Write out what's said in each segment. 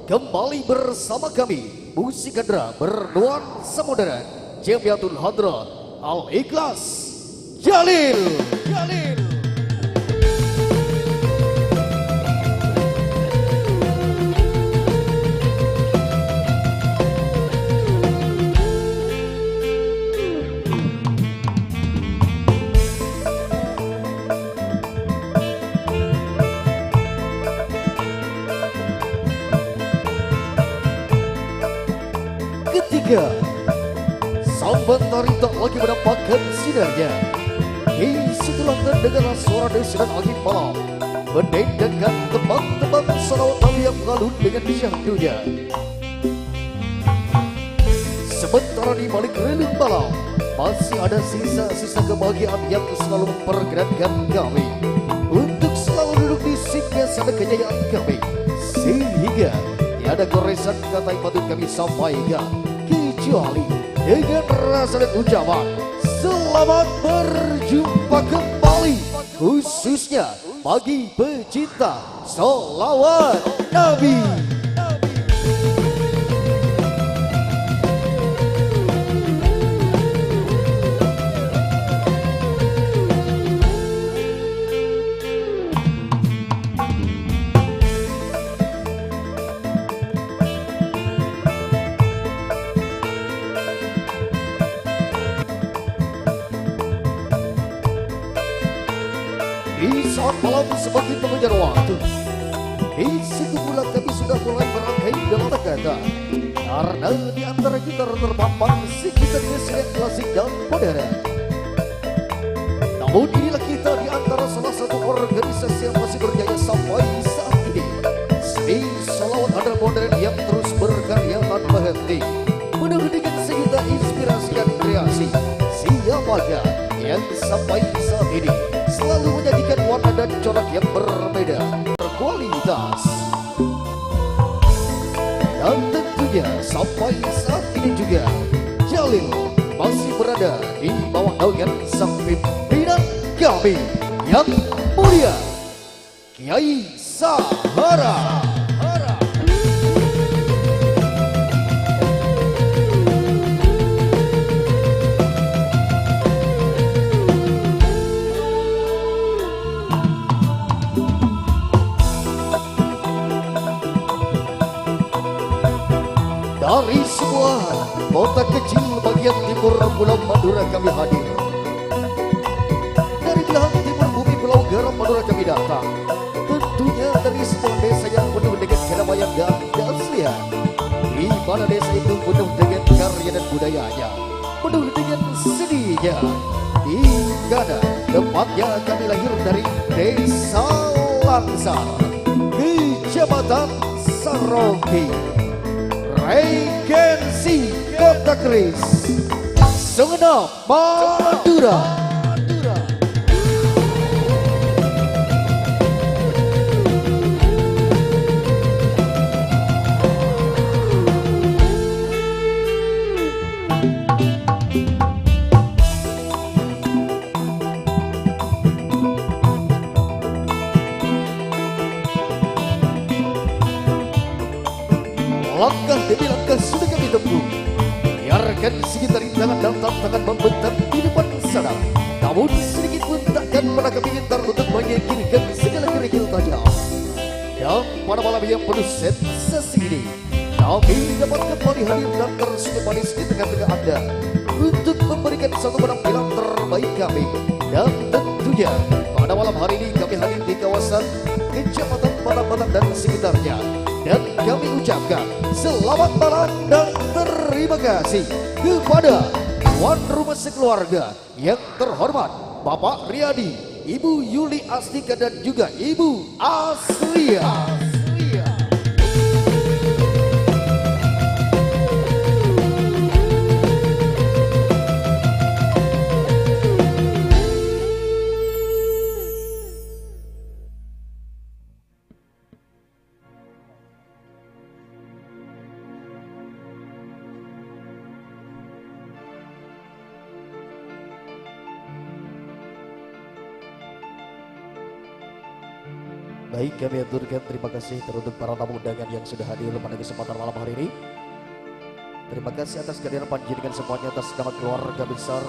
Kembali bersama kami Musikandra bernuansa modern Jamiatul Hadrat Al-Ikhlas Jalil. Ketiga, sang mentari tak lagi menampakkan sinarnya. Disitulah terdengar suara desa dan angin malam mendendangkan tembang-tembang salawat Nabi yang mengalun dengan syahdunya. Sementara di balik relung malam masih ada sisa-sisa kebahagiaan yang selalu mempergerakkan kami untuk selalu duduk di singgasana kejayaan kami, sehingga tiada goresan kata yang patut kami sampaikan kecuali dengan rasa dan ucapan selamat berjumpa kembali, khususnya bagi pecinta salawat Nabi. Di saat malam semakin mengejar waktu, di situ pula kami sudah mulai merangkai dalam kata. Karena di antara kita terpampang sekitar kesenian klasik dan modern. Namun inilah kita di antara salah satu organisasi yang masih berjaya sampai saat ini. Seni salawat ada modern yang terus berkarya tanpa henti, penuh dengan sejuta inspirasi dan kreasi. Siapakah yang sampai saat ini selalu menyajikan warna dan corak yang berbeda, berkualitas. Dan tentunya sampai saat ini juga Jalil masih berada di bawah naungan sang pimpinan kami yang mulia Kiai Sahara. Dari sebuah kota kecil bagian timur Pulau Madura kami hadir. Dari belahan timur bumi Pulau Garam Madura kami datang. Tentunya dari sebuah desa yang penuh dengan kedamaian dan keaslian. Di mana desa itu penuh dengan karya dan budayanya, penuh dengan seninya. Di mana tempatnya kami lahir dari Desa Langsar, Kecamatan Saroki, Regensi Kota Keris, Sumeneb, Madura. Langkah demi langkah sudah kami tempuh. Biarkan sekitar rintangan dan tantangan membentang di depan sana, namun sedikit pun takkan pernah kami gentar untuk menyingkirkan segala kerikil tajam. Dan pada malam yang penuh sensasi ini, kami dapat kembali hadir dan tersenyum manis di tengah-tengah Anda untuk memberikan satu penampilan terbaik kami. Dan tentunya pada malam hari ini kami hadir di kawasan Kecamatan Batang dan sekitarnya. Dan kami ucapkan selamat malam dan terima kasih kepada tuan rumah sekeluarga yang terhormat Bapak Riyadi, Ibu Yuli Astika dan juga Ibu Aslia. Baik, kami aturkan terima kasih teruntuk para tamu undangan yang sudah hadir pada kesempatan malam hari ini. Terima kasih atas kehadiran panjenengan semuanya atas nama keluarga besar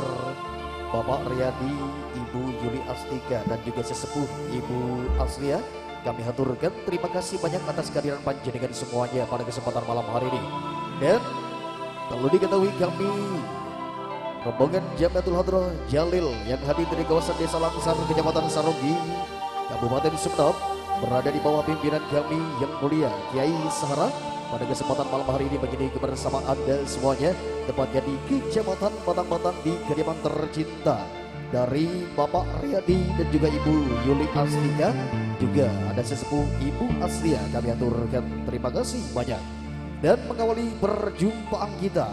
Bapak Riyadi, Ibu Yuli Astika dan juga sesepuh Ibu Aslia. Kami haturkan terima kasih banyak atas kehadiran panjenengan semuanya pada kesempatan malam hari ini. Dan perlu diketahui kami rombongan Jamiatul Hadroh Jalil yang hadir dari kawasan Desa Langsar, Kecamatan Sarogi, Kabupaten Sumeneb, berada di bawah pimpinan kami yang mulia Kiai Sahara. Pada kesempatan malam hari ini begini bersama Anda semuanya, tepatnya di Kecamatan Batang-Batang di kediaman tercinta dari Bapak Riyadi dan juga Ibu Yuli Astika, juga ada sesepuh Ibu Aslia. Kami aturkan terima kasih banyak. Dan mengawali perjumpaan kita,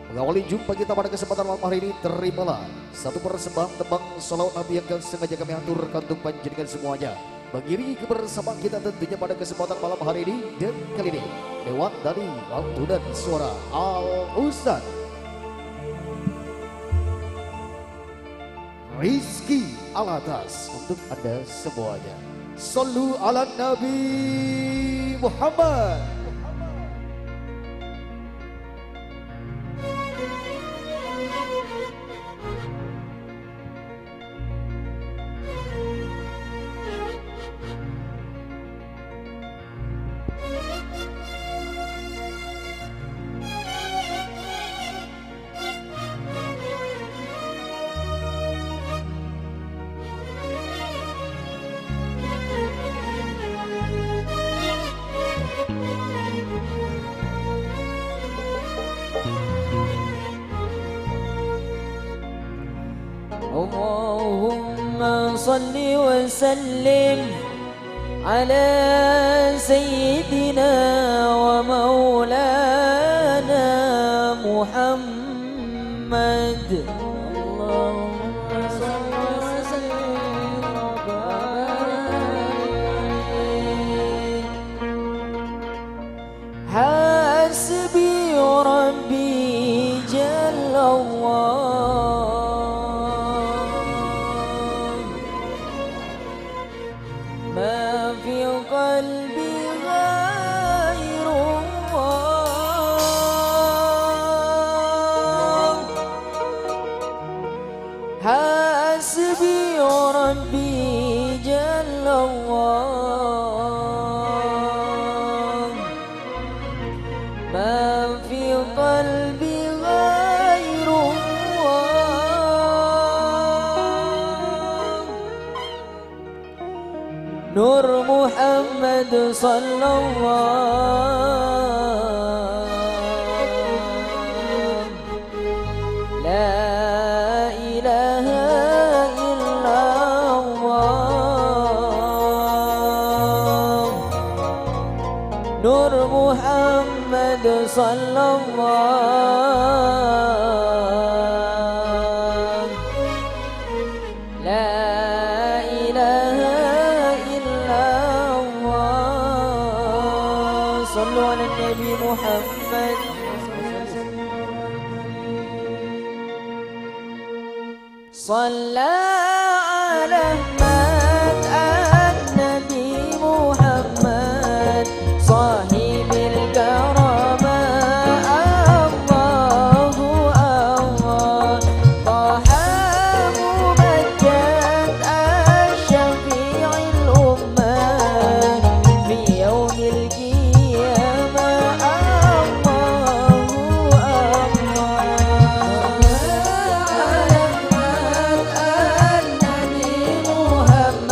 mengawali jumpa kita pada kesempatan malam hari ini, terimalah satu persembahan tembang salawat Nabi yang sengaja kami aturkan untuk panjenengan semuanya. Mengiringi kebersamaan kita tentunya pada kesempatan malam hari ini, dan kali ini lewat dari lantunan suara Al Ustad Rizky Alatas untuk Anda semuanya. Sallu ala Nabi Muhammad. اللهم صل وسلم على سيدنا ومولانا محمد. اللهم صل وسلم وبارك. حسبي ربي جل الله، ما في قلبي غير الله. حسبي ربي جل الله، ما في قلبي غير الله. نور محمد صلى الله، لا إله إلا الله. نور محمد صلى الله، لا إله إلا الله. صلوا على النبي محمد. صلى على أحمد النبي محمد صاحب الكرامة. الله الله طه ممجد الشفيع الأمة في يوم القيامة. الله الله على النبي محمد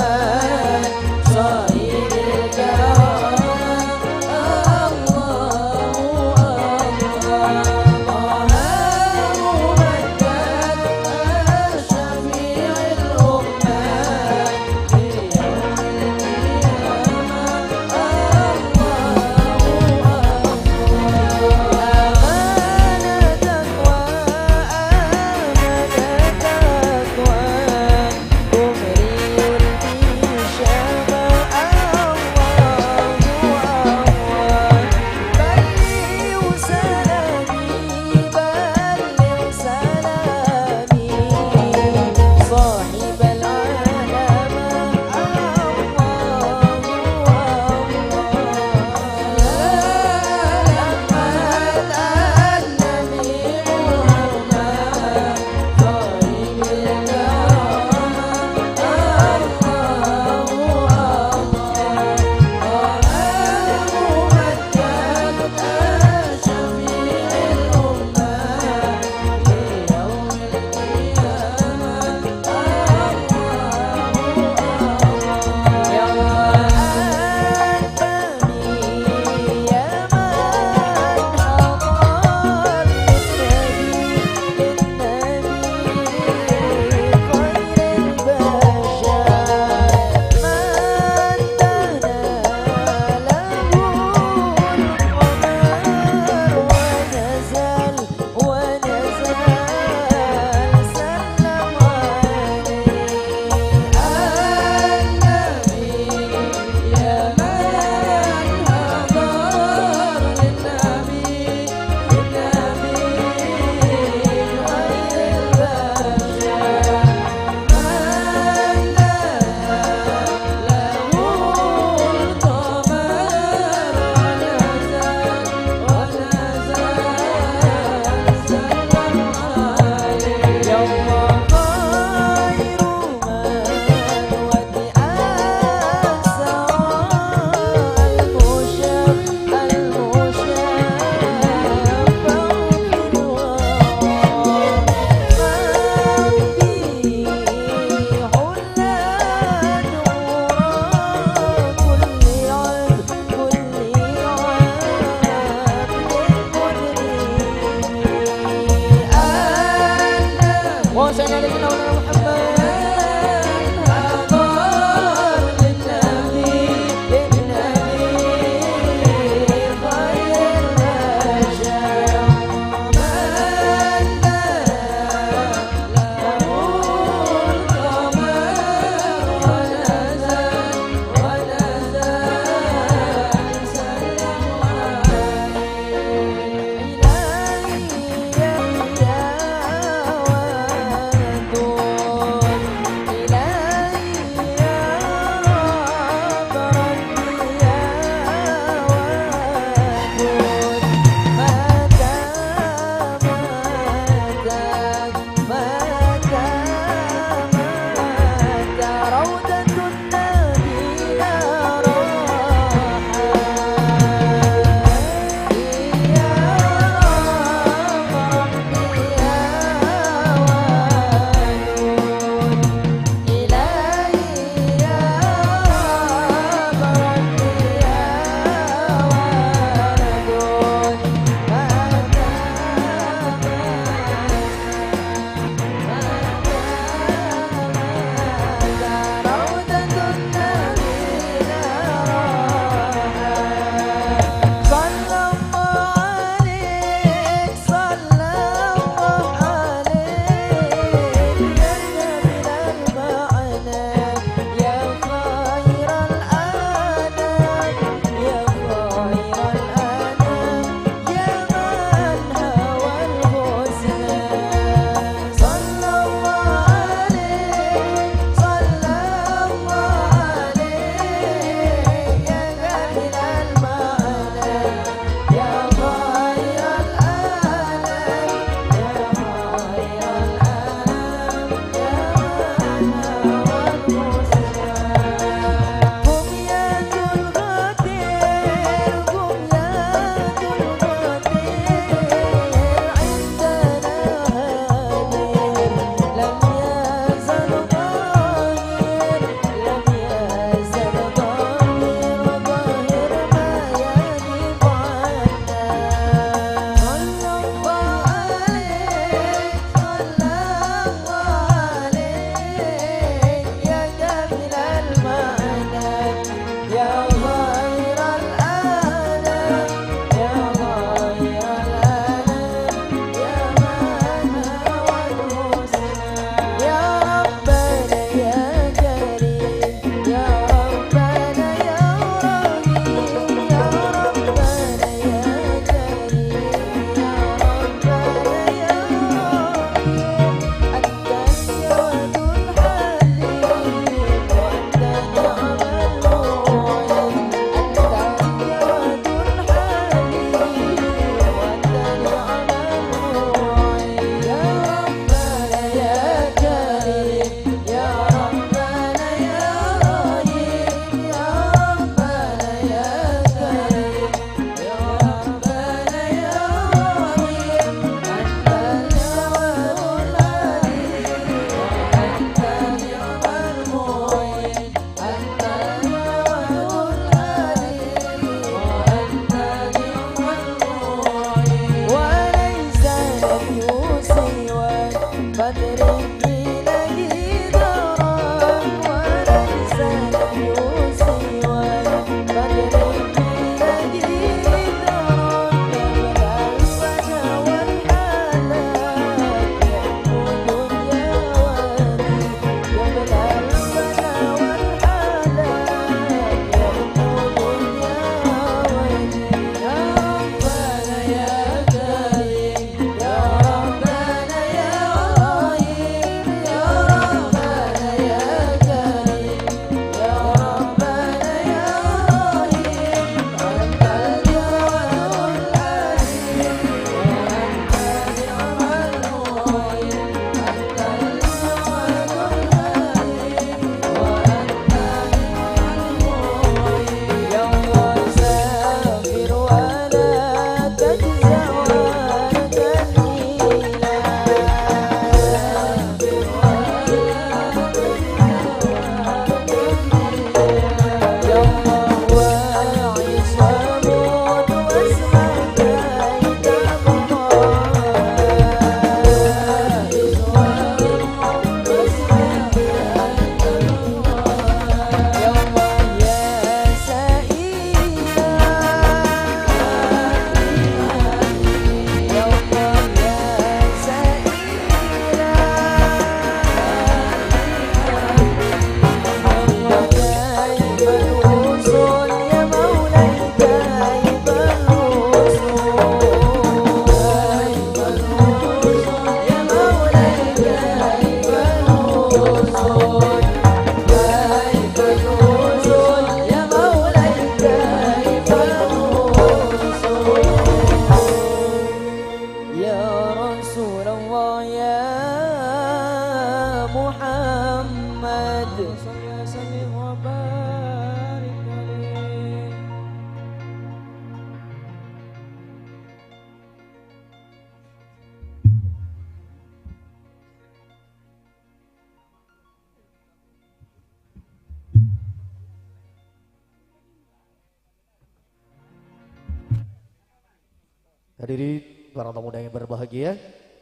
Hadirin para tamu yang berbahagia,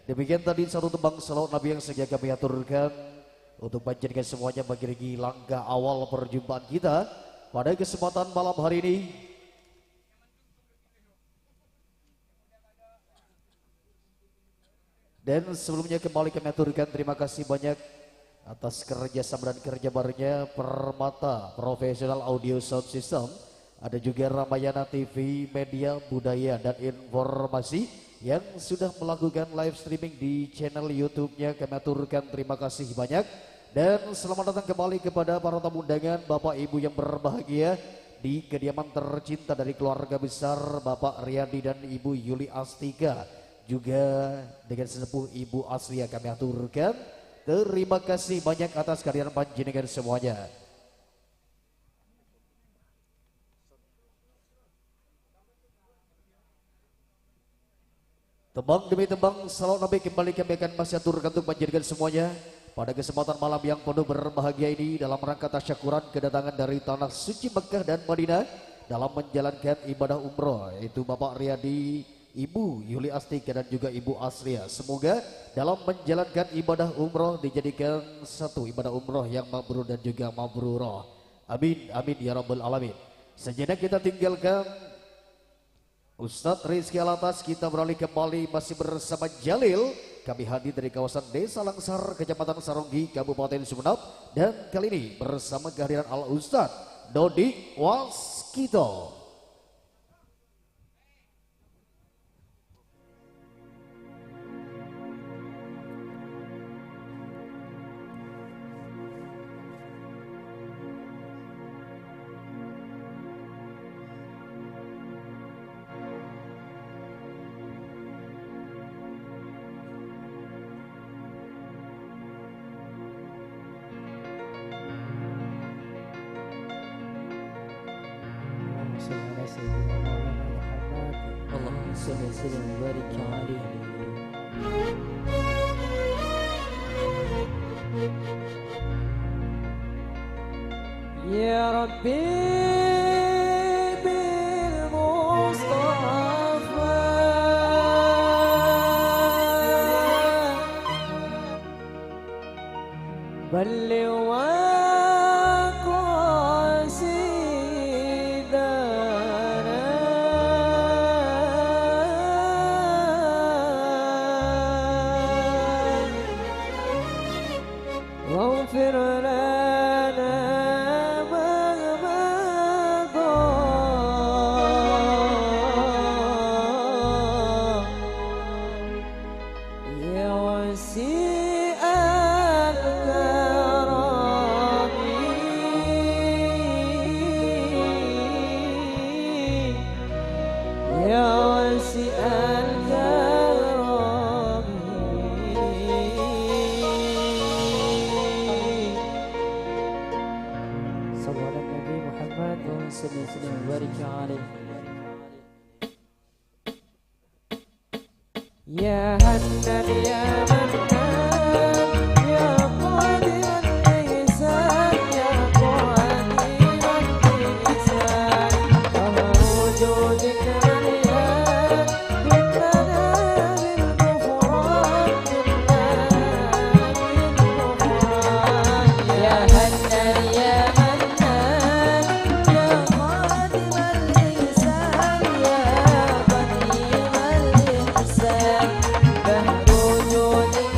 demikian tadi satu tembang salawat Nabi yang sengaja kami aturkan untuk menjadikan semuanya bagi langkah awal perjumpaan kita pada kesempatan malam hari ini. Dan sebelumnya kembali kami aturkan terima kasih banyak atas kerjasama dan kerja barunya Permata Profesional Audio Sound System. Ada juga Ramayana TV, Media Budaya dan Informasi yang sudah melakukan live streaming di channel YouTube-nya. Kami aturkan terima kasih banyak. Dan selamat datang kembali kepada para tamu undangan, Bapak Ibu yang berbahagia di kediaman tercinta dari keluarga besar Bapak Riyadi dan Ibu Yuli Astika. Juga dengan sesepuh Ibu Aslia kami aturkan terima kasih banyak atas kehadiran panjenengan semuanya. Tembang demi tembang salawat Nabi kembali kami akan masih aturkan untuk menjadikan semuanya pada kesempatan malam yang penuh berbahagia ini dalam rangka tasyakuran kedatangan dari tanah suci Mekah dan Madinah dalam menjalankan ibadah umroh, yaitu Bapak Riyadi, Ibu Yuli Astika dan juga Ibu Aslia. Semoga dalam menjalankan ibadah umroh dijadikan satu ibadah umroh yang mabrur dan juga mabrurah. Amin amin ya rabbal alamin. Sejenak kita tinggalkan Ustadz Rizky Alatas, kita beralih kembali masih bersama Jalil. Kami hadir dari kawasan Desa Langsar, Kecamatan Saronggi, Kabupaten Sumeneb. Dan kali ini bersama kehadiran Al Ustadz Dodi Waskito. اللهم صل وسلم وبارك عليه. يا ربي بالمصطفى بلغ وقاصد النبي محمد وصلى وسلم وبارك عليه. يا هنان يا منان يا قادر الإحسان يا قادر الإحسان قهر وجودك مليان بالمنى بالغفران يا هنان يا منان يا قادر الإحسان يا قدير الإحسان بهر وجودك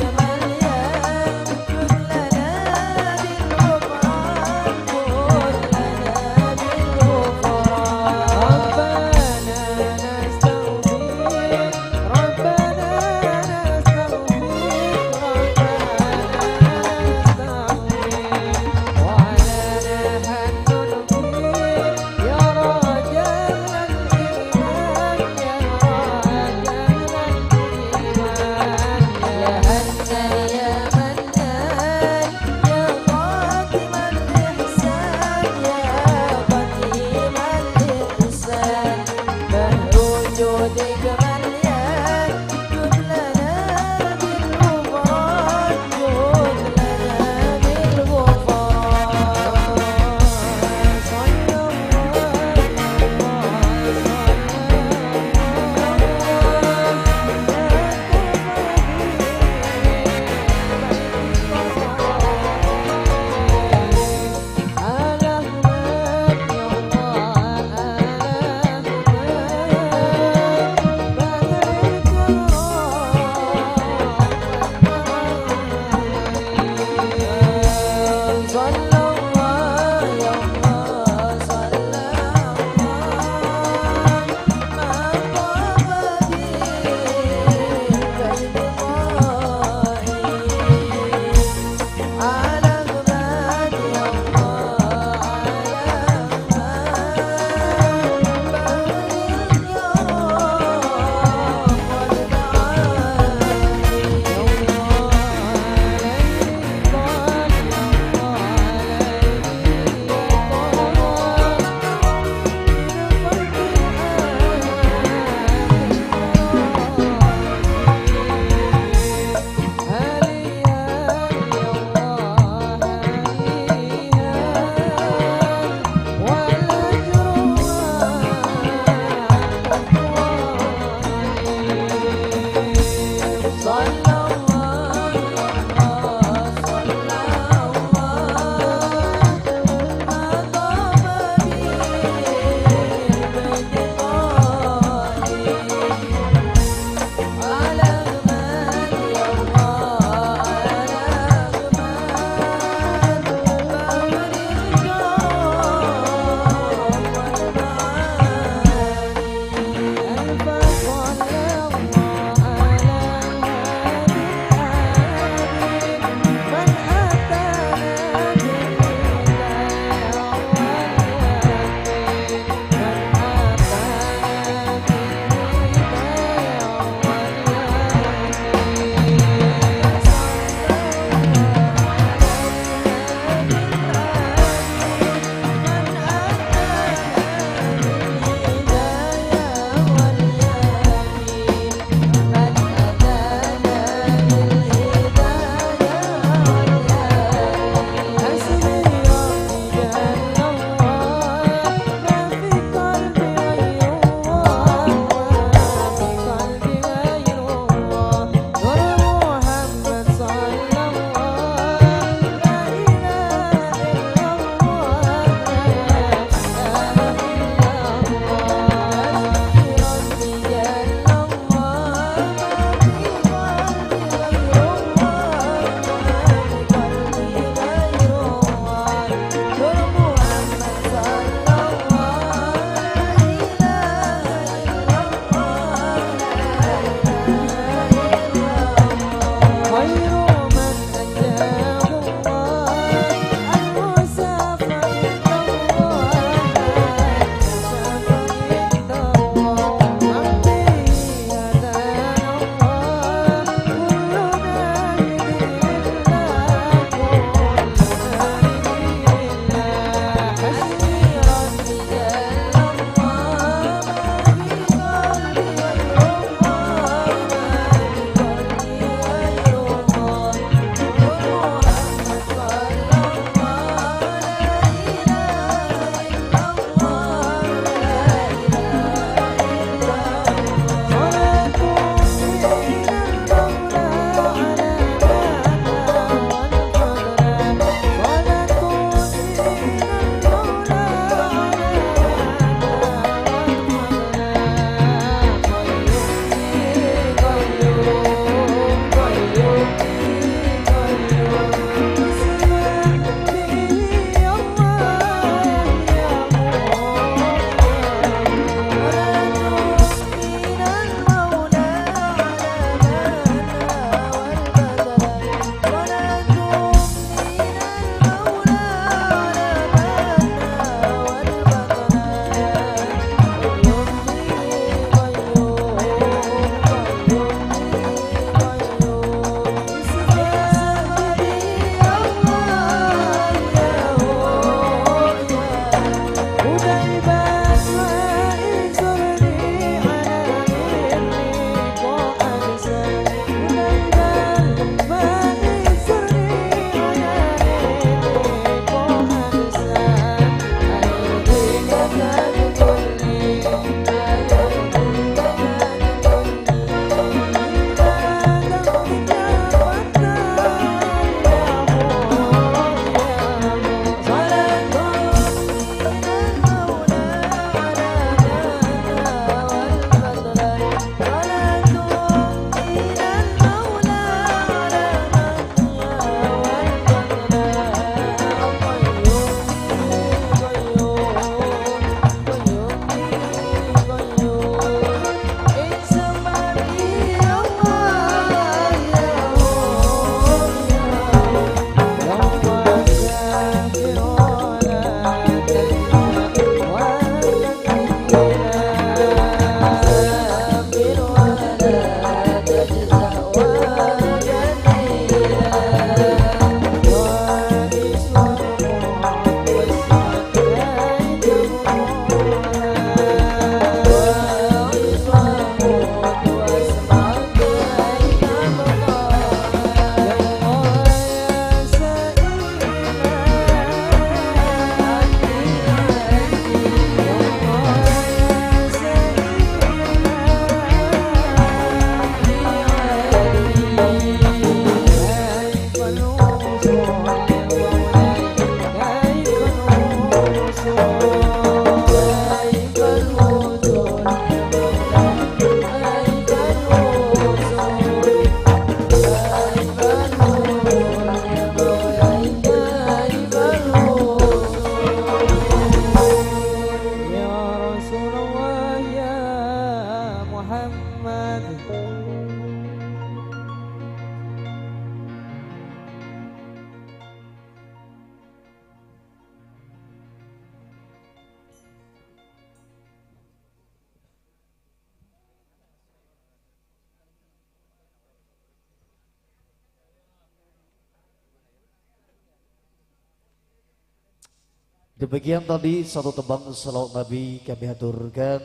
Demikian tadi satu tembang salawat Nabi kami haturkan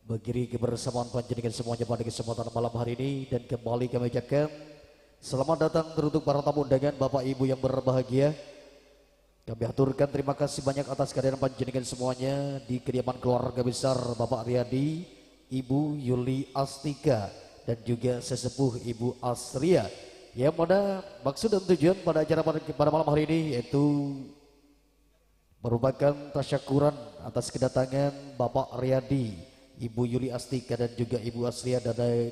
bagi kebersamaan panjenengan semuanya pada kesempatan malam hari ini, dan kembali kami ucapkan selamat datang teruntuk para tamu undangan Bapak Ibu yang berbahagia. Kami haturkan terima kasih banyak atas kehadiran panjenengan semuanya di kediaman keluarga besar Bapak Riyadi, Ibu Yuli Astika, dan juga sesepuh Ibu Asria, yang mana maksud dan tujuan pada acara pada malam hari ini yaitu merupakan tasyakuran atas kedatangan Bapak Riyadi, Ibu Yuli Astika, dan juga Ibu Asria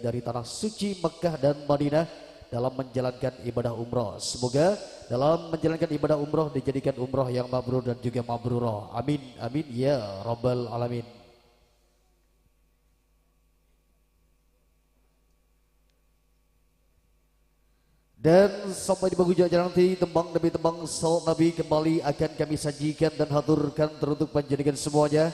dari tanah suci Mekah dan Madinah dalam menjalankan ibadah umroh. Semoga dalam menjalankan ibadah umroh dijadikan umroh yang mabrur dan juga mabrurah. Amin, amin ya rabbal alamin. Dan sampai di penghujung acara nanti tembang demi tembang salawat Nabi kembali akan kami sajikan dan haturkan teruntuk panjenengan semuanya.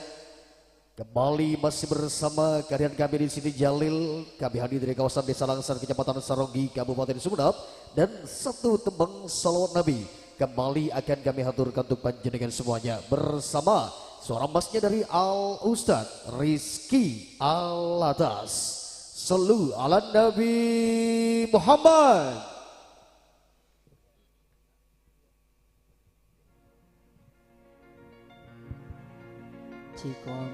Kembali masih bersama kehadiran kami di sini Jalil, kami hadir dari kawasan Desa Langsan, Kecamatan Saronggi, Kabupaten Sumedap, dan satu tembang salawat Nabi kembali akan kami haturkan untuk panjenengan semuanya bersama suara masnya dari Al Ustad Rizky Alatas. Sallu ala Nabi Muhammad. Cikon.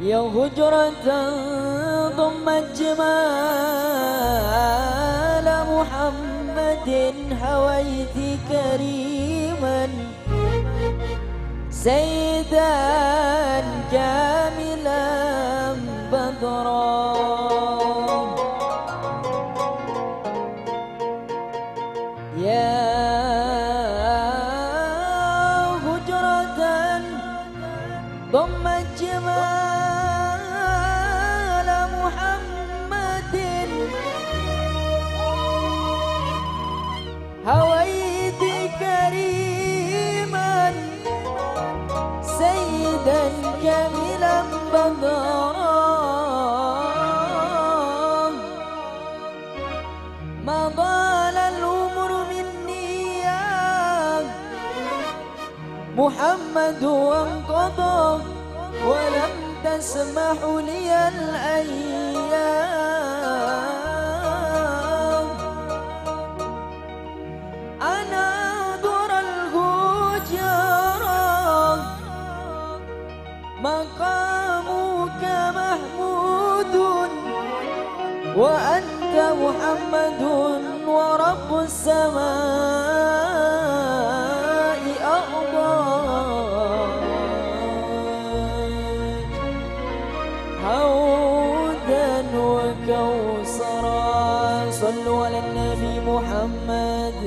يا هجرة ضمت جمال محمد هويت كريما سيدا كاملا بدرا يا هجرة ضمت جمال هويت كريما سيدا جميلا بدرا ما ضال الأمر مني يا محمد وانقضى ولم تسمح لي الأيام أنا در الهجرة مقامك محمود وأنت محمد ورب السماء أرضى هودا وكوثرا صلوا على النبي محمد.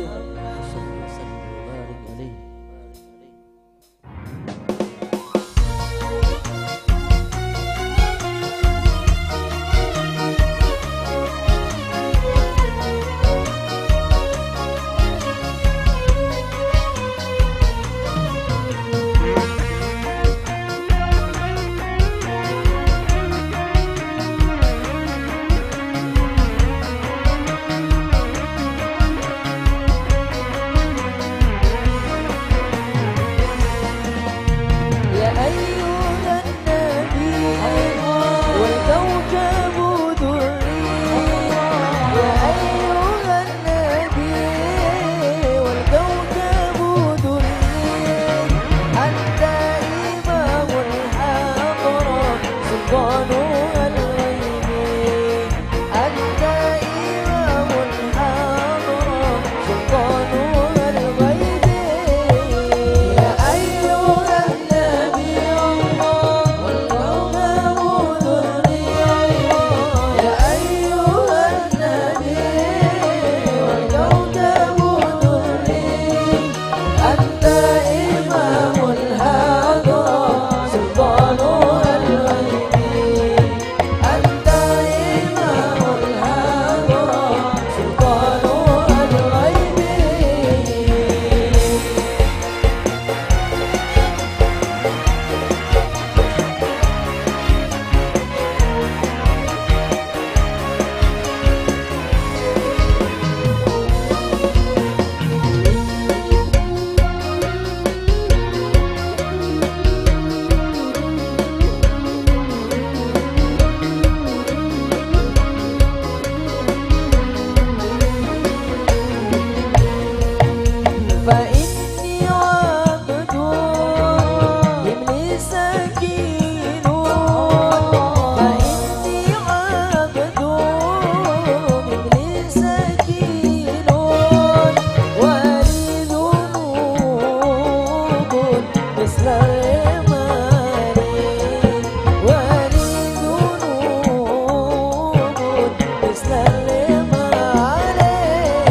وسلم عليه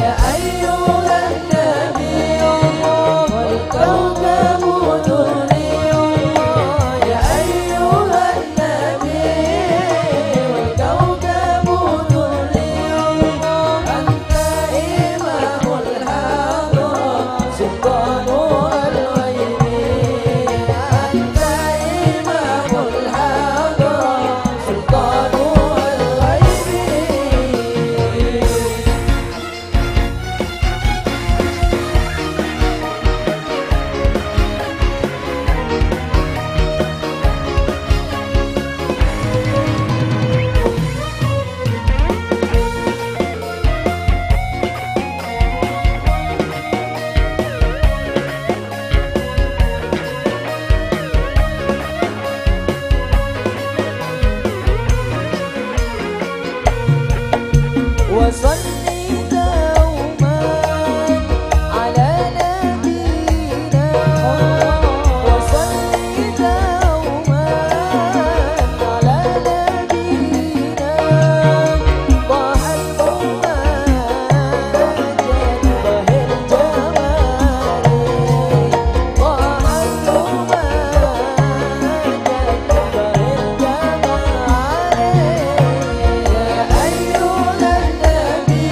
يا أيها النبي الله والكوكب نوري الله يا أيها النبي والكوكب نوري الله أنت إمام الحضر سلطان الغيب أنت إمام الحضر سلطان الغيب وصلي دوما على نبينا وصلي دوما على نبينا طه الأمات جنبه الجمال طه الأمات جنبه الجمال يا أيها النبي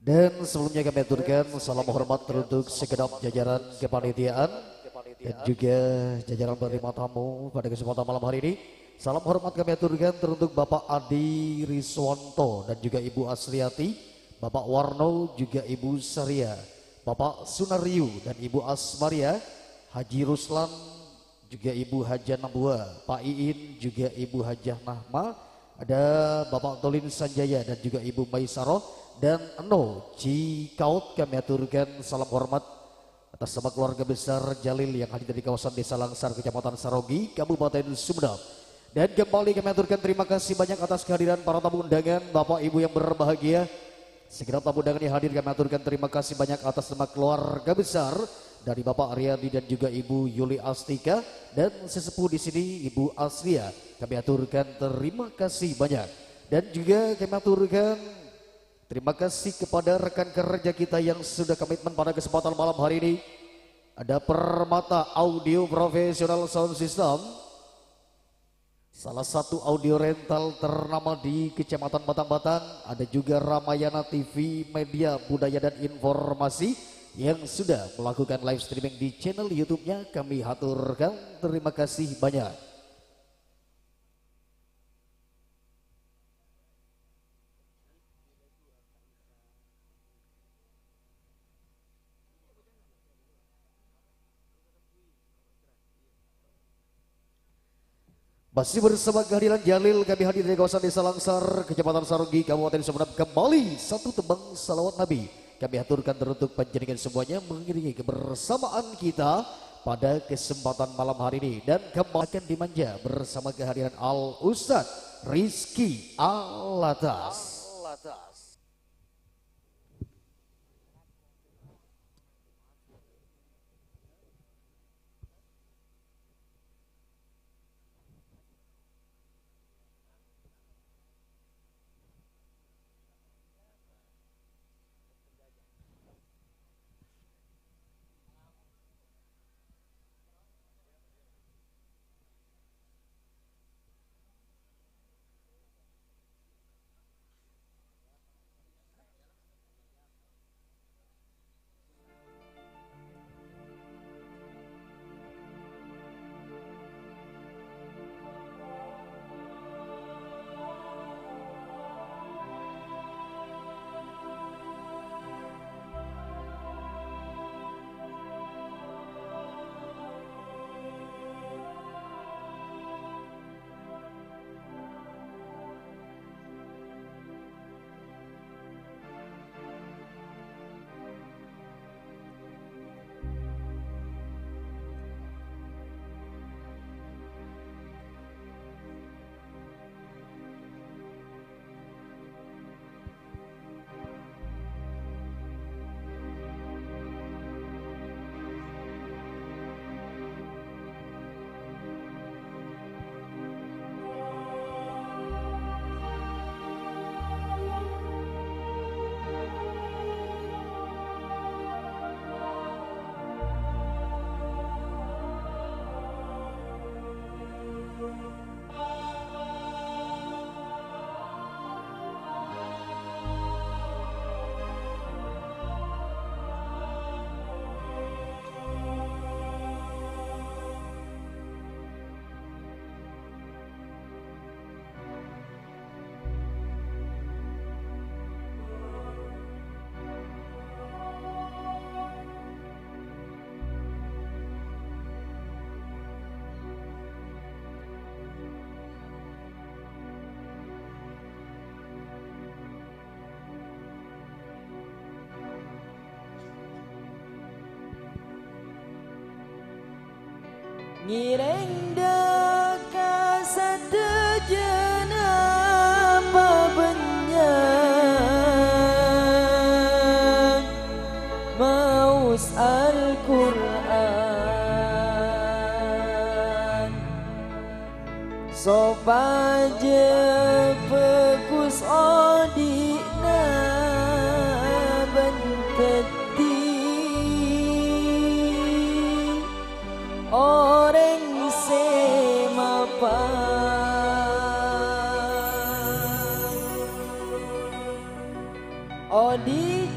Dan sebelumnya kami aturkan salam hormat teruntuk segenap jajaran kepanitiaan dan juga jajaran penerima tamu pada kesempatan malam hari ini. Salam hormat kami aturkan teruntuk Bapak Adi Riswanto dan juga Ibu Asriati, Bapak Warno juga Ibu Saria, Bapak Sunaryu dan Ibu Asmaria, Haji Ruslan juga Ibu Hajah Nambua, Pak Iin juga Ibu Hajah Nahma, ada Bapak Tolin Sanjaya dan juga Ibu Maisaroh dan Eno Cikaut. Kami aturkan salam hormat atas nama keluarga besar Jalil yang hadir dari kawasan Desa Langsar, Kecamatan Sarogi, Kabupaten Sumedang. Dan kembali kami aturkan terima kasih banyak atas kehadiran para tamu undangan, Bapak Ibu yang berbahagia. Segenap tamu undangan yang hadir kami aturkan terima kasih banyak atas nama keluarga besar dari Bapak Aryadi dan juga Ibu Yuli Astika dan sesepuh di sini Ibu Asria. Kami aturkan terima kasih banyak dan juga kami aturkan terima kasih kepada rekan kerja kita yang sudah komitmen pada kesempatan malam hari ini. Ada Permata Audio Professional Sound System, salah satu audio rental ternama di Kecamatan Batang-Batang. Ada juga Ramayana TV Media Budaya dan Informasi yang sudah melakukan live streaming di channel YouTube-nya. Kami haturkan terima kasih banyak. Masih bersama kehadiran Jalil, kami hadir dari kawasan Desa Langsar, Kecamatan Sarogi, Kabupaten Sumedang. Kembali satu tembang salawat Nabi kami aturkan teruntuk panjenengan semuanya mengiringi kebersamaan kita pada kesempatan malam hari ini. Dan kembali akan dimanja bersama kehadiran Al Ustad Rizky Alatas. Ngireng deka setejenap benyang maus Al-Quran sopaje pekus odina benteti orang semapan Odi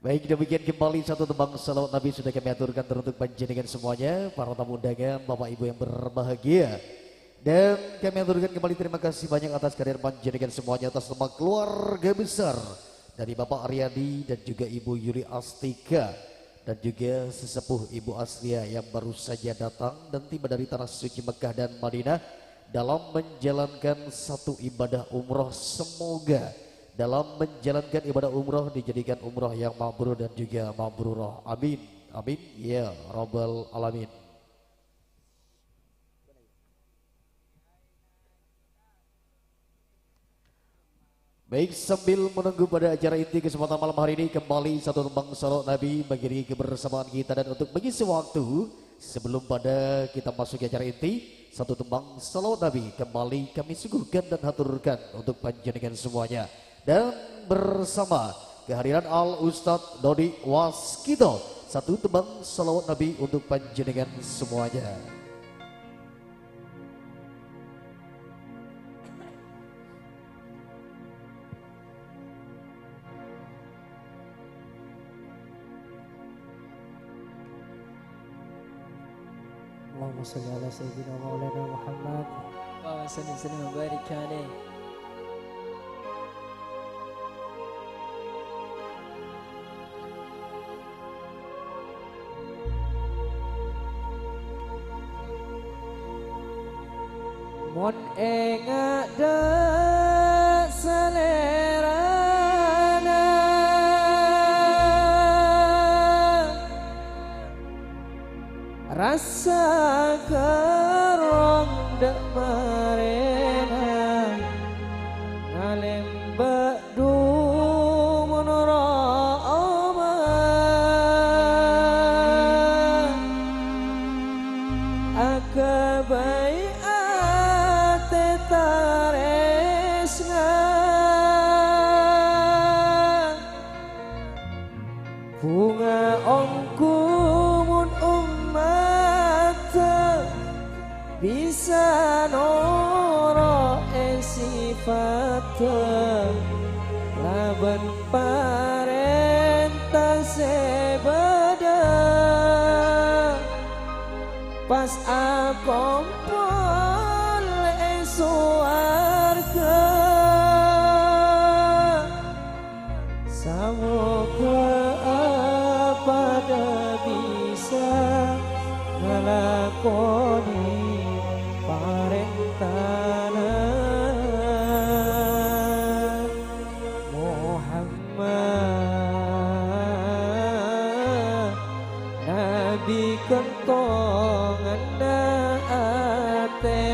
Baik, demikian kembali satu tembang salawat Nabi sudah kami aturkan teruntuk panjenengan semuanya, para tamu undangan, Bapak Ibu yang berbahagia. Dan kami aturkan kembali terima kasih banyak atas kehadiran panjenengan semuanya atas nama keluarga besar dari Bapak Aryadi dan juga Ibu Yuli Astika dan juga sesepuh Ibu Aslia yang baru saja datang dan tiba dari tanah suci Mekah dan Madinah dalam menjalankan satu ibadah umroh. Semoga dalam menjalankan ibadah umroh dijadikan umroh yang mabrur dan juga mabrurah. Amin. Amin. Ya Rabbal Alamin. Baik, sambil menunggu pada acara inti kesempatan malam hari ini, kembali satu tembang salawat Nabi mengiringi kebersamaan kita. Dan untuk mengisi waktu sebelum pada kita masuk ke acara inti, satu tembang salawat Nabi kembali kami suguhkan dan haturkan untuk panjenengan semuanya. Dan bersama kehadiran Al Ustadz Dodi Waskito, satu tembang salawat Nabi untuk panjenengan semuanya. Allahumma salli ala sayyidina maulana Muhammad wa sallim wa barik alaih. Mon engak da selerana rasa kerong dek marena ngalembak du menurama akabai bunga ongku mun umat bisa noro sifat laban parenta sebeda pas akompol suarga samoga pada bisa ngelakoni parentana Muhammad Nabi kentongan ate.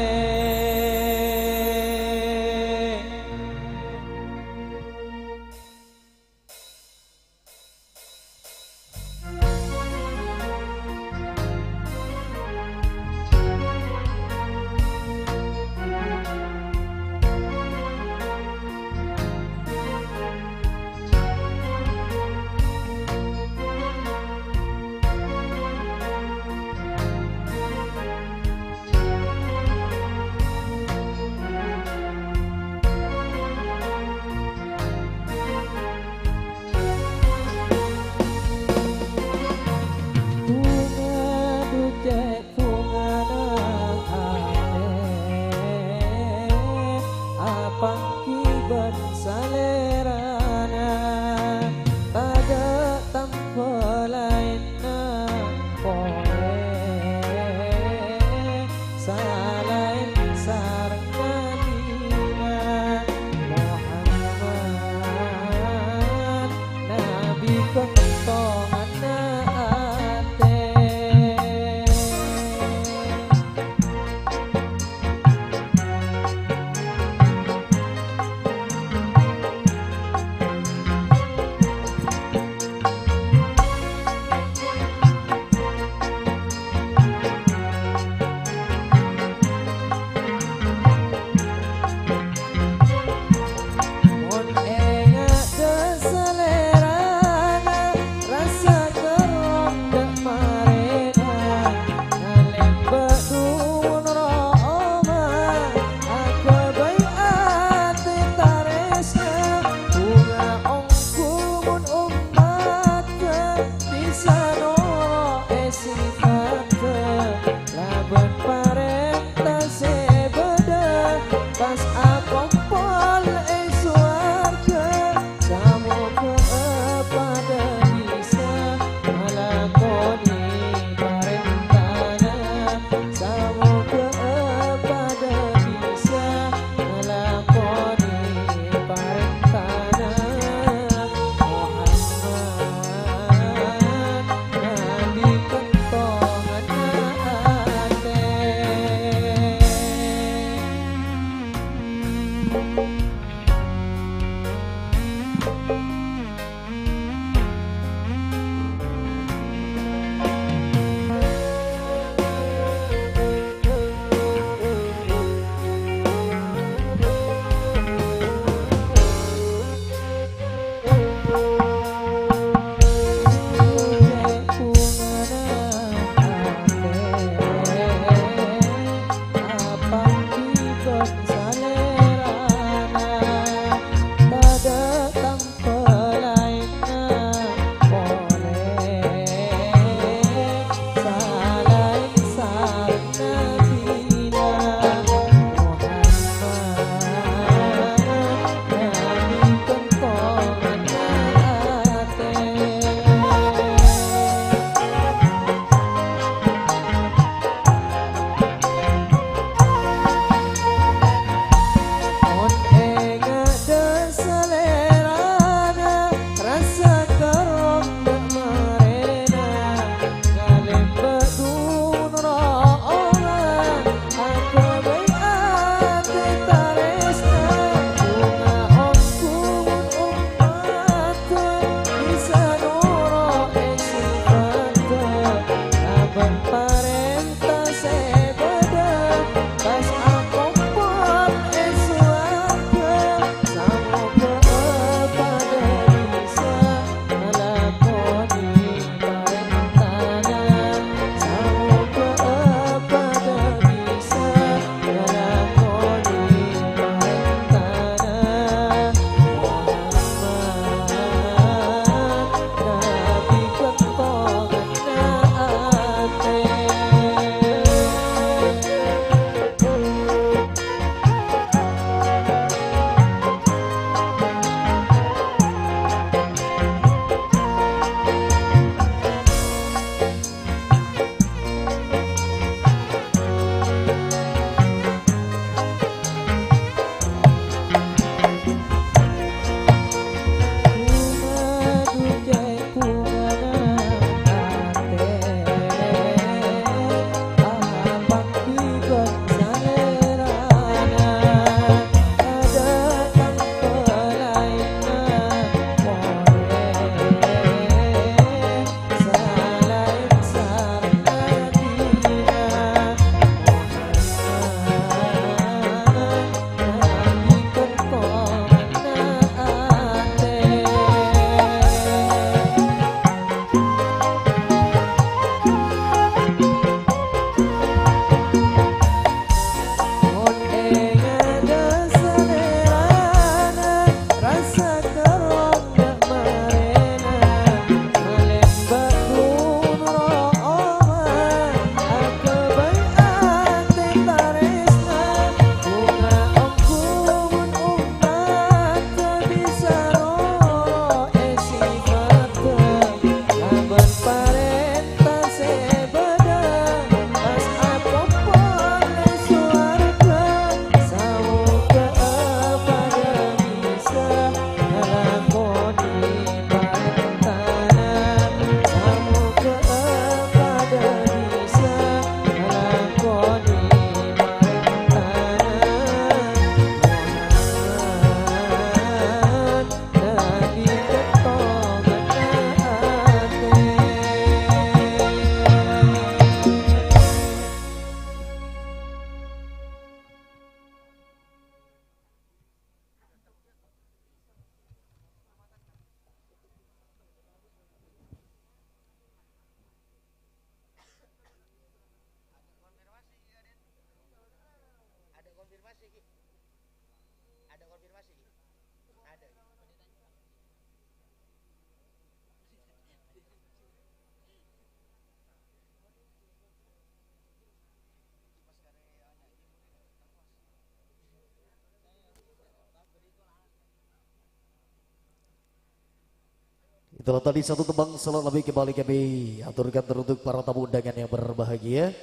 Itulah tadi satu tembang selalu lebih kembali kami aturkan teruntuk para tamu undangan yang berbahagia.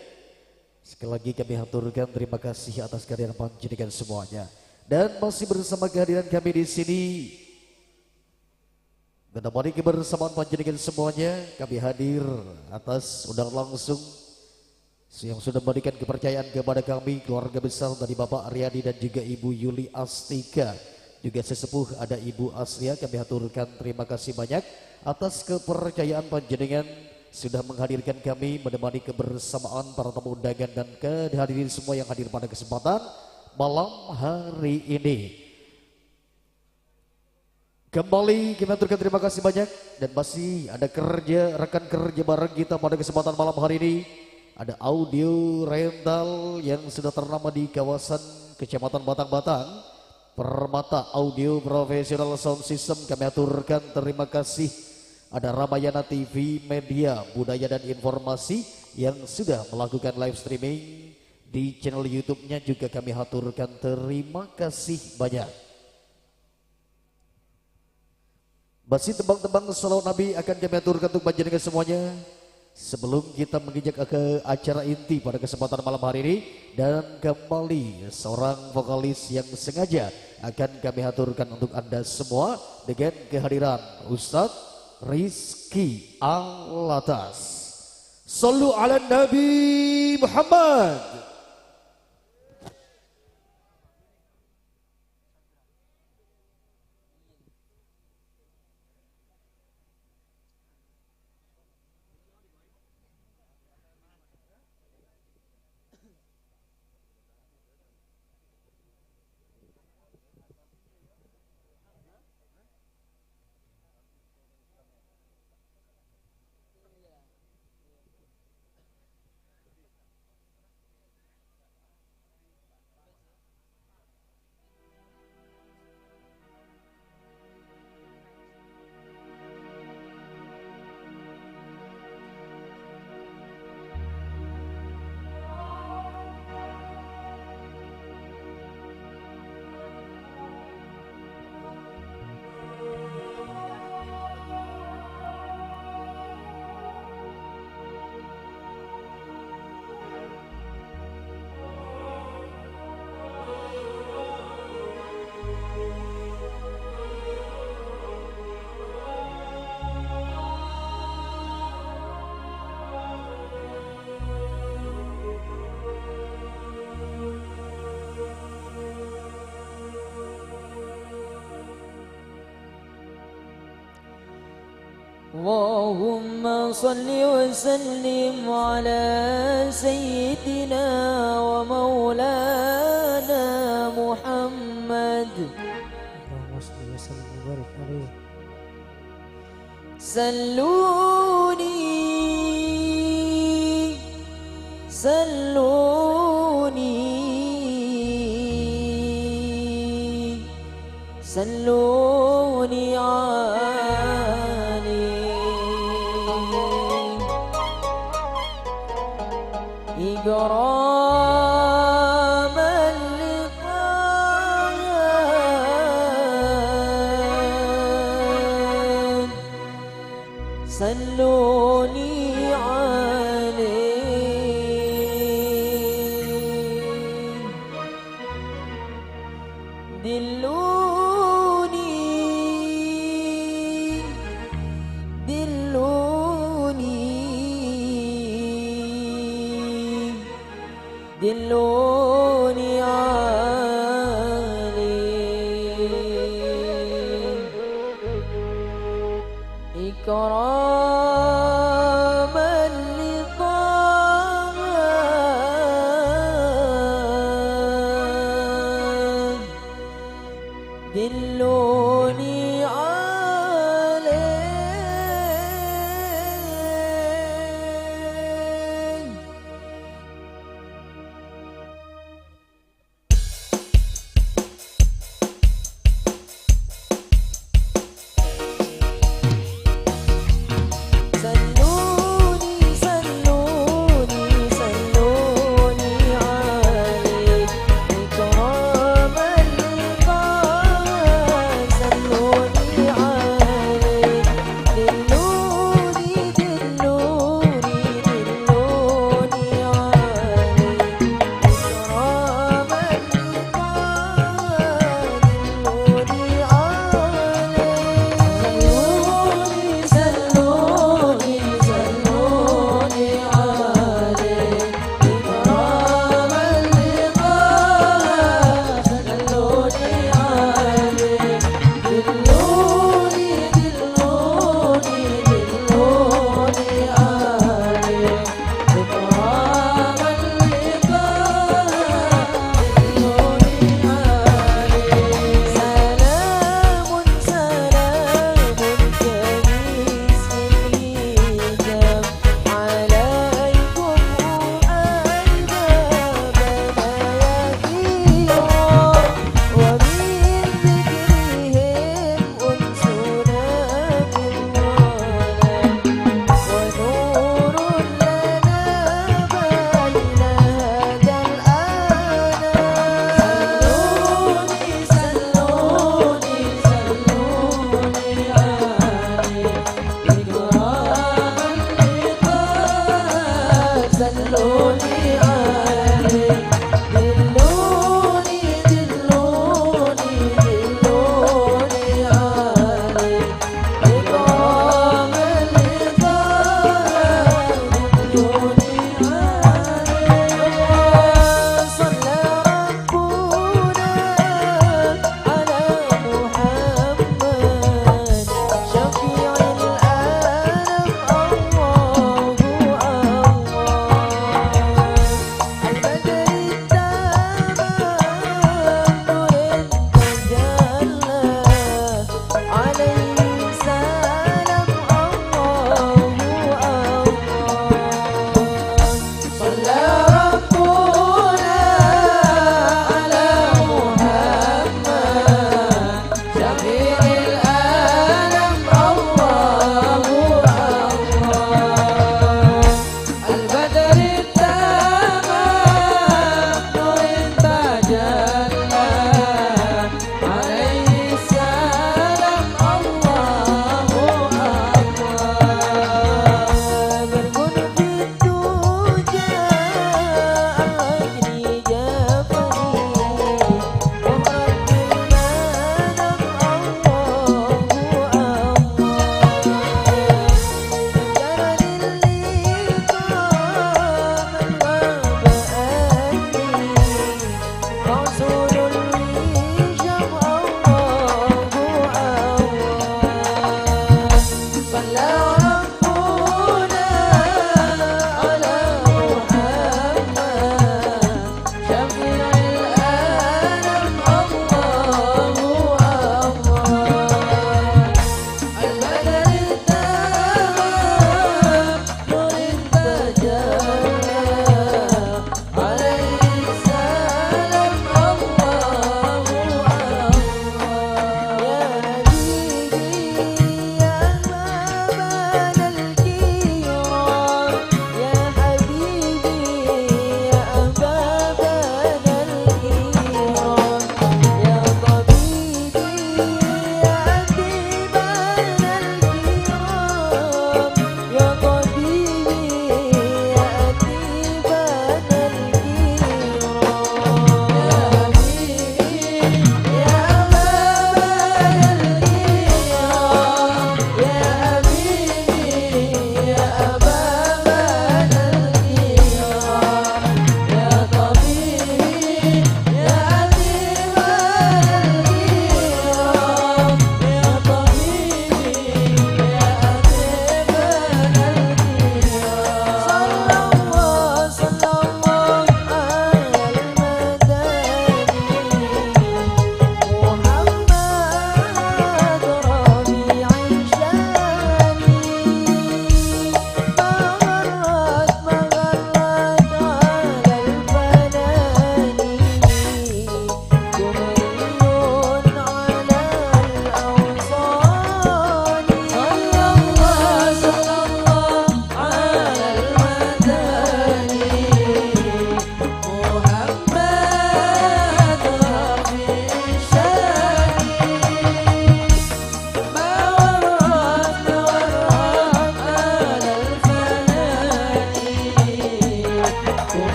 Sekali lagi kami aturkan terima kasih atas kehadiran panjenengan semuanya. Dan masih bersama kehadiran kami di sini menemani kebersamaan panjenengan semuanya, kami hadir atas undangan langsung yang sudah memberikan kepercayaan kepada kami, keluarga besar dari Bapak Aryadi dan juga Ibu Yuli Astika. Juga sesepuh ada Ibu Aslia, kami aturkan terima kasih banyak atas kepercayaan panjenengan sudah menghadirkan kami menemani kebersamaan para tamu undangan dan kehadirin semua yang hadir pada kesempatan malam hari ini. Kembali kami aturkan terima kasih banyak dan masih ada rekan kerja bareng kita pada kesempatan malam hari ini. Ada audio rental yang sudah ternama di kawasan Kecamatan Batang-Batang. Permata Audio Professional Sound System, kami aturkan terima kasih. Ada Ramayana TV Media Budaya dan Informasi yang sudah melakukan live streaming di channel YouTube-nya, juga kami aturkan terima kasih banyak. Masih tembang-tembang salawat Nabi akan kami aturkan untuk panjenengan semuanya. Sebelum kita menginjak ke acara inti pada kesempatan malam hari ini, dan kembali seorang vokalis yang sengaja akan kami aturkan untuk Anda semua dengan kehadiran Ustadz Rizky Alatas. Sallu ala Nabi Muhammad. اللهم صل وسلم على سيدنا ومولانا محمد. اللهم صل وسلم وبارك عليه. سلوني إكراما لطه صلوني عليه دلوني عليه إكراما لطه دلوني عليه.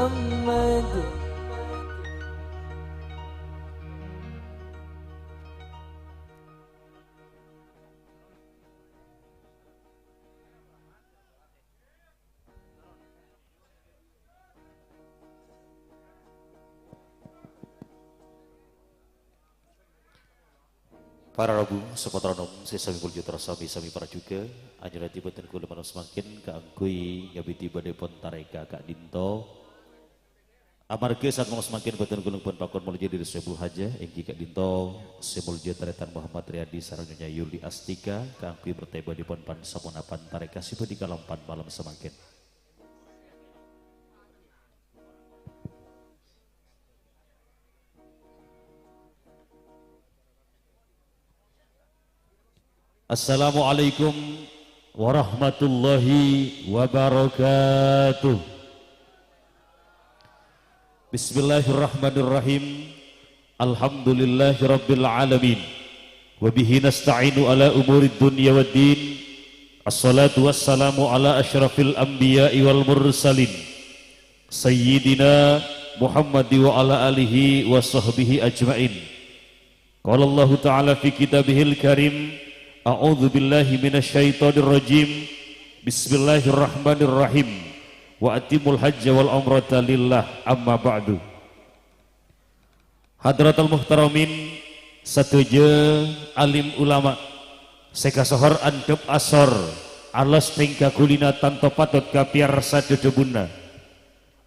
Muhammad. Para rabu sepatronom sesami kuljutra sami para juga anjurati beten kula manos semakin kaangkui ngabiti badai pon tareka kak dinto amarga saat mau semakin beten kula pun pakon mulja diri sebul haja engki kak dinto semulja taretan Muhammad Riyadi sarangnya Yuli Astika kaangkui berteba di pon pan samunapan tareka sipa di kalampan malam semakin. Assalamualaikum warahmatullahi wabarakatuh. Bismillahirrahmanirrahim. Alhamdulillahi rabbil alamin. Wabihi nasta'inu ala umurid dunya wad din. Assalatu wassalamu ala asyrafil anbiya'i wal mursalin. Sayyidina Muhammadi wa ala alihi wa sahbihi ajma'in. Qala Allah ta'ala fi kitabihil karim. A'udzu billahi minasyaitonir rajim. Bismillahirrahmanirrahim. Wa atimul hajja wal umrata lillah amma ba'du. Hadratul muhtaramin sateje alim ulama sekasohor antep asor alas tingka kulina tanto patut kapiar sadedebuna.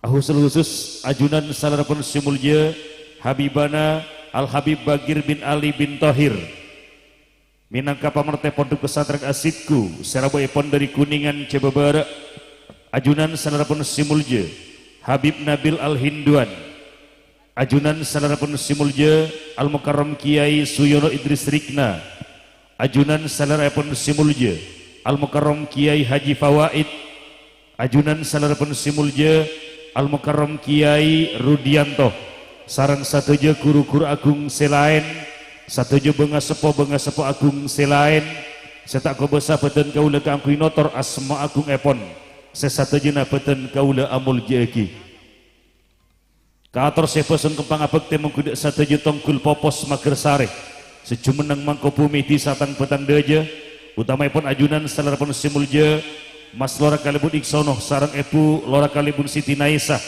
Ahusul khusus ajunan salarapun simulja Habibana Al Habib Bagir bin Ali bin Tahir minangka pamerteh pondok pesantren Asidku Seraboy pon dari Kuningan Cebabara ajunan salarapun simulja Habib Nabil Al Hinduan ajunan salarapun simulja Al Mukarram Kiai Suyono Idris Rikna ajunan salarapun simulja Al Mukarram Kiai Haji Fawaid ajunan salarapun simulja Al Mukarram Kiai Rudianto sarang satuja guru-guru agung selain satuju benga sepo agung selain setak kobesa beten kaula kaangkui notor asma agung epon sesatujuna beten kaula amul jeki kaator seposun kempang abekte mengkudik satuju tongkul popos magersare sejumeneng mangko bumi di satang petang deja utamai pun ajunan salarapun simulja Mas Lora Kalibun Iksono sarang Epu Lora Kalibun Siti Naisah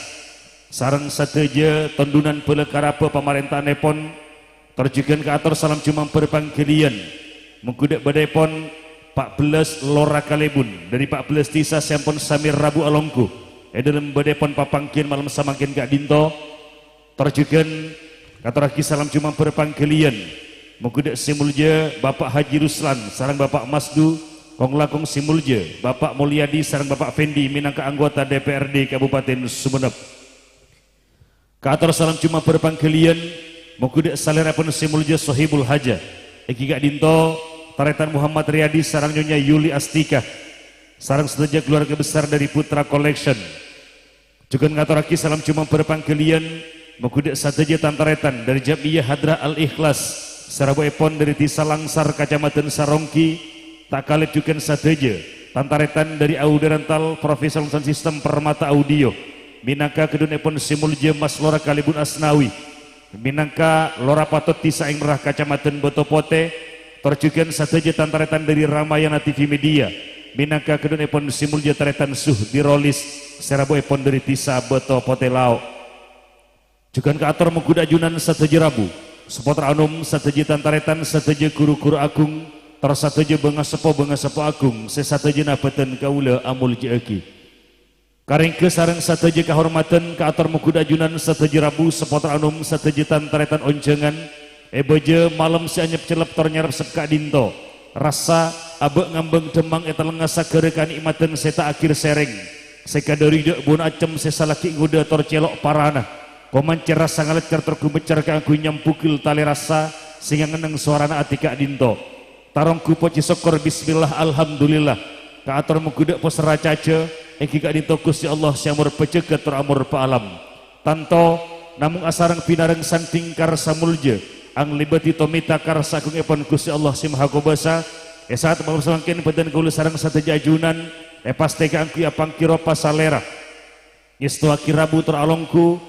sarang satuja tondunan pelekarapa pemerintahan epon terjugan ke atur salam cuma berpangkilian mengkudak badai pon 14 Lora Kalibun dari 14 Tisa Sempon Samir Rabu Alongku dalam badai pon papangkian malam samakin Kak Dinto terjugan katuraki salam cuma berpangkilian mengkudak simulja Bapak Haji Ruslan sarang Bapak Masdu Konglakong simulja Bapak Mulyadi sarang Bapak Fendi minangka anggota DPRD Kabupaten Sumeneb katur salam cuma berpangkilian mengkudik salerapun simulja Sohibul Haja Eki Kak Dinto taretan Muhammad Riyadi sarang Nyonya Yuli Astika sarang seteja keluarga besar dari Putra Collection juga ngaturaki salam cuma berpangkilian mengkudik sateja tantaretan dari Jamiyah Hadra Al-Ikhlas Sarabu Epon dari Tisa Langsar Kacamatan Sarongki tak kalit juga sateja tantaretan dari Audarantal Professional Sound System Permata Audio minangka kedun Epon simulja Mas Lora Kalibun Asnawi minangka Lora Patot Tisa Ingrah Kacamatan Botopote terjugan sateja tantaretan dari Ramayana TV Media minangka kedun Epon simulja taretan Suh dirolis Serabu Epon dari Tisa Botopote Lao juga ke atur mengkuda ajunan sateja Rabu sepotra anum sateja tantaretan sateja guru-guru agung tersateja benga sepo agung sesateja nabeten kaula amul jeeki Karing ke sarang sateja kehormatan ke atur mengkuda ajunan sateja Rabu sepotra anum sateja tantaretan oncengan ebeje malam si anyep celep ternyarap sepka dinto rasa abek ngambeng demang eta lengasa kerekan nikmatan seta akhir sereng sekadari dek bun acem sesalaki nguda torcelok parana komancer rasa ngalet kartor kubecar ke aku nyampukil tali rasa sehingga ngeneng suarana atika dinto tarongku poci sokor bismillah alhamdulillah ke atur mengkuda posera caca Eki Kak Dinto Gusti Allah siamur peceget teramur paalam tanto namun asarang pinareng santing karsa mulja ang libeti tomita karsa kung epon Gusti Allah si maha kobasa saat malam semangkin badan kula sarang sateja ajunan paste ka angki apang kiro pasalera Ngestuaki Rabu teralongku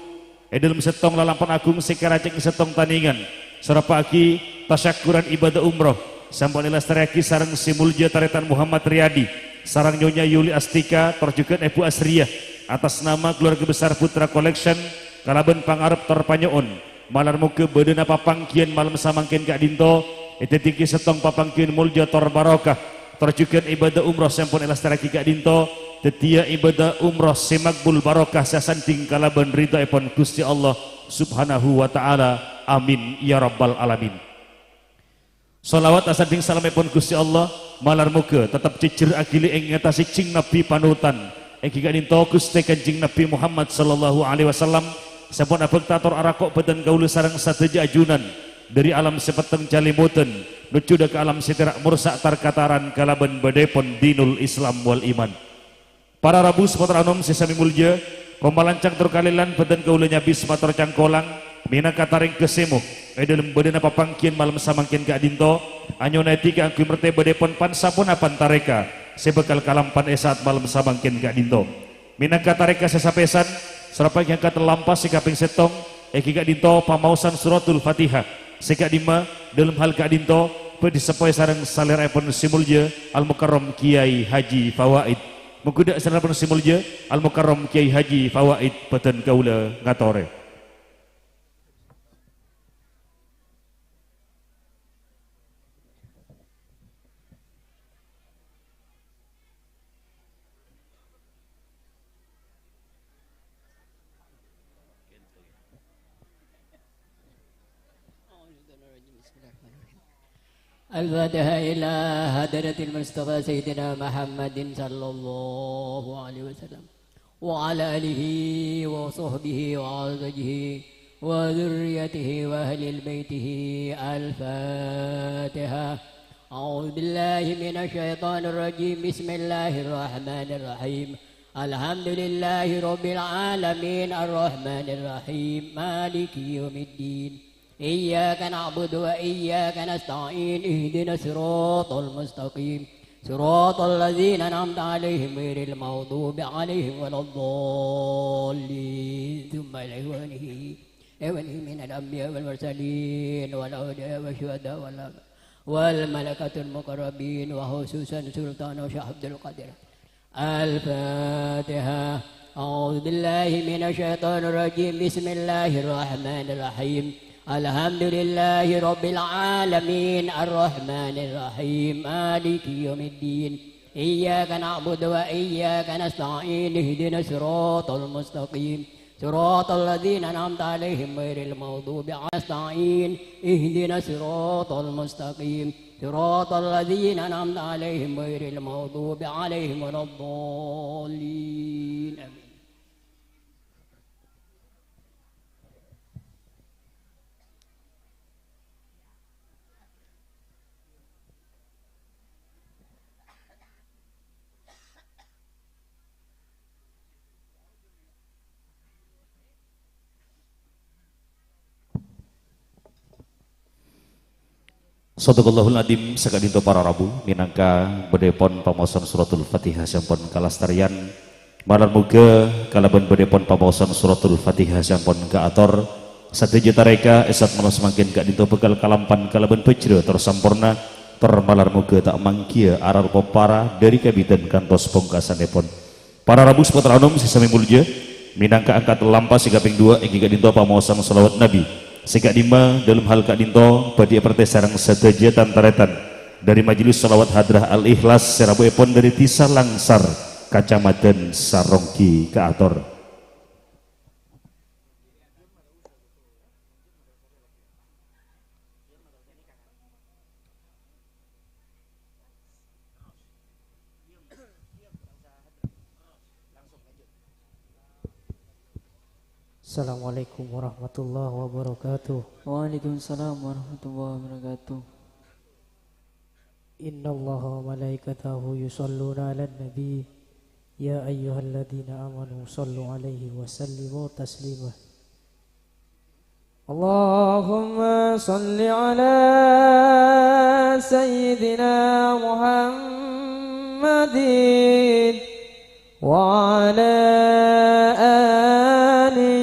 dalam setong lalapan agung sekaracek setong tandingan serapa aki tasyakuran ibadah umroh sampun ilastariaki sarang simulja taretan Muhammad Riyadi sarang Nyonya Yuli Astika terjukan Ibu Asriyah atas nama keluarga besar Putra Collection kalaban pangarep terpanyoon malar muka bedena papangkian malam samangkin Kak Dinto itu tinggi setong papangkian mulja tor barokah terjukan ibadah umroh sampun ilastariaki Kak Dinto tetia ibadah umroh semakbul barokah sasanting kalaban ridha ipun Gusti Allah subhanahu wa ta'ala amin ya rabbal alamin. Salawat asanting salam ipun Gusti Allah malar muka tetap cicer akili ing ngatasi cing nabi panutan iki Kak Dinto Gusti Kanjeng Nabi Muhammad sallallahu alaihi wasallam sampun abektator arakok badan kaula sareng sateja ajunan dari alam sepeteng calimutan nuju ke alam sitirak mursak tarkataran kalaban badepon dinul Islam wal iman. Para Rabu seputar anom sesami mulja komalancang terkalilan badan kaula nyabi sepator cangkolang mina kataring kesemuh dalam badan apa pangkian malam samangkin Kak Dinto anyona tiga angku merte badepon pansapun apan tareka sebekal kalampan esat malam samangkin Kak Dinto mina katareka sesapesan serapa yang katelampas sikaping setong Kak Dinto pamausan suratul Fatihah Sekak Dima dalam hal Kak Dinto pedisepoi sarang salir epon simulja Al-Mukarram Kiai Haji Fawaid mengkudak sarang epon simulja Al-Mukarram Kiai Haji Fawaid peten kaula ngatore. الفاتحة إلى هدرة المصطفى سيدنا محمد صلى الله عليه وسلم وعلى آله وصحبه وعزجه وذريته وأهل بيته الفاتحة. أعوذ بالله من الشيطان الرجيم بسم الله الرحمن الرحيم الحمد لله رب العالمين الرحمن الرحيم مالك يوم الدين إياك نعبد وإياك نستعين اهدنا الصراط المستقيم صراط الذين أنعمت عليهم غير المغضوب عليهم ولا الضالين ثم الإخوانه من الأنبياء والمرسلين والأولياء والشهداء والملكة المقربين وخصوصا سلطان شيخ عبد القادر. الفاتحة. أعوذ بالله من الشيطان الرجيم بسم الله الرحمن الرحيم الحمد لله رب العالمين الرحمن الرحيم مالك يوم الدين إياك نعبد وإياك نستعين اهدنا الصراط المستقيم صراط الذين أنعمت عليهم غير المغضوب عليهم نستعين اهدنا الصراط المستقيم صراط الذين أنعمت عليهم غير المغضوب عليهم ولا الضالين آمين. Sadaqallahul Adim sakadinto para Rabu minangka bedepon pamosan suratul Fatihah sampun kalastarian malam muga kalaban bedepon pamosan suratul Fatihah sampun kaator sateja tareka esat manos semakin Kak Dinto bekal kalampan kalaban pejra tersampurna termalar muga tak mangkia arar popara dari kabitan kantos pungkasanipun para Rabu seputar anum sesami mulja minangka angkat lampas sikaping 2 ing Kak Dinto pamosan selawat Nabi Sekak Dima dalam hal Kak Dinto badi perti sarang seteja tantaretan dari majelis salawat hadrah al-ikhlas serabu epon dari Tisa Langsar Kacamatan Sarongki ke Ator. Assalamualaikum warahmatullahi wabarakatuh. Waalaikumsalam warahmatullahi wabarakatuh. Inna allaha wa malaikatahu yusalluna ala nabi ya ayyuhalladzina amanu sallu alaihi wa sallimu taslima. Allahumma salli ala sayyidina Muhammadin wa ala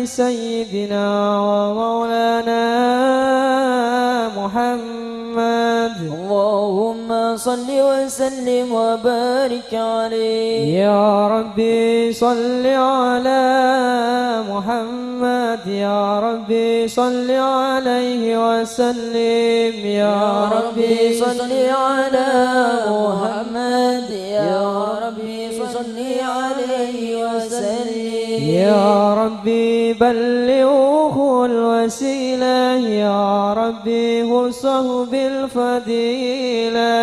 سيدنا ومولانا محمد. اللهم صل وسلم وبارك عليه. يا ربي صل على محمد، يا ربي صل عليه وسلم. يا ربي صل على محمد، يا ربي صل عليه وسلم. يا ربي بلغه الوسيلة، يا ربي خصه بالفضيلة.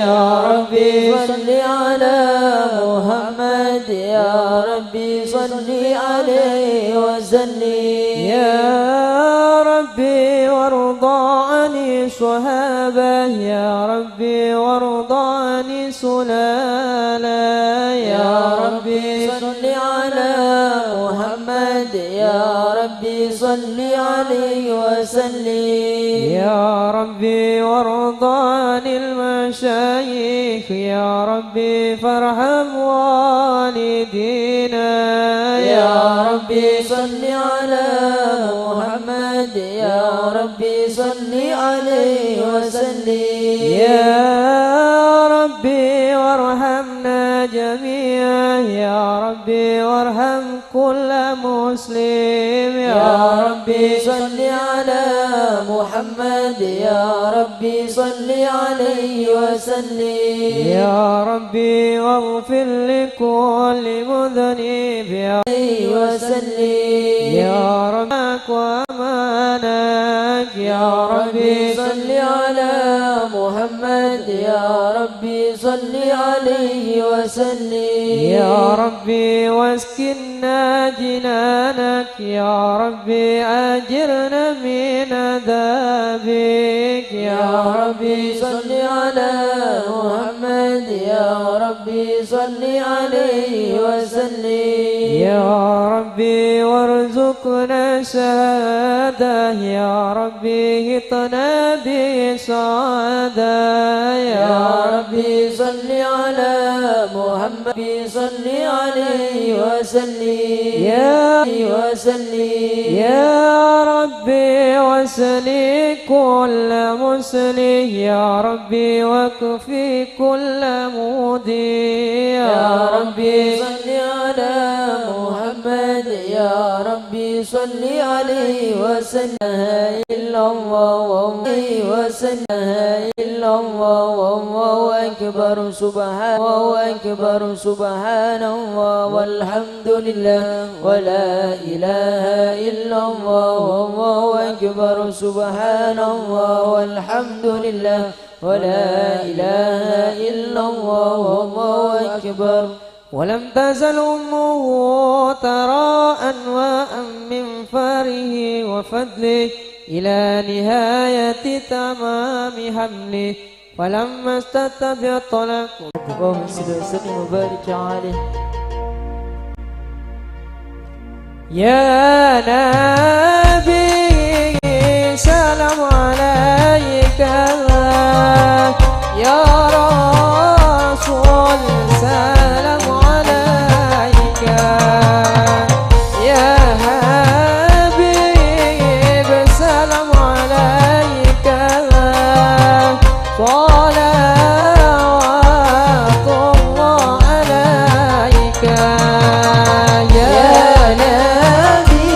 يا ربي صل على محمد، يا ربي صل عليه وسلم. يا ربي وارضى عن الصحابة، يا ربي وارضى عن سلالة. يا ربي صل على محمد، يا ربي صل عليه وسلم. يا ربي وارضى عن المشايخ، يا ربي فارحم والدينا. يا ربي صل على محمد، يا ربي صل عليه وسلم. يا ربي وارحمنا جميعا، يا ربي وارحم كل مسلم. يا ربي صل على محمد، يا ربي صل عليه وسلم. يا ربي واغفر لكل مذنب عليه وسلم. يا ربك وأمانك. يا ربي صل على محمد، يا ربي صل عليه وسلم. يا ربي واسكننا جنانك، يا ربي أجرنا من عذابك. يا ربي صل على محمد، يا ربي صل عليه وسلم. يا ربي وارزقنا شهادة، يا ربي هطنا بسعادة. يا ربي صل على محمد، صل عليه وسلم. يا ربي وسلي كل مسلم، يا ربي واكفي كل مودي. يا ربي صل على محمد، يا ربي صل عليه وسلم. إلا الله وسلم إلا الله أكبر سبحان الله أكبر سبحان الله والحمد لله ولا إله إلا الله والله أكبر سبحان الله والحمد لله ولا إله إلا الله والله أكبر. ولم تزل أمه ترى أنواء من فاره وفضله إلى نهاية تمام حمله، فلما استتبع الطلاق اللهم صل وسلم وبارك عليه. يا نبي سلام عليك، يا رسول سلام عليك، يا حبيب سلام عليك، صلوات الله عليك. يا نبي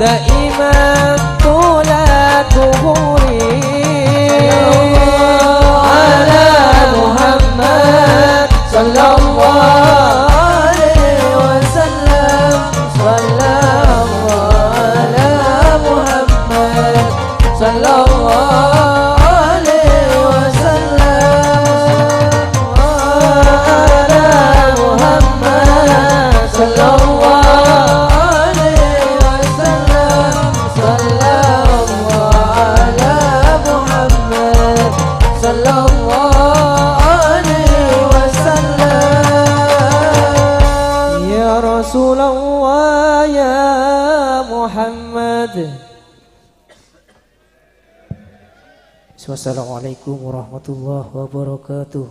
دائما طول دهوري على محمد صلى الله عليه وسلم صلى الله على محمد صلى الله عليه وسلم على محمد صلى الله عليه وسلم صلى الله على محمد صلى الله عليه وسلم يا رسول الله يا محمد. Wassalamualaikum warahmatullahi wabarakatuh.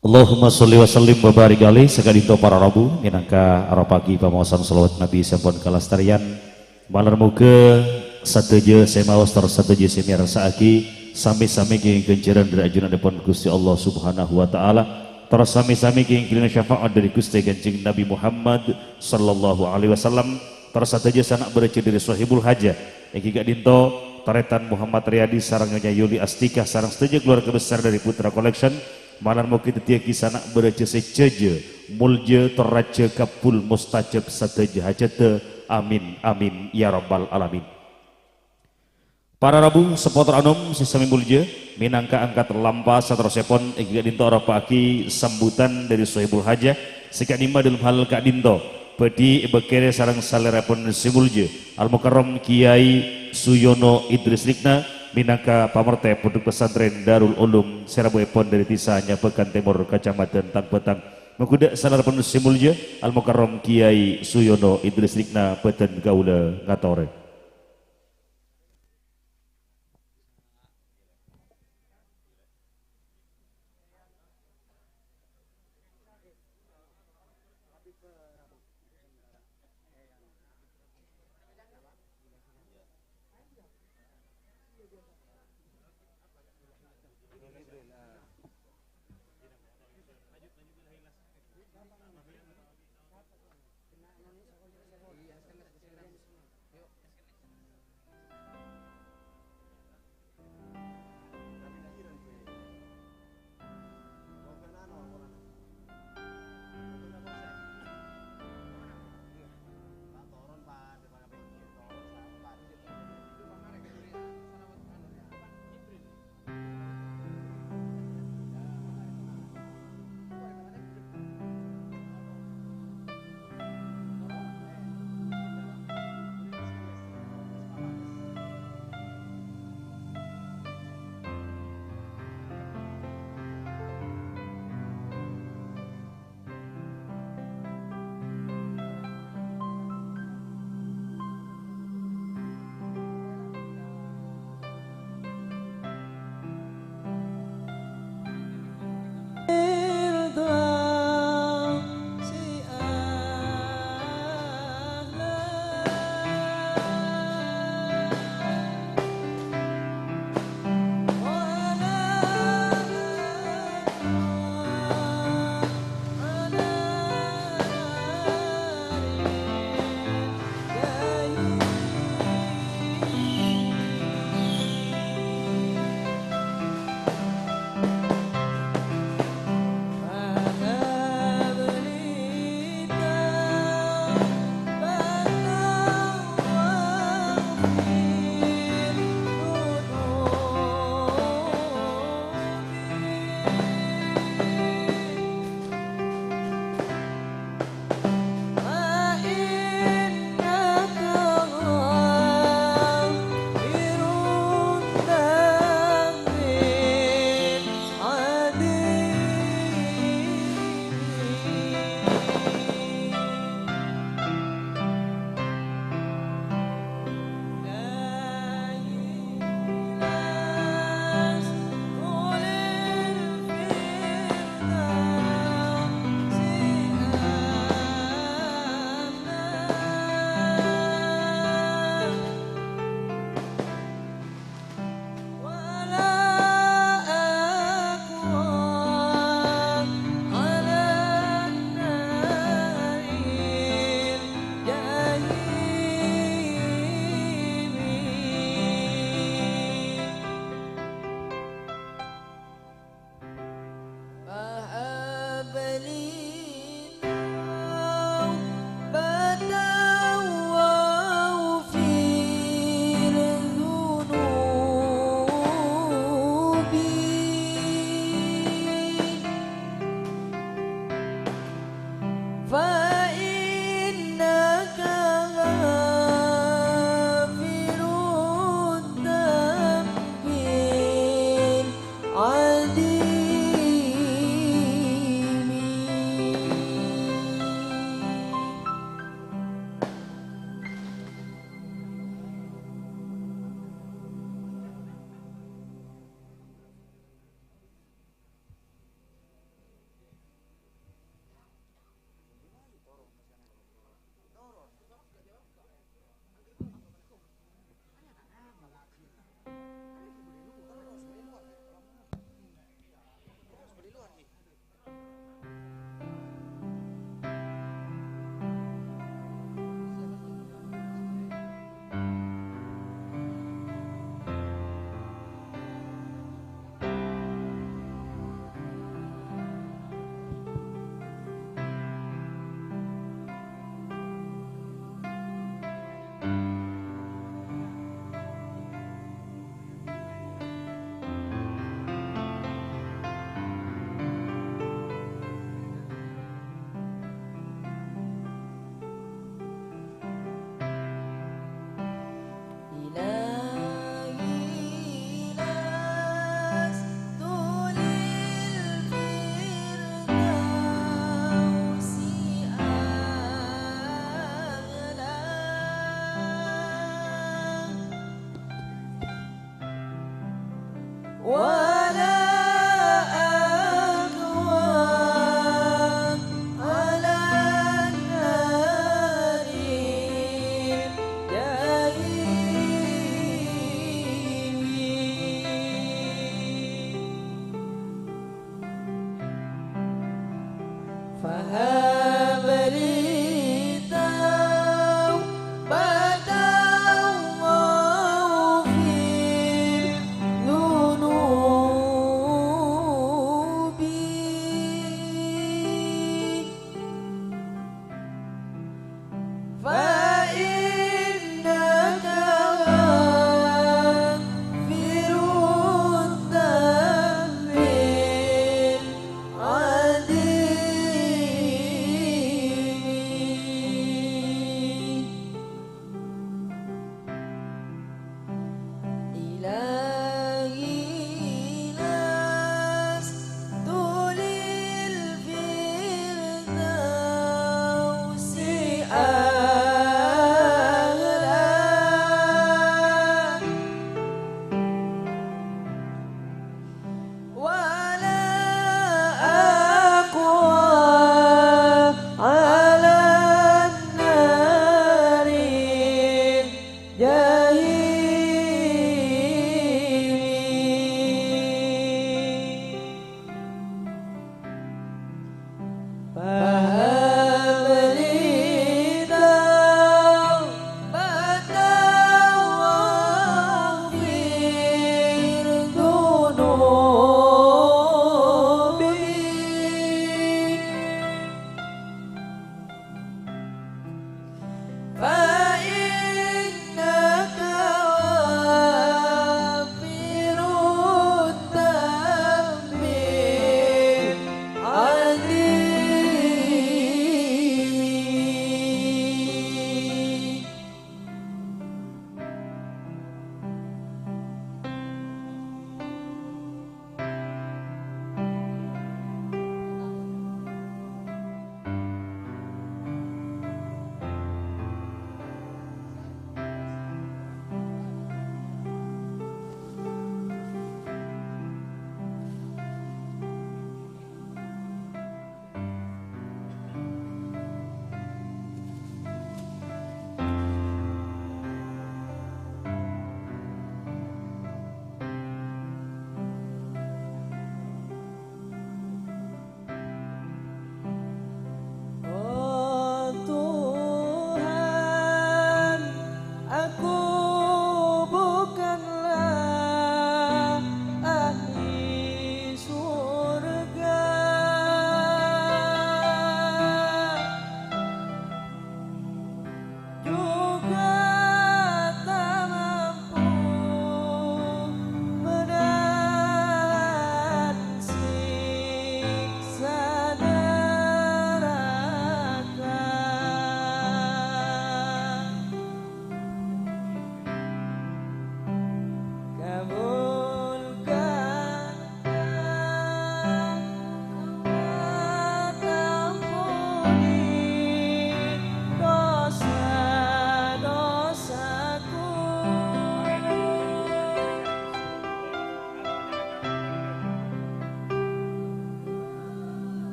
Allahumma sholli wa sallim wa barik alaihi sakadito para rabu minangka arapagi pamawasan salawat Nabi sampun kalastarian malar muga sateje semaos tor sateje semiar saaki sami-sami kenging kenceran dari ajunan depan Gusti Allah Subhanahu wa taala tor sami-sami kenging kilina syafaat dari Gusti Kanjeng Nabi Muhammad sallallahu alaihi wasallam tor sateje sanak berece dari sahibul hajah iki gak dinto Taretan Muhammad Riyadi sarang Nyonya Yuli Astika sarang setuju keluarga besar dari Putra Collection malar mau kita tiaki sanak beraja sejaja mulja toraja kapul mustajab sateja hajate amin amin ya rabbal alamin. Para rabu sepotor anom sesami mulja minangka angkat lampa satrosepon egi dinto arapaki sambutan dari Sohibul Hajah sekadima dalam hal kak dinto pedi bekere sarang salerapun simulja Al Mukarram Kiai Suyono Idris Rikna minangka pamerte Pondok Pesantren Darul Ulum Serabuepon dari Tisanya Pekan Timur Kecamatan Tangpetang mengkuda salerapun simulja Al Mukarram Kiai Suyono Idris Rikna Peten Gaula Ngatore.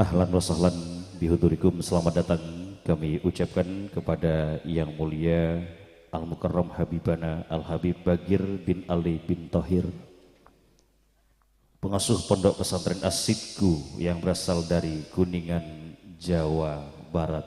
Ahlan wa sahlan bihudurikum, selamat datang kami ucapkan kepada yang mulia Al-Mukarram Habibana Al-Habib Bagir bin Ali bin Thohir, pengasuh pondok pesantren As-Sidku yang berasal dari Kuningan, Jawa Barat.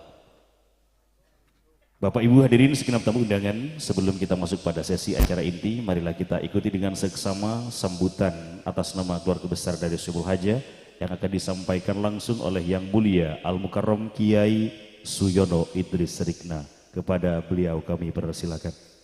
Bapak Ibu hadirin segenap tamu undangan, sebelum kita masuk pada sesi acara inti, marilah kita ikuti dengan seksama sambutan atas nama keluarga besar dari Subul Haja yang akan disampaikan langsung oleh Yang Mulia Al-Mukarram Kiai Suyono Idris Rikna. Kepada beliau kami persilakan.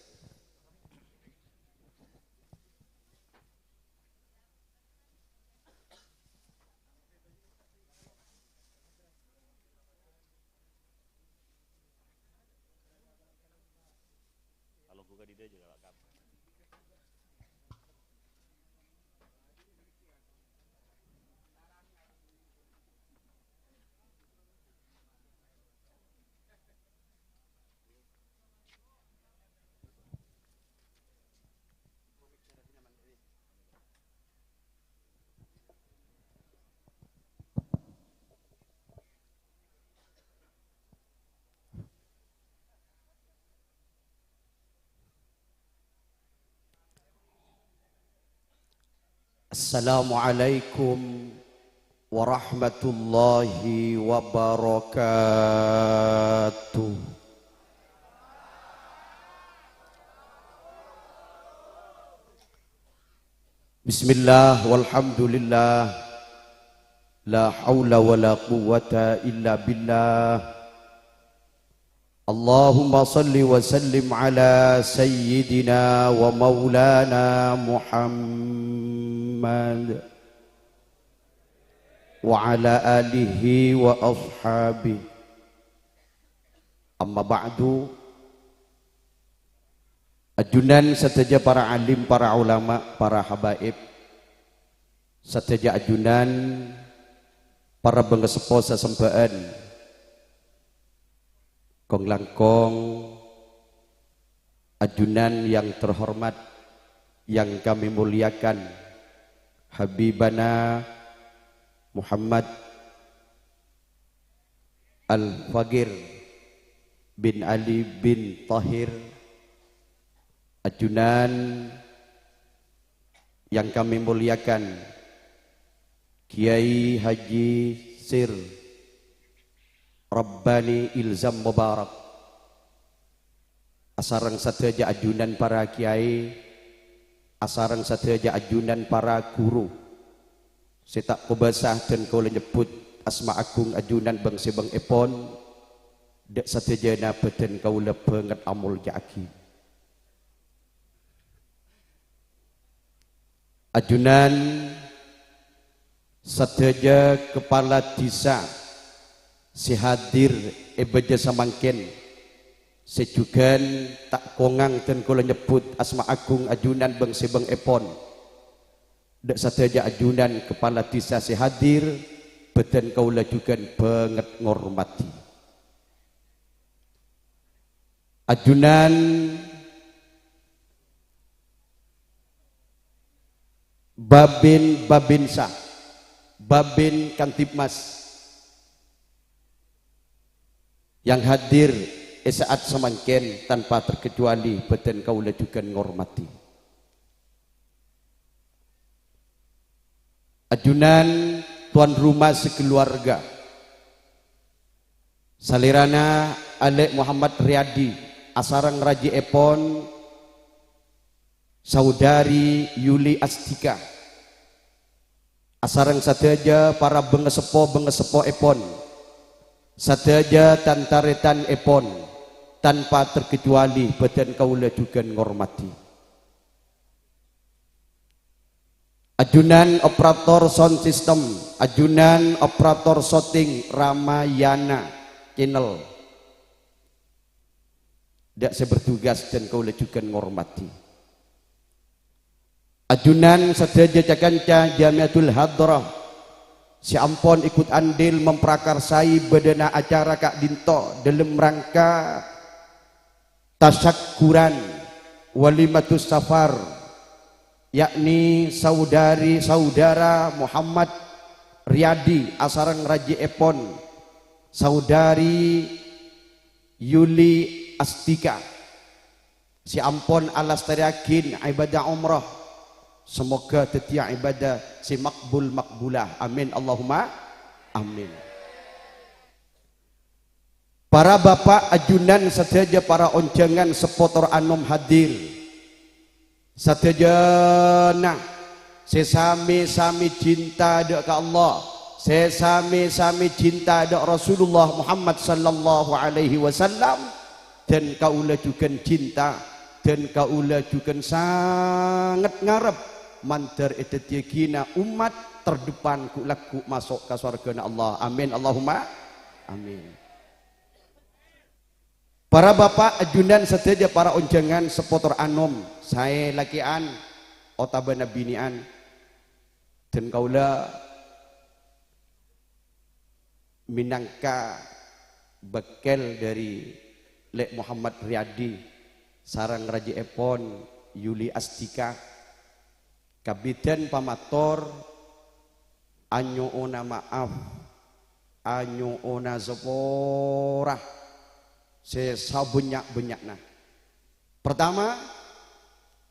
Assalamualaikum warahmatullahi wabarakatuh. Bismillah walhamdulillah, la hawla wa la quwwata illa billah. Allahumma salli wa sallim ala sayyidina wa maulana Muhammad wa ala alihi wa ashabihi. Amma ba'du. Ajunan sateja para alim, para ulama, para habaib, sateja ajunan para bengesepo sesempaan, kong langkong, ajunan yang terhormat yang kami muliakan, Habibana Muhammad Al-Fagir bin Ali bin Thohir, ajunan yang kami muliakan, Kiai Haji Sir Rabbani Ilzam Mubarak, asarang sateja ajunan para kiai, asarang sateja ajunan para guru, setak kubasah dan kau nyebut asma agung ajunan bangsi bang epon, dek sateja na beten kau lebengat amul jaki. Ajunan sateja kepala desa si hadir ebeja samangken, sejugan tak kongang dan kula nyebut asma agung ajunan bangsi bang epon, dak sateja ajunan kepala desa si hadir beten kaula juga banget ngormati. Ajunan Babin Babinsa, Babin Kantipmas yang hadir saat semangken tanpa terkecuali beten kaula juga ngormati. Ajunan tuan rumah sekeluarga, salirana Alek Muhammad Riyadi, asarang Raji Epon, saudari Yuli Astika, asarang sateja para bengesepo Epon, sateja tantaretan Epon, tanpa terkecuali beten kaula juga ngormati. Ajunan operator sound system, ajunan operator shooting Ramayana Channel, dak saya bertugas dan kaula juga ngormati. Ajunan sateja cakanca Jamiatul Hadrah, si ampon ikut andil memprakarsai bedana acara Kak Dinto dalam rangka tasyakuran walimatus safar, yakni saudara Muhammad Riyadi asarang Raji Epon, saudari Yuli Astika, si ampun alas tariakin ibadah umrah, semoga tetia ibadah si makbul makbulah, amin Allahumma amin. Para bapak ajunan sateja, para oncengan sepotor anom hadir sateja, nah sesami-sami cinta dek ke Allah, sesami-sami cinta dek Rasulullah Muhammad sallallahu alaihi wasallam, dan kaula juga cinta dan kaula juga sangat ngarep mantar etetikina umat terdepan ku laku masuk ke surga Allah, amin Allahumma amin. Para bapak ajunan sateja, para onjangan sepotor anom, saya lakian otabana binian, dan kaula minangka bekel dari Lek Muhammad Riyadi sarang Raji Epon Yuli Astika, Kabiten pamator anyo ona maaf, anyo ona sepora sesabanyak-banyakna. Pertama,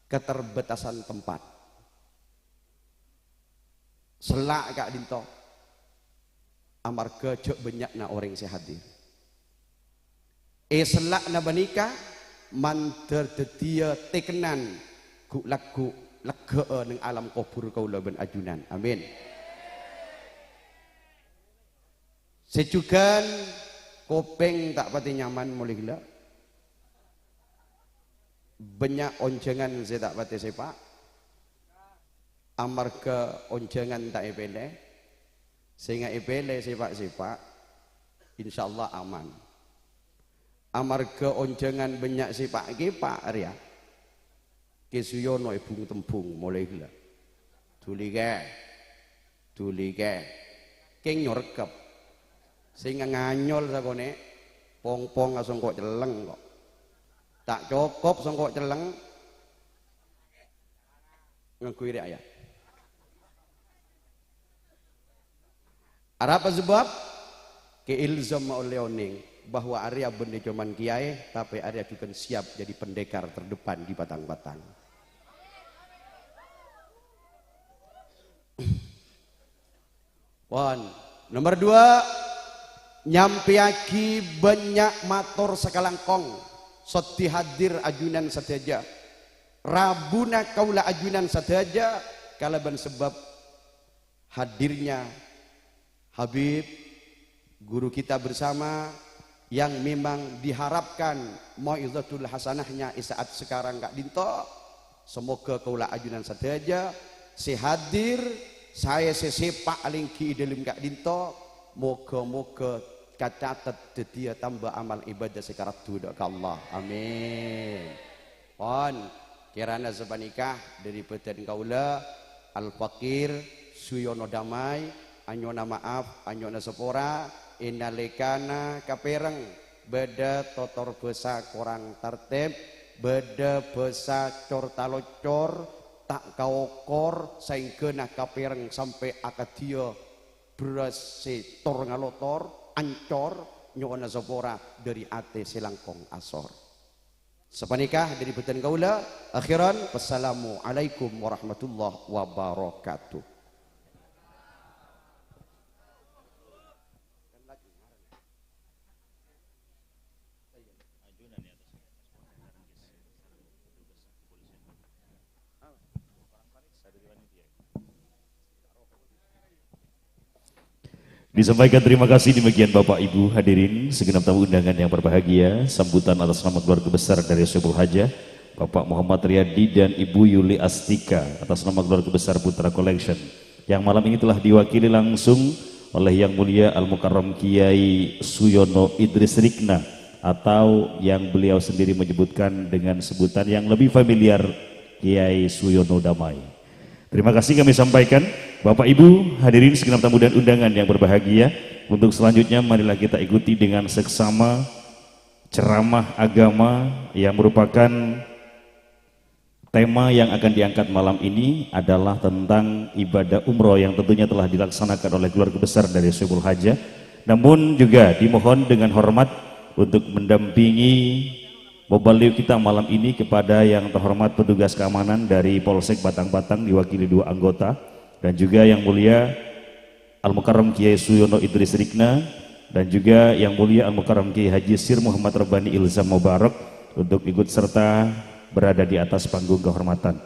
keterbatasan tempat. Selak kak dinto amarga jok banyakna orang sehadir. Selak na banika manter tetia tekenan ku laku lega neng alam kubur kaula ben ajunan, amin. Sejugan kopeng tak pati nyaman mulai gila, banyak oncengan saya tak pati sepak, amarga oncengan tak epele, sehingga epele sepak-sepak, insyaallah aman. Amarga oncengan banyak sepak kepak ria, kesuyono ibung tembung mulai gila, tuli ke, keng nyorkep. Sehingga nganyol sakone pong-pong langsung kok celeng kok tak cukup songkok celeng ngakui ayat. Apa sebab keilzam oleh oning bahwa Arya benih cuman kiai tapi Arya juga siap jadi pendekar terdepan di batang-batang. Nomor 2, nyampiaki banyak matur sekalangkong soti hadir ajunan sateja, rabuna kaula ajunan sateja kalaban sebab hadirnya Habib guru kita bersama yang memang diharapkan mau'izatul hasanahnya saat sekarang Kak Dinto. Semoga kaula ajunan sateja sehadir saya sesepak alingki dalam Kak Dinto. Moga-moga kacatat dia tambah amal ibadah sekarang tudak ke Allah, amin. Kirana sebanikah dari peten kaula Al-Fakir Suyono Damai, anyona maaf, anyona sepora, inalekana kapereng, beda totor besa korang tertib, beda besa cor talocor, tak kaokor, saingkena kapereng sampai akadio beras setor ngalotor ancor nyona sepora dari ate selangkong asor. Sepanikah dari beten kaula akhiran wassalamualaikum warahmatullahi wabarakatuh. Disampaikan terima kasih demikian Bapak Ibu hadirin segenap tamu undangan yang berbahagia. Sambutan atas nama keluarga besar dari Syubul Hajah Bapak Muhammad Riyadi dan Ibu Yuli Astika atas nama keluarga besar Putra Collection yang malam ini telah diwakili langsung oleh Yang Mulia Al-Mukarram Kiai Suyono Idris Rikna atau yang beliau sendiri menyebutkan dengan sebutan yang lebih familiar Kiai Suyono Damai. Terima kasih kami sampaikan Bapak Ibu hadirin segenap tamu dan undangan yang berbahagia. Untuk selanjutnya marilah kita ikuti dengan seksama ceramah agama yang merupakan Tema yang akan diangkat malam ini adalah tentang ibadah umroh yang tentunya telah dilaksanakan oleh keluarga besar dari Syekh Hajah. Namun juga dimohon dengan hormat untuk mendampingi Mubalik kita malam ini kepada yang terhormat petugas keamanan dari Polsek Batang-Batang diwakili 2 anggota, dan juga yang mulia Al-Mukarram Kiai Suyono Idris Rikna, dan juga yang mulia Al-Mukarram Kiai Haji Sir Muhammad Rabbani Ilzam Mubarak untuk ikut serta berada di atas panggung kehormatan.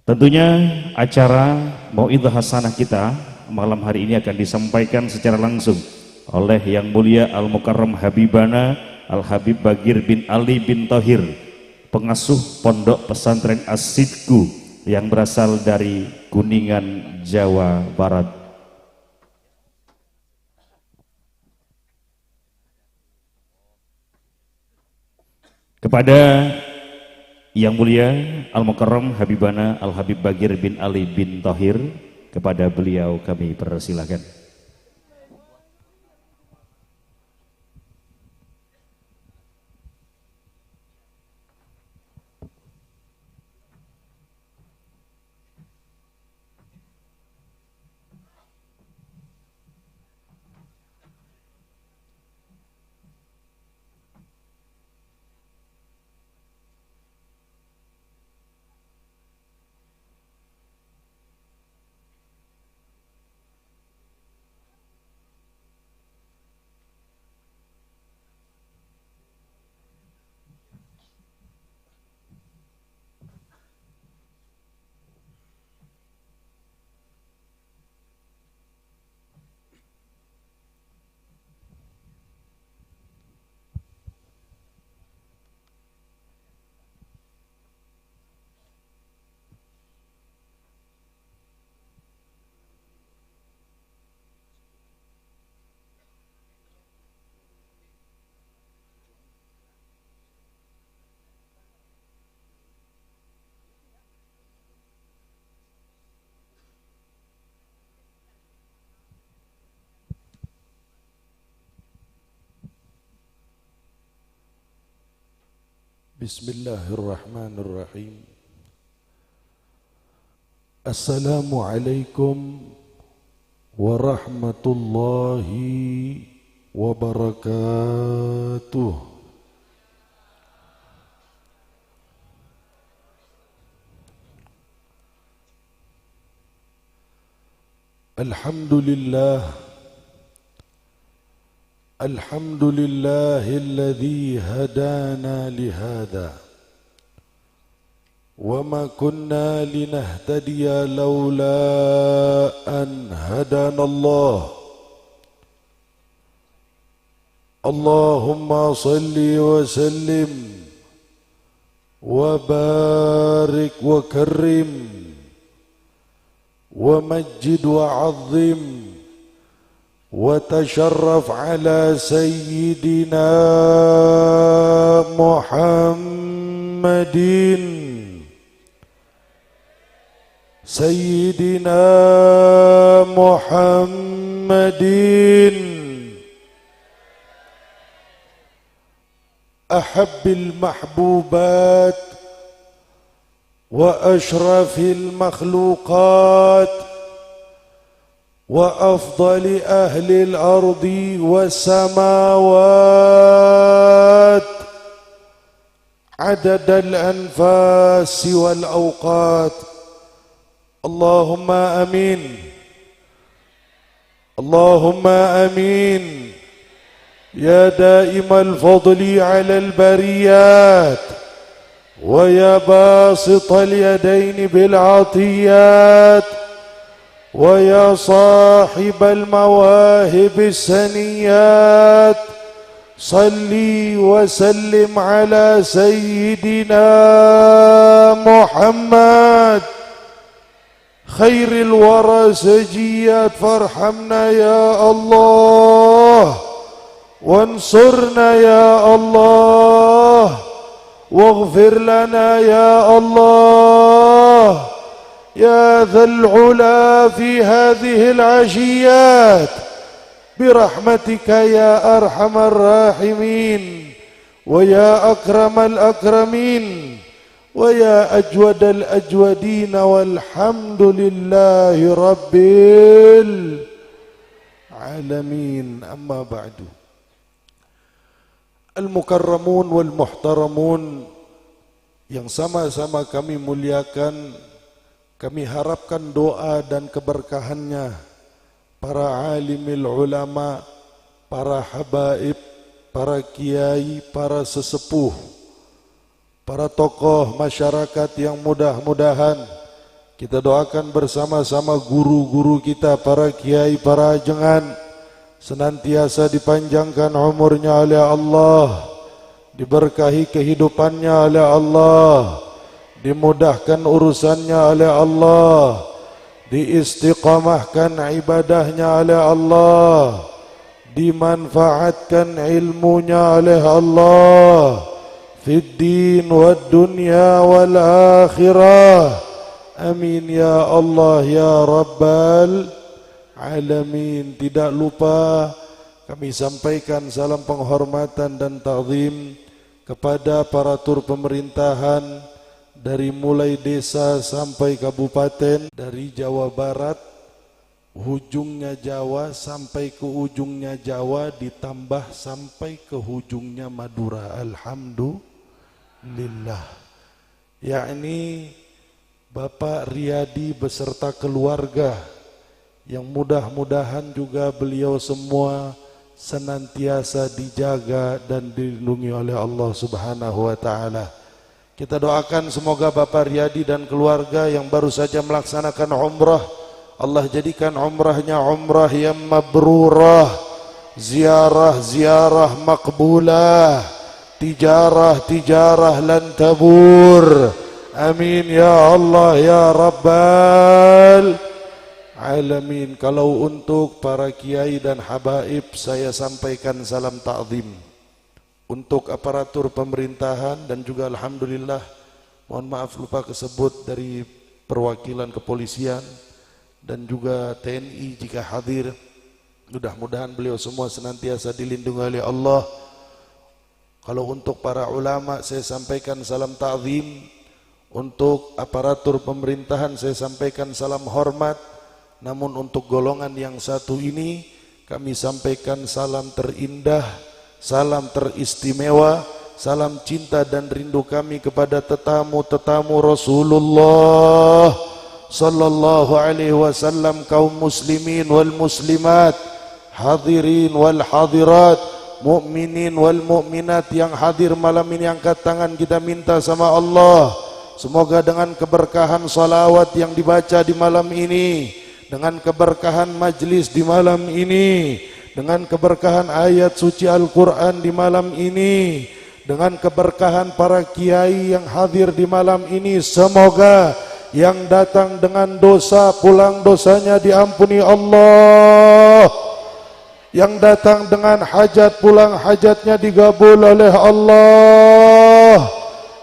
Tentunya acara Mau'idhah Hasanah kita malam hari ini akan disampaikan secara langsung oleh yang mulia Al-Mukarram Habibana Al-Habib Bagir bin Ali bin Thohir, pengasuh Pondok Pesantren As-Sidku yang berasal dari Kuningan, Jawa Barat. Kepada yang mulia Al-Mukarram Habibana Al-Habib Bagir bin Ali bin Thohir, kepada beliau kami persilakan. Bismillahirrahmanirrahim. Assalamualaikum warahmatullahi wabarakatuh. Alhamdulillah, alhamdulillahilladzi hadana lihada wa ma kunna linahtadiya laula an hadana Allah. Allahumma salli wa sallim wa barik wa karrim wa majjid wa azzim وتشرف على سيدنا محمد سيدنا محمد أحب المحبوبات وأشرف المخلوقات وأفضل أهل الأرض والسماوات عدد الأنفاس والأوقات. اللهم آمين، اللهم آمين. يا دائم الفضل على البريات ويا باسط اليدين بالعطيات ويا صاحب المواهب السنيات، صلي وسلم على سيدنا محمد خير الورى سجيات، فارحمنا يا الله وانصرنا يا الله واغفر لنا يا الله يا ذا العلا في هذه العشيات برحمتك يا أرحم الراحمين ويا أكرم الأكرمين. ويا أجود الأجودين والحمد لله رب العالمين. أما بعد، Al-Mukarramun wal Muhtaramun yang sama-sama kami muliakan, kami harapkan doa dan keberkahannya para alimil ulama, para habaib, para kiai, para sesepuh, para tokoh masyarakat yang mudah-mudahan kita doakan bersama-sama guru-guru kita, para kiai, para ajengan, senantiasa dipanjangkan umurnya oleh Allah, diberkahi kehidupannya oleh Allah, dimudahkan urusannya oleh Allah, diistiqamahkan ibadahnya oleh Allah, dimanfaatkan ilmunya oleh Allah fid din wad dunya wal akhirah. Amin ya Allah ya Rabbal Alamin. Tidak lupa kami sampaikan salam penghormatan dan ta'zim kepada aparatur pemerintahan dari mulai desa sampai kabupaten, dari Jawa Barat, ujungnya Jawa sampai ke ujungnya Jawa, ditambah sampai ke ujungnya Madura. Alhamdulillah. Yakni Bapak Riyadi beserta keluarga, yang mudah-mudahan juga beliau semua senantiasa dijaga dan dilindungi oleh Allah Subhanahu wa taala. Kita doakan semoga Bapak Riyadi dan keluarga yang baru saja melaksanakan umrah, Allah jadikan umrahnya umrah yang mabrurah, ziarah-ziarah makbulah, tijarah-tijarah lan tabur. Amin ya Allah ya Rabbal Alamin. Kalau untuk para kiai dan habaib, saya sampaikan salam ta'zim. Untuk aparatur pemerintahan dan juga alhamdulillah, mohon maaf lupa kesebut, dari perwakilan kepolisian dan juga TNI jika hadir, mudah-mudahan beliau semua senantiasa dilindungi oleh Allah. Kalau untuk para ulama saya sampaikan salam ta'zim. Untuk aparatur pemerintahan saya sampaikan salam hormat. Namun untuk golongan yang satu ini kami sampaikan salam terindah, salam teristimewa, salam cinta dan rindu kami kepada tetamu-tetamu Rasulullah sallallahu alaihi wasallam, kaum muslimin wal muslimat, hadirin wal hadirat, mukminin wal mukminat yang hadir malam ini. Angkat tangan, kita minta sama Allah, semoga dengan keberkahan salawat yang dibaca di malam ini, dengan keberkahan majlis di malam ini, dengan keberkahan ayat suci Al-Quran di malam ini, dengan keberkahan para kiai yang hadir di malam ini, semoga yang datang dengan dosa pulang dosanya diampuni Allah, yang datang dengan hajat pulang hajatnya digabul oleh Allah,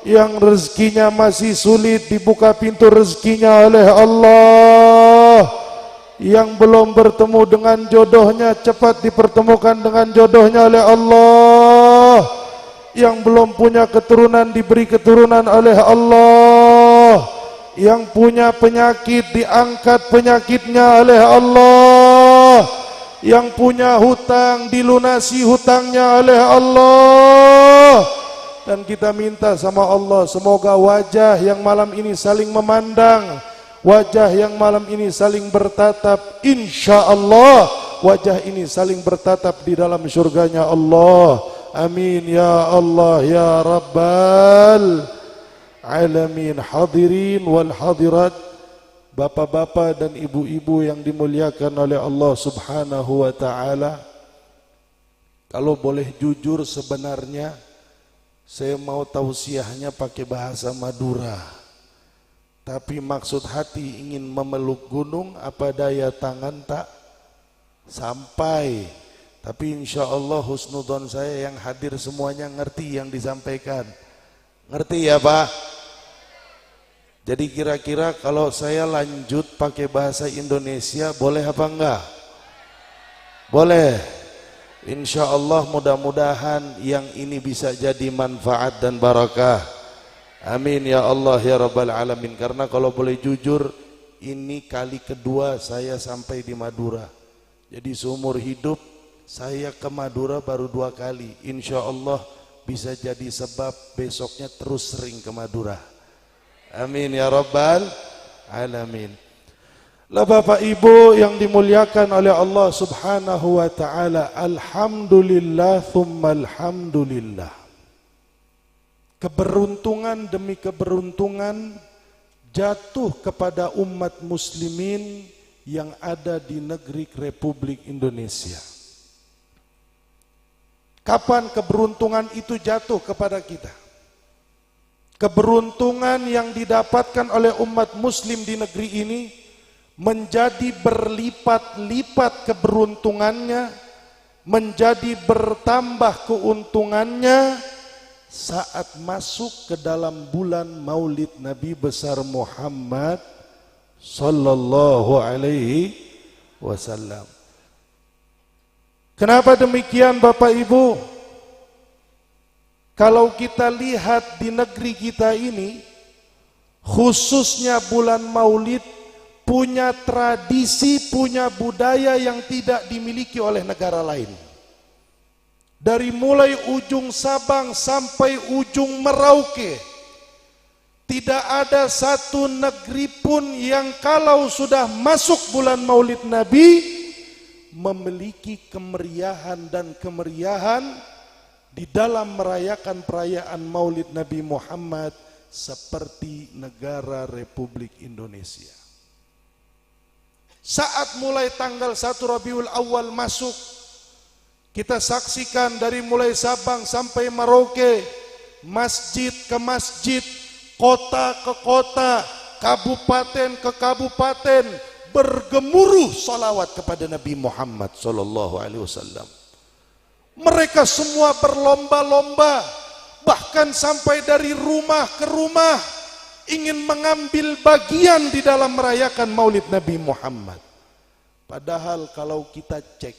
yang rezekinya masih sulit dibuka pintu rezekinya oleh Allah, yang belum bertemu dengan jodohnya cepat dipertemukan dengan jodohnya oleh Allah, yang belum punya keturunan diberi keturunan oleh Allah, yang punya penyakit diangkat penyakitnya oleh Allah, yang punya hutang dilunasi hutangnya oleh Allah. Dan kita minta sama Allah, semoga wajah yang malam ini saling memandang, wajah yang malam ini saling bertatap, insya Allah wajah ini saling bertatap di dalam surganya Allah. Amin ya Allah ya Rabbal Alamin. Hadirin wal hadirat, bapak-bapak dan ibu-ibu yang dimuliakan oleh Allah Subhanahu wa ta'ala, kalau boleh jujur sebenarnya saya mau tausiahnya pakai bahasa Madura. Tapi maksud hati ingin memeluk gunung, apa daya tangan tak sampai. Tapi insya Allah husnudon saya yang hadir semuanya ngerti yang disampaikan. Ngerti ya Pak? Jadi kira-kira kalau saya lanjut pakai bahasa Indonesia boleh apa enggak? Boleh. Insya Allah mudah-mudahan yang ini bisa jadi manfaat dan barakah. Amin ya Allah ya Rabbal Alamin. Karena kalau boleh jujur, ini kali kedua saya sampai di Madura. Jadi seumur hidup saya ke Madura baru 2 kali. Insya Allah bisa jadi sebab besoknya terus sering ke Madura. Amin ya Rabbal Alamin. Lah Bapak Ibu yang dimuliakan oleh Allah Subhanahu wa taala, alhamdulillah tsumma alhamdulillah. Keberuntungan demi keberuntungan jatuh kepada umat muslimin yang ada di negeri Republik Indonesia. Kapan keberuntungan itu jatuh kepada kita? Keberuntungan yang didapatkan oleh umat muslim di negeri ini menjadi berlipat-lipat keberuntungannya, menjadi bertambah keuntungannya saat masuk ke dalam bulan Maulid Nabi besar Muhammad sallallahu alaihi wasallam. Kenapa demikian Bapak Ibu? Kalau kita lihat di negeri kita ini, khususnya bulan Maulid, punya tradisi, punya budaya yang tidak dimiliki oleh negara lain. Dari mulai ujung Sabang sampai ujung Merauke, tidak ada satu negeri pun yang kalau sudah masuk bulan Maulid Nabi memiliki kemeriahan dan kemeriahan di dalam merayakan perayaan Maulid Nabi Muhammad seperti negara Republik Indonesia. Saat mulai tanggal 1 Rabiul Awal masuk, kita saksikan dari mulai Sabang sampai Merauke, masjid ke masjid, kota ke kota, kabupaten ke kabupaten, bergemuruh salawat kepada Nabi Muhammad sallallahu alaihi wasallam. Mereka semua berlomba-lomba, bahkan sampai dari rumah ke rumah ingin mengambil bagian di dalam merayakan Maulid Nabi Muhammad. Padahal kalau kita cek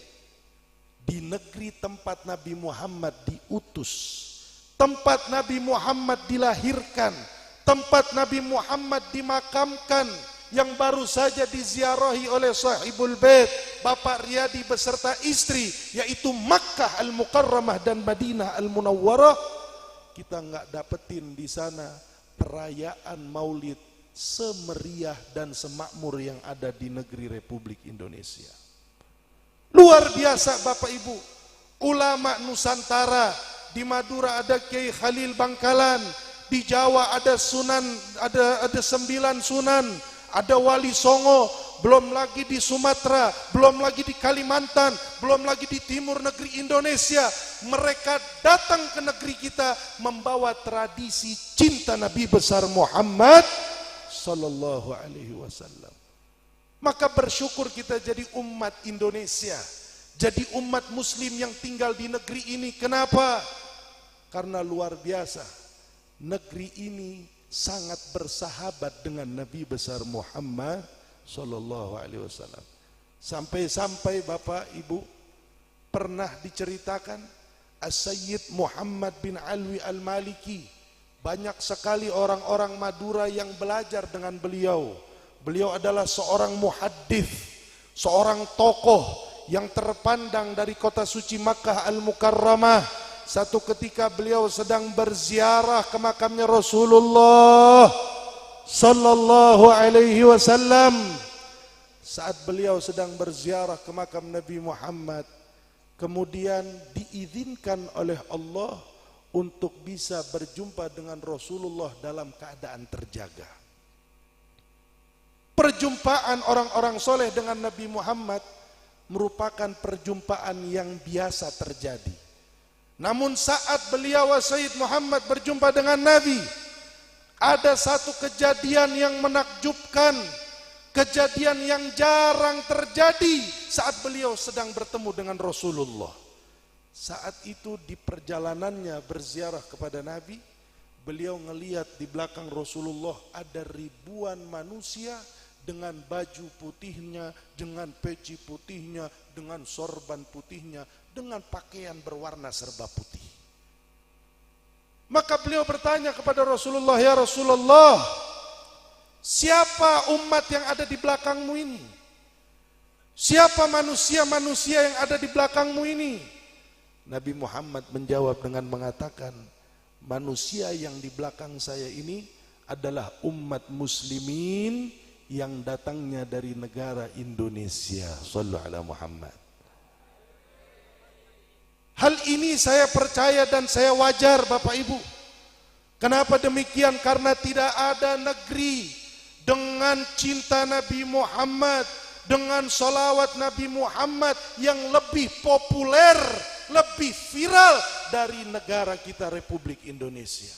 di negeri tempat Nabi Muhammad diutus, tempat Nabi Muhammad dilahirkan, tempat Nabi Muhammad dimakamkan, yang baru saja diziarahi oleh sahibul bait Bapak Riyadi beserta istri, yaitu Makkah Al-Mukarramah dan Madinah Al-Munawwarah, kita nggak dapetin di sana perayaan Maulid semeriah dan semakmur yang ada di negeri Republik Indonesia. Luar biasa Bapak Ibu, ulama Nusantara, di Madura ada Kiai Khalil Bangkalan, di Jawa ada Sunan, ada 9 Sunan, ada Wali Songo, belum lagi di Sumatera, belum lagi di Kalimantan, belum lagi di timur negeri Indonesia. Mereka datang ke negeri kita membawa tradisi cinta Nabi besar Muhammad sallallahu alaihi wasallam. Maka bersyukur kita jadi umat Indonesia, jadi umat muslim yang tinggal di negeri ini. Kenapa? Karena luar biasa, negeri ini sangat bersahabat dengan Nabi besar Muhammad sallallahu alaihi wasallam. Sampai-sampai Bapak Ibu pernah diceritakan As-Sayyid Muhammad bin Alwi Al-Maliki, banyak sekali orang-orang Madura yang belajar dengan beliau. Beliau adalah seorang muhaddits, seorang tokoh yang terpandang dari kota suci Makkah Al-Mukarramah. Satu ketika beliau sedang berziarah ke makamnya Rasulullah sallallahu alaihi wasallam. Saat beliau sedang berziarah ke makam Nabi Muhammad, kemudian diizinkan oleh Allah untuk bisa berjumpa dengan Rasulullah dalam keadaan terjaga. Perjumpaan orang-orang soleh dengan Nabi Muhammad merupakan perjumpaan yang biasa terjadi. Namun saat beliau Sayyid Muhammad berjumpa dengan Nabi, ada satu kejadian yang menakjubkan, kejadian yang jarang terjadi saat beliau sedang bertemu dengan Rasulullah. Saat itu di perjalanannya berziarah kepada Nabi, beliau ngelihat di belakang Rasulullah ada ribuan manusia dengan baju putihnya, dengan peci putihnya, dengan sorban putihnya, dengan pakaian berwarna serba putih. Maka beliau bertanya kepada Rasulullah, ya Rasulullah, siapa umat yang ada di belakangmu ini? Siapa manusia-manusia yang ada di belakangmu ini? Nabi Muhammad menjawab dengan mengatakan, manusia yang di belakang saya ini adalah umat muslimin yang datangnya dari negara Indonesia. Sallallahu alaihi Muhammad. Hal ini saya percaya dan saya wajar Bapak Ibu. Kenapa demikian? Karena tidak ada negeri dengan cinta Nabi Muhammad, dengan salawat Nabi Muhammad yang lebih populer, lebih viral dari negara kita Republik Indonesia.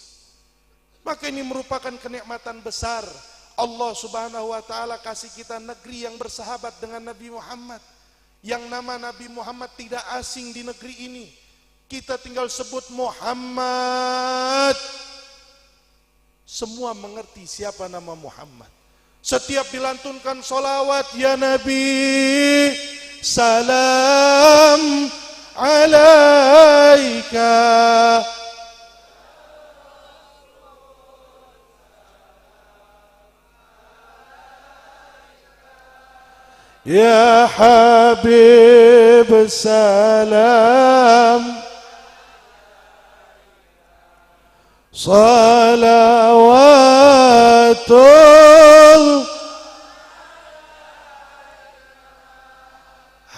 Maka ini merupakan kenikmatan besar. Allah Subhanahu wa taala kasih kita negeri yang bersahabat dengan Nabi Muhammad. Yang nama Nabi Muhammad tidak asing di negeri ini. Kita tinggal sebut Muhammad. Semua mengerti siapa nama Muhammad. Setiap dilantunkan salawat, ya Nabi, salam alaika. Ya Habib salam salawatul.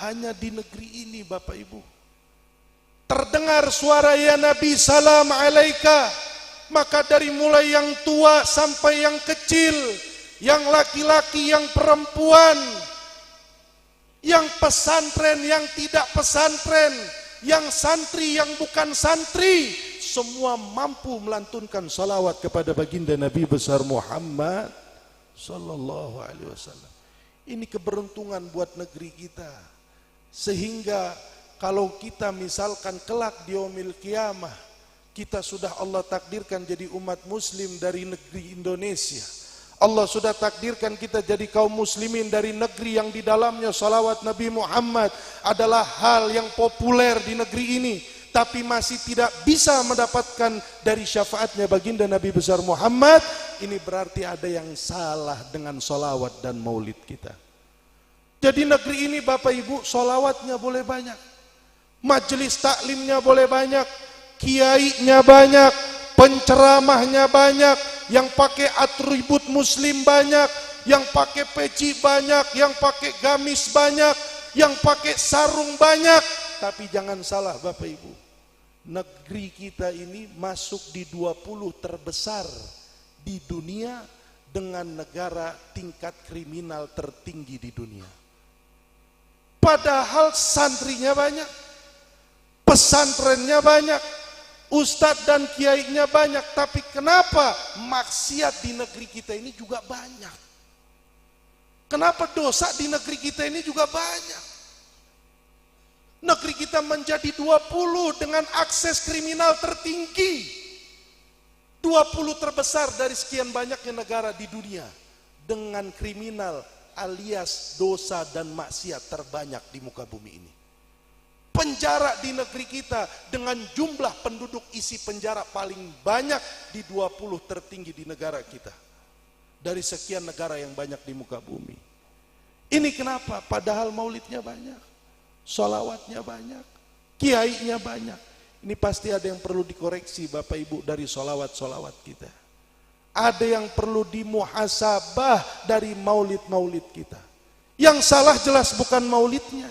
Hanya di negeri ini Bapak Ibu terdengar suara ya Nabi salam alaika, maka dari mulai yang tua sampai yang kecil, yang laki-laki, yang perempuan, yang pesantren, yang tidak pesantren, yang santri, yang bukan santri, semua mampu melantunkan salawat kepada baginda Nabi besar Muhammad sallallahu alaihi wasallam. Ini keberuntungan buat negeri kita. Sehingga kalau kita misalkan kelak di yaumil qiyamah, kita sudah Allah takdirkan jadi umat muslim dari negeri Indonesia. Allah sudah takdirkan kita jadi kaum muslimin dari negeri yang di dalamnya salawat Nabi Muhammad adalah hal yang populer di negeri ini, tapi masih tidak bisa mendapatkan dari syafaatnya baginda Nabi besar Muhammad. Ini berarti ada yang salah dengan salawat dan maulid kita. Jadi negeri ini Bapak Ibu salawatnya boleh banyak, majelis taklimnya boleh banyak, kiainya banyak, penceramahnya banyak, yang pakai atribut muslim banyak, yang pakai peci banyak, yang pakai gamis banyak, yang pakai sarung banyak. Tapi jangan salah Bapak Ibu, negeri kita ini masuk di 20 terbesar di dunia dengan negara tingkat kriminal tertinggi di dunia. Padahal santrinya banyak, pesantrennya banyak, ustadz dan kiainya banyak, tapi kenapa maksiat di negeri kita ini juga banyak? Kenapa dosa di negeri kita ini juga banyak? Negeri kita menjadi 20 dengan akses kriminal tertinggi, 20 terbesar dari sekian banyaknya negara di dunia dengan kriminal alias dosa dan maksiat terbanyak di muka bumi ini. Penjara di negeri kita dengan jumlah penduduk isi penjara paling banyak di 20 tertinggi di negara kita dari sekian negara yang banyak di muka bumi. Ini kenapa? Padahal maulidnya banyak, sholawatnya banyak, kiainya banyak. Ini pasti ada yang perlu dikoreksi Bapak Ibu dari sholawat-sholawat kita. Ada yang perlu dimuhasabah dari maulid-maulid kita. Yang salah jelas bukan maulidnya,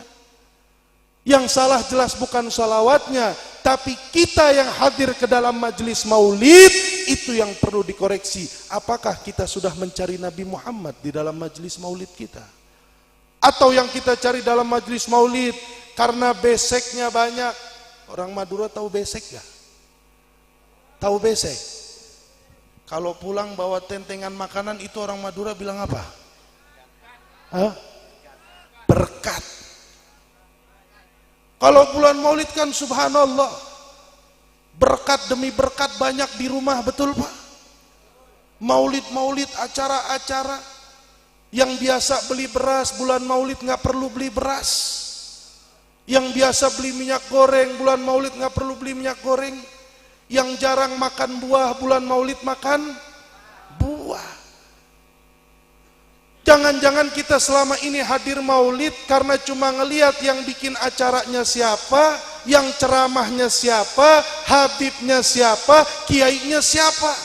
yang salah jelas bukan sholawatnya, tapi kita yang hadir ke dalam majelis maulid itu yang perlu dikoreksi. Apakah kita sudah mencari Nabi Muhammad di dalam majelis maulid kita? Atau yang kita cari dalam majelis maulid karena beseknya banyak? Orang Madura tahu besek gak? Tahu besek? Kalau pulang bawa tentengan makanan itu orang Madura bilang apa? Hah? Berkat. Kalau bulan maulid kan subhanallah, berkat demi berkat banyak di rumah, betul Pak? Maulid-maulid, acara-acara yang biasa beli beras, bulan maulid nggak perlu beli beras. Yang biasa beli minyak goreng, bulan maulid nggak perlu beli minyak goreng. Yang jarang makan buah, bulan maulid makan buah. Jangan-jangan kita selama ini hadir maulid karena cuma ngelihat yang bikin acaranya siapa, yang ceramahnya siapa, habibnya siapa, kiainya siapa.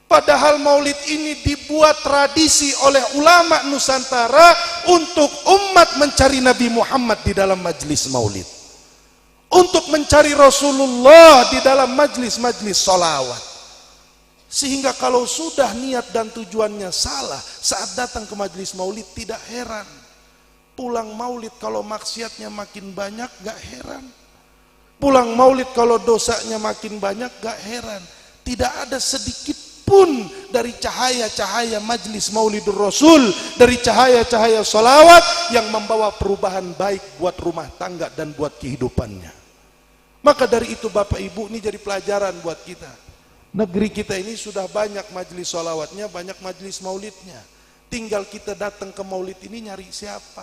Padahal maulid ini dibuat tradisi oleh ulama Nusantara untuk umat mencari Nabi Muhammad di dalam majlis maulid, untuk mencari Rasulullah di dalam majlis-majlis sholawat. Sehingga kalau sudah niat dan tujuannya salah, saat datang ke majlis maulid tidak heran. Pulang maulid kalau maksiatnya makin banyak gak heran. Pulang maulid kalau dosanya makin banyak gak heran. Tidak ada sedikit pun dari cahaya-cahaya majlis maulidur Rasul, dari cahaya-cahaya sholawat yang membawa perubahan baik buat rumah tangga dan buat kehidupannya. Maka dari itu Bapak Ibu, ini jadi pelajaran buat kita. Negeri kita ini sudah banyak majlis sholawatnya, banyak majlis maulidnya. Tinggal kita datang ke maulid ini nyari siapa.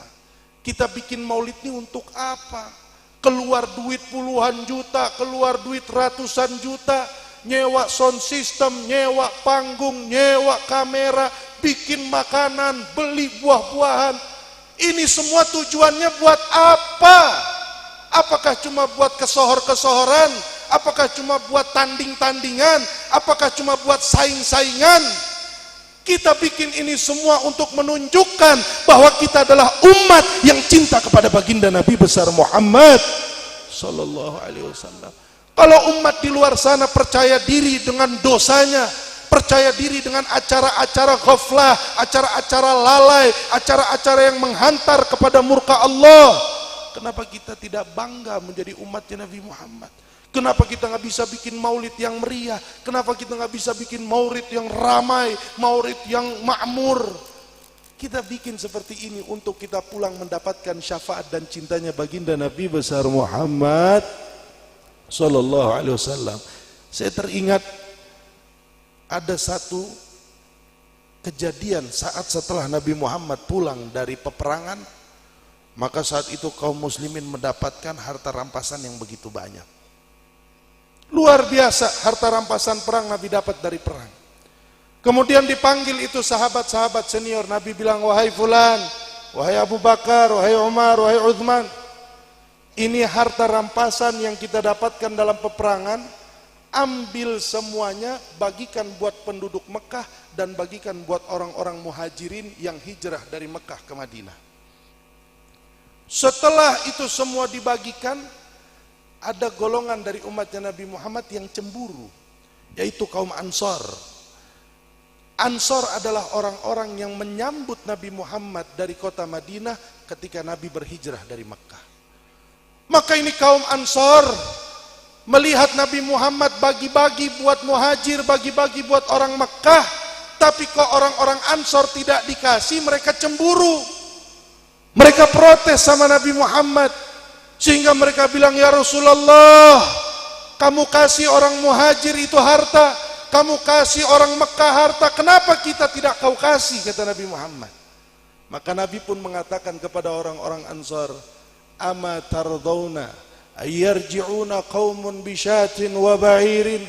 Kita bikin maulid ini untuk apa? Keluar duit puluhan juta, keluar duit ratusan juta, nyewa sound system, nyewa panggung, nyewa kamera, bikin makanan, beli buah-buahan. Ini semua tujuannya buat apa? Apakah cuma buat kesohor-kesohoran? Apakah cuma buat tanding-tandingan? Apakah cuma buat saing-saingan? Kita bikin ini semua untuk menunjukkan bahwa kita adalah umat yang cinta kepada baginda Nabi besar Muhammad sallallahu alaihi wasallam. Kalau umat di luar sana percaya diri dengan dosanya, percaya diri dengan acara-acara ghaflah, acara-acara lalai, acara-acara yang menghantar kepada murka Allah, kenapa kita tidak bangga menjadi umatnya Nabi Muhammad? Kenapa kita nggak bisa bikin maulid yang meriah? Kenapa kita nggak bisa bikin maulid yang ramai, maulid yang makmur? Kita bikin seperti ini untuk kita pulang mendapatkan syafaat dan cintanya baginda Nabi besar Muhammad sallallahu alaihi wasallam. Saya teringat ada satu kejadian saat setelah Nabi Muhammad pulang dari peperangan, maka saat itu kaum muslimin mendapatkan harta rampasan yang begitu banyak. Luar biasa harta rampasan perang Nabi dapat dari perang. Kemudian dipanggil itu sahabat-sahabat senior. Nabi bilang, wahai fulan, wahai Abu Bakar, wahai Umar, wahai Uthman, ini harta rampasan yang kita dapatkan dalam peperangan. Ambil semuanya, bagikan buat penduduk Mekah dan bagikan buat orang-orang muhajirin yang hijrah dari Mekah ke Madinah. Setelah itu semua dibagikan, ada golongan dari umatnya Nabi Muhammad yang cemburu, yaitu kaum Ansor. Ansor adalah orang-orang yang menyambut Nabi Muhammad dari kota Madinah ketika Nabi berhijrah dari Mekah. Maka ini kaum Ansor melihat Nabi Muhammad bagi-bagi buat muhajir, bagi-bagi buat orang Mekah, tapi kok orang-orang Ansor tidak dikasih, mereka cemburu. Mereka protes sama Nabi Muhammad. Sehingga mereka bilang, ya Rasulullah, kamu kasih orang muhajir itu harta, kamu kasih orang Mekah harta, kenapa kita tidak kau kasih, kata Nabi Muhammad. Maka Nabi pun mengatakan kepada orang-orang Ansar, ama tardawna ayyarji'una qawmun bisyatin wa ba'irin,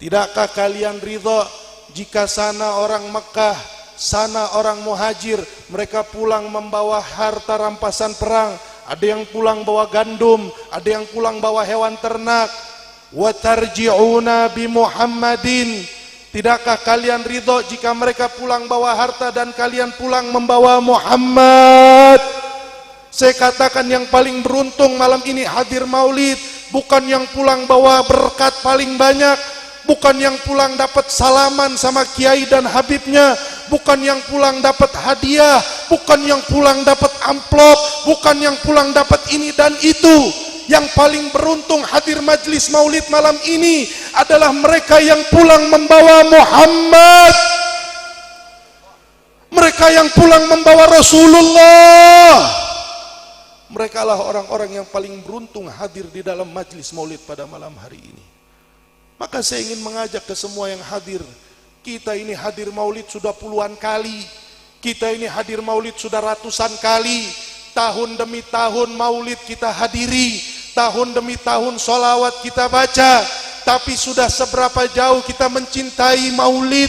tidakkah kalian ridha jika sana orang Mekah, sana orang muhajir, mereka pulang membawa harta rampasan perang, ada yang pulang bawa gandum, ada yang pulang bawa hewan ternak. Wa tarji'una bi Muhammadin, tidakkah kalian ridho jika mereka pulang bawa harta dan kalian pulang membawa Muhammad? Saya katakan yang paling beruntung malam ini hadir maulid, bukan yang pulang bawa berkat paling banyak, bukan yang pulang dapat salaman sama kiai dan habibnya, bukan yang pulang dapat hadiah, bukan yang pulang dapat amplop, bukan yang pulang dapat ini dan itu. Yang paling beruntung hadir majlis maulid malam ini adalah mereka yang pulang membawa Muhammad, mereka yang pulang membawa Rasulullah. Mereka lah orang-orang yang paling beruntung hadir di dalam majlis maulid pada malam hari ini. Maka saya ingin mengajak ke semua yang hadir, kita ini hadir maulid sudah puluhan kali, kita ini hadir maulid sudah ratusan kali, tahun demi tahun maulid kita hadiri, tahun demi tahun sholawat kita baca, Tapi sudah seberapa jauh kita mencintai maulid,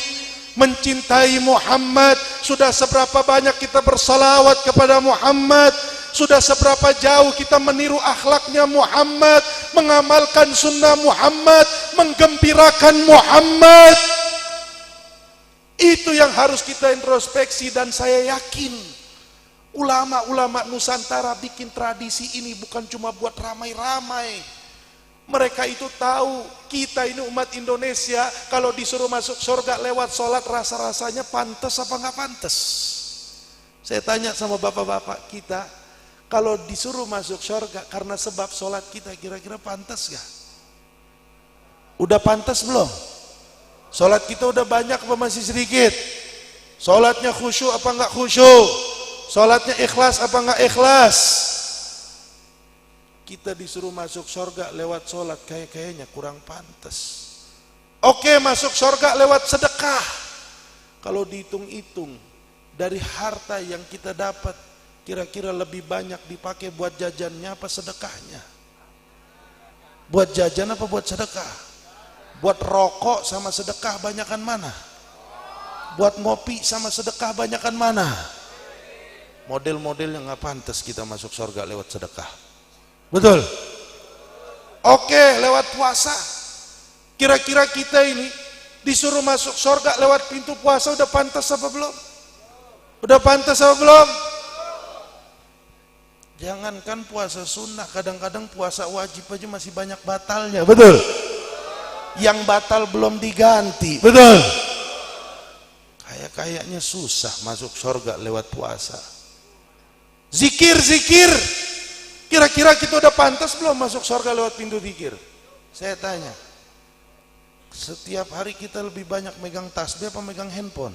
mencintai Muhammad? Sudah seberapa banyak kita bersalawat kepada Muhammad? Sudah seberapa jauh kita meniru akhlaknya Muhammad, mengamalkan sunnah Muhammad, menggembirakan Muhammad? Itu yang harus kita introspeksi. Dan saya yakin ulama-ulama Nusantara bikin tradisi ini bukan cuma buat ramai-ramai. Mereka itu tahu kita ini umat Indonesia kalau disuruh masuk surga lewat sholat, rasa-rasanya pantas apa nggak pantas? Saya tanya sama bapak-bapak kita, kalau disuruh masuk surga karena sebab sholat kita, kira-kira pantas gak? Udah pantas belum? Sholat kita udah banyak apa masih sedikit? Sholatnya khusyuk apa nggak khusyuk? Sholatnya ikhlas apa nggak ikhlas? Kita disuruh masuk surga lewat sholat, kayaknya kurang pantas. Oke, masuk surga lewat sedekah. Kalau dihitung-hitung dari harta yang kita dapat, kira-kira lebih banyak dipakai buat jajannya apa sedekahnya? Buat jajan apa buat sedekah? Buat rokok sama sedekah banyakan mana? Buat ngopi sama sedekah banyakan mana? Model-model yang nggak pantas kita masuk surga lewat sedekah. Betul? Oke, lewat puasa. Kira-kira kita ini disuruh masuk surga lewat pintu puasa, udah pantas apa belum? Udah pantas apa belum? Jangankan puasa sunnah, kadang-kadang puasa wajib aja masih banyak batalnya. Betul? Yang batal belum diganti. Betul? Kayaknya susah masuk surga lewat puasa. Zikir. Kira-kira kita udah pantas belum masuk surga lewat pintu zikir? Saya tanya, setiap hari kita lebih banyak megang tasbih apa megang handphone?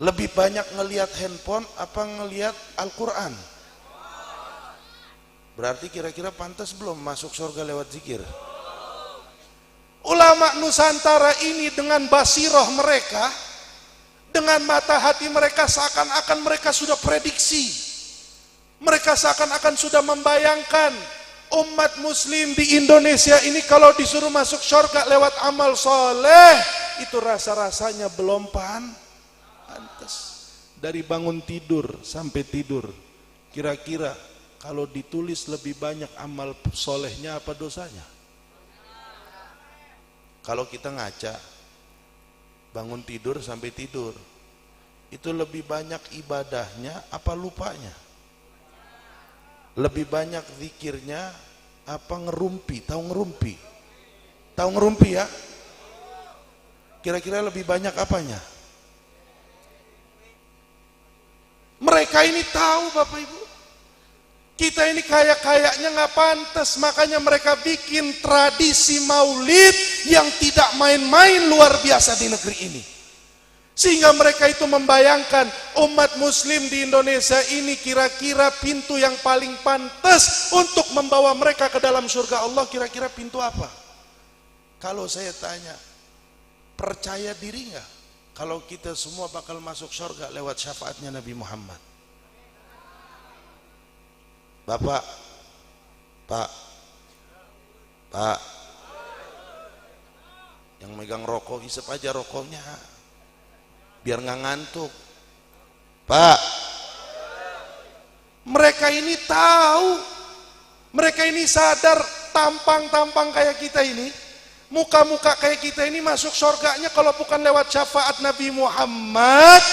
Lebih banyak ngelihat handphone apa ngelihat Al-Quran? Berarti kira-kira pantas belum masuk surga lewat zikir? Ulama Nusantara ini dengan basiroh mereka, dengan mata hati mereka, seakan-akan mereka sudah prediksi. Mereka seakan-akan sudah membayangkan umat muslim di Indonesia ini kalau disuruh masuk surga lewat amal soleh, itu rasa-rasanya belum pantas. Dari bangun tidur sampai tidur, kira-kira kalau ditulis lebih banyak amal solehnya apa dosanya? Kalau kita ngaca, bangun tidur sampai tidur, itu lebih banyak ibadahnya apa lupanya? Lebih banyak zikirnya apa ngerumpi? Tahu ngerumpi? Tahu ngerumpi ya? Kira-kira lebih banyak apanya? Mereka ini tahu Bapak Ibu. Kita ini kayaknya nggak pantas, makanya mereka bikin tradisi maulid yang tidak main-main, luar biasa di negeri ini. Sehingga mereka itu membayangkan umat muslim di Indonesia ini kira-kira pintu yang paling pantas untuk membawa mereka ke dalam surga Allah, kira-kira pintu apa? Kalau saya tanya, percaya diri nggak kalau kita semua bakal masuk surga lewat syafaatnya Nabi Muhammad? Bapak, Pak, yang megang rokok, hisap aja rokoknya biar nggak ngantuk. Pak, mereka ini tahu, mereka ini sadar tampang-tampang kayak kita ini, muka-muka kayak kita ini masuk surganya kalau bukan lewat syafaat Nabi Muhammad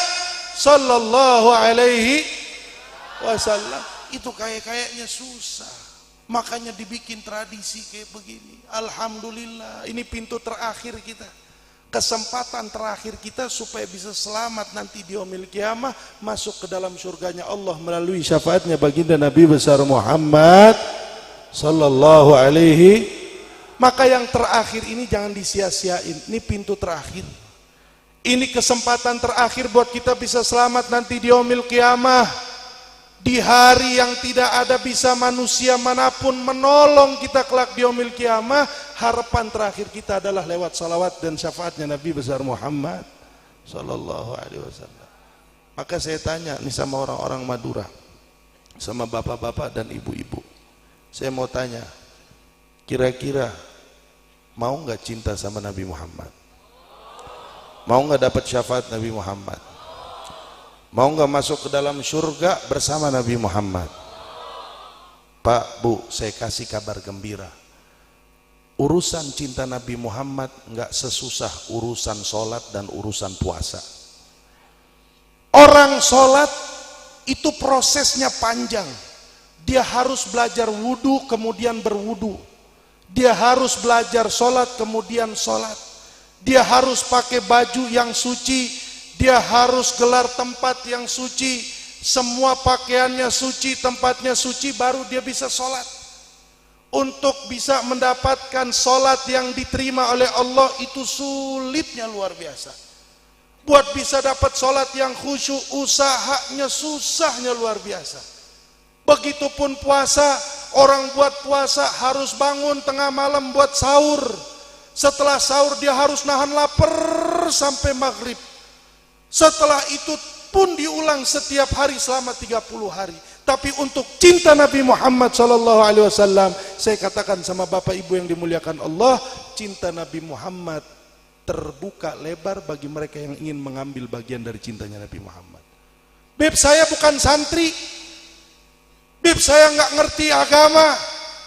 sallallahu alaihi wasallam. Itu kayaknya susah, makanya dibikin tradisi kayak begini. Alhamdulillah, ini pintu terakhir kita, kesempatan terakhir kita supaya bisa selamat nanti di yaumil qiyamah, masuk ke dalam surganya Allah melalui syafaatnya baginda Nabi besar Muhammad sallallahu alaihi. Maka yang terakhir ini jangan disia-siain. Ini pintu terakhir, ini kesempatan terakhir buat kita bisa selamat nanti di yaumil qiyamah, di hari yang tidak ada bisa manusia manapun menolong kita kelak di yaumil qiyamah. Harapan terakhir kita adalah lewat salawat dan syafaatnya Nabi besar Muhammad sallallahu alaihi wasallam. Maka saya tanya nih sama orang-orang Madura, sama bapak-bapak dan ibu-ibu, saya mau tanya, kira-kira mau nggak cinta sama Nabi Muhammad? Mau nggak dapat syafaat Nabi Muhammad? Mau nggak masuk ke dalam surga bersama Nabi Muhammad? Pak, Bu, saya kasih kabar gembira. Urusan cinta Nabi Muhammad nggak sesusah urusan sholat dan urusan puasa. Orang sholat itu prosesnya panjang. Dia harus belajar wudu kemudian berwudu. Dia harus belajar sholat kemudian sholat. Dia harus pakai baju yang suci. Dia harus gelar tempat yang suci. Semua pakaiannya suci, tempatnya suci, baru dia bisa sholat. Untuk bisa mendapatkan sholat yang diterima oleh Allah itu sulitnya luar biasa. Buat bisa dapat sholat yang khusyuk, usahanya susahnya luar biasa. Begitupun puasa, orang buat puasa harus bangun tengah malam buat sahur. Setelah sahur dia harus nahan lapar sampai maghrib. Setelah itu pun diulang setiap hari selama 30 hari. Tapi untuk cinta Nabi Muhammad SAW, saya katakan sama Bapak Ibu yang dimuliakan Allah, cinta Nabi Muhammad terbuka lebar bagi mereka yang ingin mengambil bagian dari cintanya Nabi Muhammad. Beb, saya bukan santri. Beb, saya nggak ngerti agama.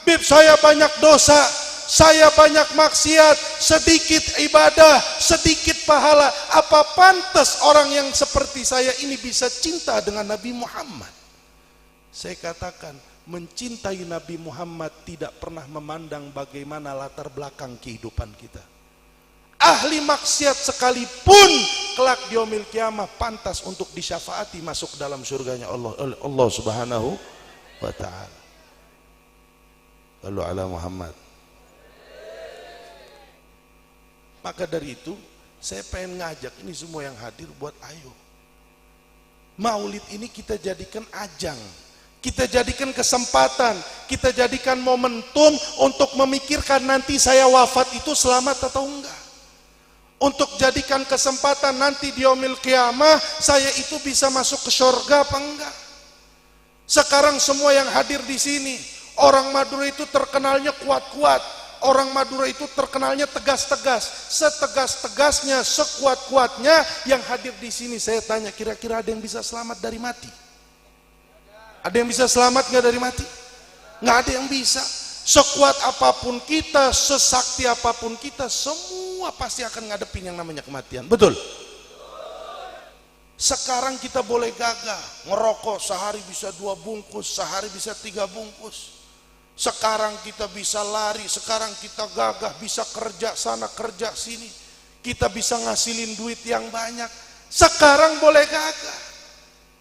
Beb, saya banyak dosa. Saya banyak maksiat, sedikit ibadah, sedikit pahala. Apa pantas orang yang seperti saya ini bisa cinta dengan Nabi Muhammad? Saya katakan, mencintai Nabi Muhammad tidak pernah memandang bagaimana latar belakang kehidupan kita. Ahli maksiat sekalipun kelak di yaumil kiamah pantas untuk disyafaati masuk dalam surganya Allah Subhanahu wa ta'ala. Lalu ala Muhammad. Maka dari itu saya pengen ngajak ini semua yang hadir buat ayo Maulid ini kita jadikan ajang, kita jadikan kesempatan, kita jadikan momentum untuk memikirkan nanti saya wafat itu selamat atau enggak. Untuk jadikan kesempatan nanti di yaumil qiyamah saya itu bisa masuk ke surga apa enggak. Sekarang semua yang hadir di sini, orang Madura itu terkenalnya kuat-kuat. Orang Madura itu terkenalnya tegas-tegas. Setegas-tegasnya, sekuat-kuatnya yang hadir di sini, saya tanya, kira-kira ada yang bisa selamat dari mati? Ada yang bisa selamat nggak dari mati? Nggak ada yang bisa. Sekuat apapun kita, sesakti apapun kita, semua pasti akan ngadepin yang namanya kematian. Betul? Sekarang kita boleh gagah, ngerokok sehari bisa 2 bungkus, sehari bisa 3 bungkus. Sekarang kita bisa lari, sekarang kita gagah, bisa kerja sana, kerja sini. Kita bisa ngasilin duit yang banyak. Sekarang boleh gagah.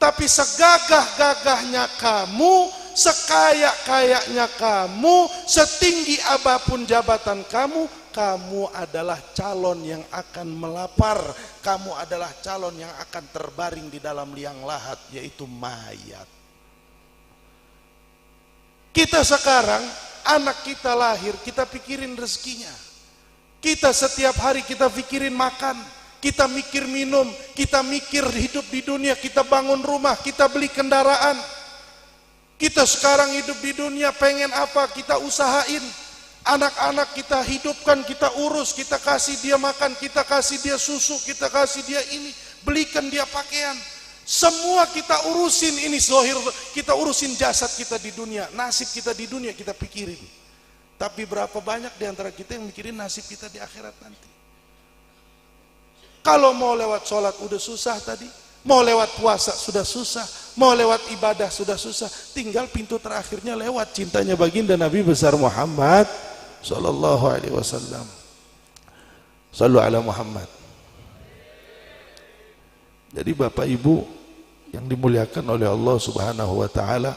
Tapi segagah-gagahnya kamu, sekaya-kayanya kamu, setinggi apapun jabatan kamu, kamu adalah calon yang akan melapar. Kamu adalah calon yang akan terbaring di dalam liang lahat, yaitu mayat. Kita sekarang, anak kita lahir, kita pikirin rezekinya. Kita setiap hari kita pikirin makan, kita mikir minum, kita mikir hidup di dunia, kita bangun rumah, kita beli kendaraan. Kita sekarang hidup di dunia pengen apa, kita usahain. Anak-anak kita hidupkan, kita urus, kita kasih dia makan, kita kasih dia susu, kita kasih dia ini, belikan dia pakaian. Semua kita urusin ini zohir, kita urusin jasad kita di dunia, nasib kita di dunia kita pikirin. Tapi berapa banyak di antara kita yang mikirin nasib kita di akhirat nanti? Kalau mau lewat sholat udah susah tadi, mau lewat puasa sudah susah, mau lewat ibadah sudah susah, tinggal pintu terakhirnya lewat cintanya baginda Nabi besar Muhammad sallallahu alaihi wasallam. Sallu ala Muhammad. Jadi Bapak Ibu yang dimuliakan oleh Allah Subhanahu wa ta'ala,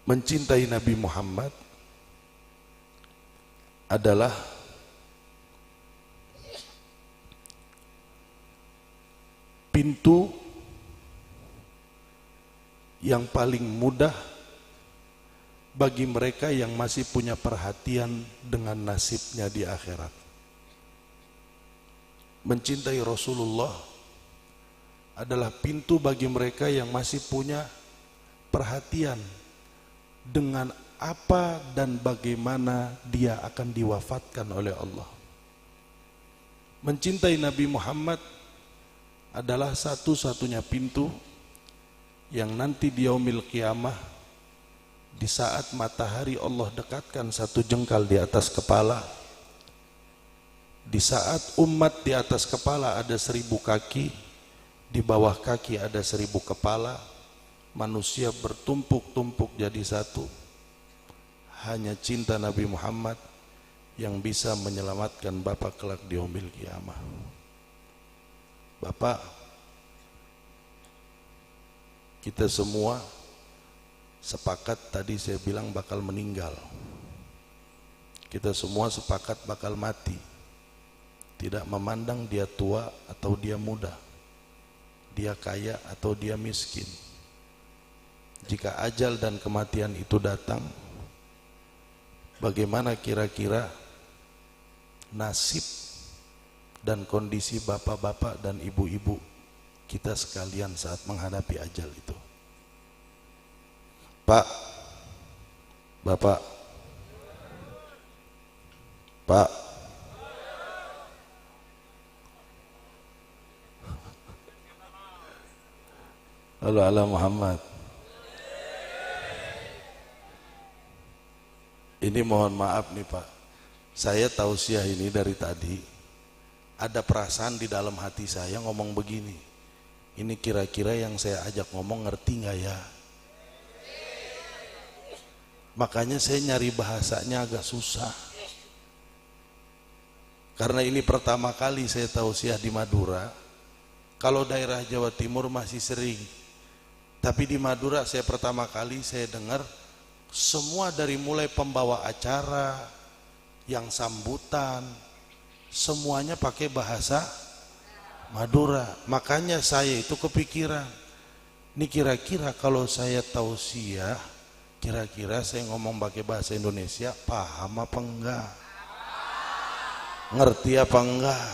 mencintai Nabi Muhammad adalah pintu yang paling mudah bagi mereka yang masih punya perhatian dengan nasibnya di akhirat. Mencintai Rasulullah adalah pintu bagi mereka yang masih punya perhatian dengan apa dan bagaimana dia akan diwafatkan oleh Allah. Mencintai Nabi Muhammad adalah satu-satunya pintu yang nanti di yaumil qiyamah, di saat matahari Allah dekatkan 1 jengkal di atas kepala, di saat umat di atas kepala ada 1000 kaki, di bawah kaki ada 1000 kepala, manusia bertumpuk-tumpuk jadi satu. Hanya cinta Nabi Muhammad yang bisa menyelamatkan Bapak kelak di yaumil qiyamah. Bapak, kita semua sepakat, tadi saya bilang bakal meninggal. Kita semua sepakat bakal mati. Tidak memandang dia tua atau dia muda, dia kaya atau dia miskin. Jika ajal dan kematian itu datang, bagaimana kira-kira nasib dan kondisi bapak-bapak dan ibu-ibu kita sekalian saat menghadapi ajal itu? Pak, Bapak, Pak, halo ala Muhammad. Ini mohon maaf nih Pak, saya tausiah ini dari tadi ada perasaan di dalam hati saya ngomong begini, ini kira-kira yang saya ajak ngomong ngerti nggak ya? Makanya saya nyari bahasanya agak susah, karena ini pertama kali saya tausiah di Madura. Kalau daerah Jawa Timur masih sering, tapi di Madura saya pertama kali saya dengar semua dari mulai pembawa acara, yang sambutan, semuanya pakai bahasa Madura. Makanya saya itu kepikiran, ini kira-kira kalau saya tausiah, kira-kira saya ngomong pakai bahasa Indonesia paham apa enggak? Ngerti apa enggak?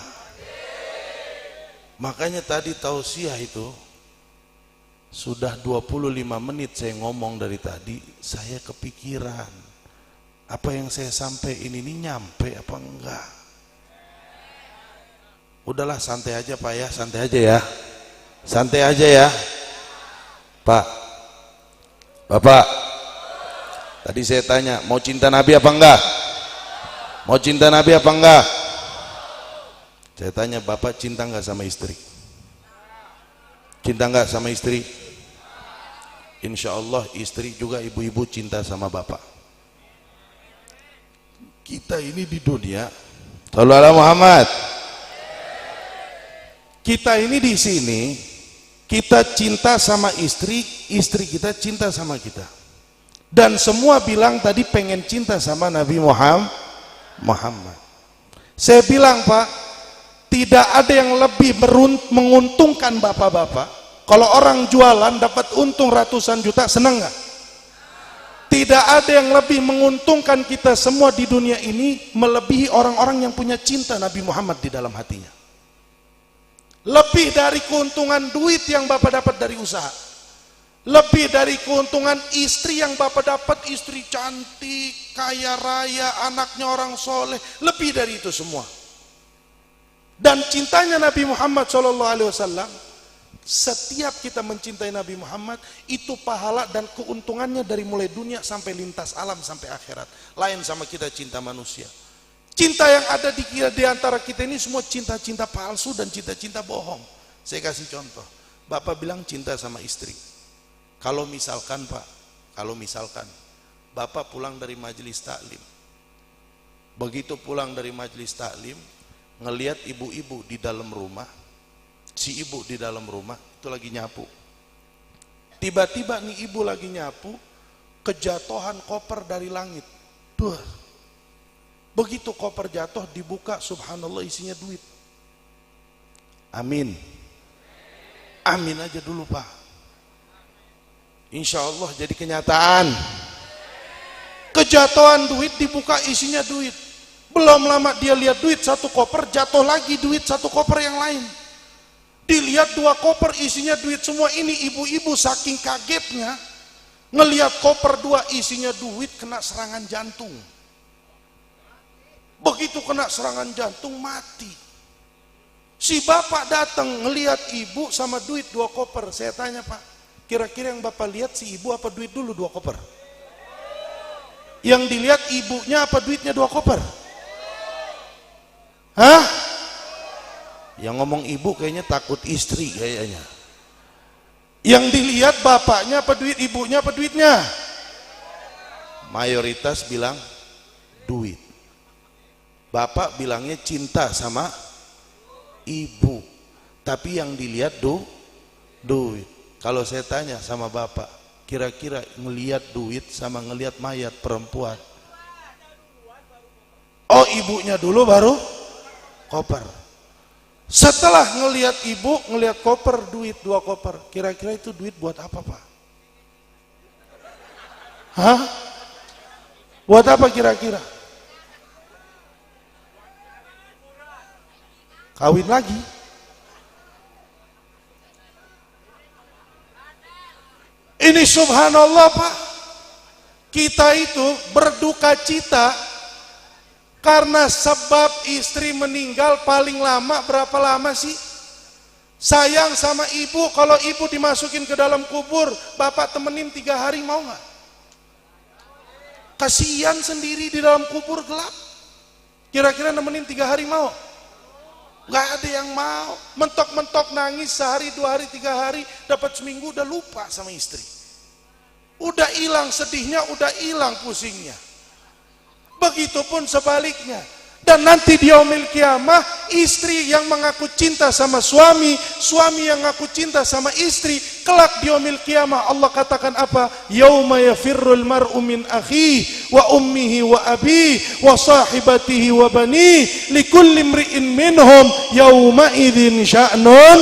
Makanya tadi tausiah itu sudah 25 menit saya ngomong dari tadi, saya kepikiran apa yang saya sampaikan ini nyampe apa enggak. Udahlah santai aja Pak ya, santai aja ya, santai aja ya Pak. Bapak, tadi saya tanya mau cinta Nabi apa enggak? Mau cinta Nabi apa enggak? Saya tanya, Bapak cinta enggak sama istri? Cinta enggak sama istri? Insya Allah istri juga ibu-ibu cinta sama bapak. Kita ini di dunia, Sallallahu alaihi Muhammad, kita ini di sini, kita cinta sama istri, istri kita cinta sama kita. Dan semua bilang tadi pengen cinta sama Nabi Muhammad. Saya bilang Pak, tidak ada yang lebih menguntungkan bapak-bapak. Kalau orang jualan dapat untung ratusan juta, senang nggak? Tidak ada yang lebih menguntungkan kita semua di dunia ini melebihi orang-orang yang punya cinta Nabi Muhammad di dalam hatinya. Lebih dari keuntungan duit yang bapak dapat dari usaha, lebih dari keuntungan istri yang bapak dapat, istri cantik, kaya raya, anaknya orang soleh, lebih dari itu semua. Dan cintanya Nabi Muhammad SAW, setiap kita mencintai Nabi Muhammad itu pahala dan keuntungannya dari mulai dunia sampai lintas alam sampai akhirat. Lain sama kita cinta manusia. Cinta yang ada di antara kita ini semua cinta-cinta palsu dan cinta-cinta bohong. Saya kasih contoh. Bapak bilang cinta sama istri. Kalau misalkan Pak, kalau misalkan Bapak pulang dari majelis taklim, begitu pulang dari majelis taklim, ngelihat ibu-ibu di dalam rumah, si ibu di dalam rumah itu lagi nyapu. Tiba-tiba nih ibu lagi nyapu, kejatuhan koper dari langit. Duh. Begitu koper jatuh dibuka, subhanallah isinya duit. Amin. Amin aja dulu Pak. Insya Allah jadi kenyataan. Kejatuhan duit dibuka isinya duit. Belum lama dia lihat duit satu koper, jatuh lagi duit satu koper yang lain. Dilihat 2 koper isinya duit semua. Ini ibu-ibu saking kagetnya Ngelihat koper 2 isinya duit, kena serangan jantung. Begitu kena serangan jantung mati. Si bapak datang ngelihat ibu sama duit 2 koper. Saya tanya, Pak, kira-kira yang bapak lihat si ibu apa duit dulu 2 koper? Yang dilihat ibunya apa duitnya 2 koper? Hah? Yang ngomong ibu kayaknya takut istri kayaknya. Yang dilihat bapaknya apa duit, ibunya apa duitnya? Mayoritas bilang duit. Bapak bilangnya cinta sama ibu, tapi yang dilihat duit. Kalau saya tanya sama bapak, kira-kira ngelihat duit sama ngelihat mayat perempuan? Oh, ibunya dulu baru koper. Setelah ngelihat ibu, ngelihat koper, duit 2 koper. Kira-kira itu duit buat apa, Pak? Hah? Buat apa kira-kira? Kawin lagi. Ini subhanallah, Pak. Kita itu berduka cita karena sebab istri meninggal paling lama berapa lama sih? Sayang sama ibu, kalau ibu dimasukin ke dalam kubur, bapak temenin 3 hari mau nggak? Kasihan sendiri di dalam kubur gelap. Kira-kira nemenin 3 hari mau? Nggak ada yang mau. Mentok-mentok nangis sehari, 2 hari, 3 hari, dapat seminggu udah lupa sama istri. Udah hilang sedihnya, udah hilang pusingnya. Begitupun sebaliknya. Dan nanti di yaumil kiamah, istri yang mengaku cinta sama suami, suami yang mengaku cinta sama istri, kelak di yaumil kiamah Allah katakan apa? Yauma yafirrul mar'u min akhihi wa ummihi wa abihi wa sahibatihi wa banihi likulli imri'in minhum yauma idzin sya'nun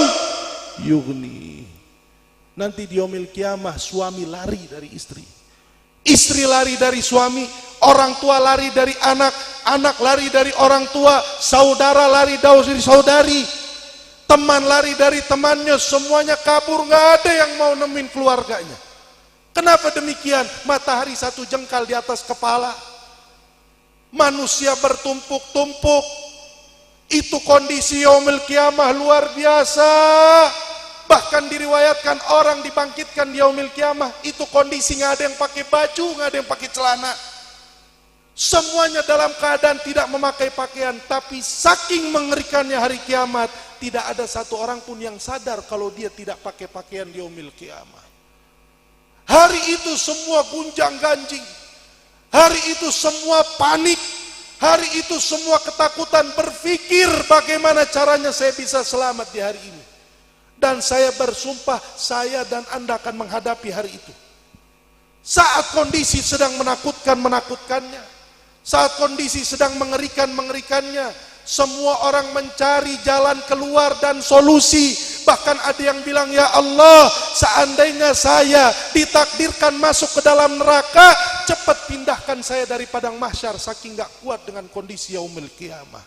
yughni. Nanti di yaumil kiamah suami lari dari istri, istri lari dari suami, orang tua lari dari anak, anak lari dari orang tua, saudara lari dari saudari, teman lari dari temannya, semuanya kabur, nggak ada yang mau nemuin keluarganya. Kenapa demikian? Matahari 1 jengkal di atas kepala, manusia bertumpuk-tumpuk. Itu kondisi yaumil kiamah luar biasa. Bahkan diriwayatkan orang dibangkitkan di yaumil kiamah, itu kondisi nggak ada yang pakai baju, nggak ada yang pakai celana. Semuanya dalam keadaan tidak memakai pakaian, tapi saking mengerikannya hari kiamat, tidak ada satu orang pun yang sadar kalau dia tidak pakai pakaian di yaumil kiamat. Hari itu semua gunjang ganjing, hari itu semua panik, hari itu semua ketakutan, berpikir bagaimana caranya saya bisa selamat di hari ini. Dan saya bersumpah, saya dan Anda akan menghadapi hari itu. Saat kondisi sedang menakutkannya, saat kondisi sedang mengerikannya, semua orang mencari jalan keluar dan solusi. Bahkan ada yang bilang, ya Allah, seandainya saya ditakdirkan masuk ke dalam neraka, cepat pindahkan saya dari padang mahsyar, saking gak kuat dengan kondisi yaumil kiamah.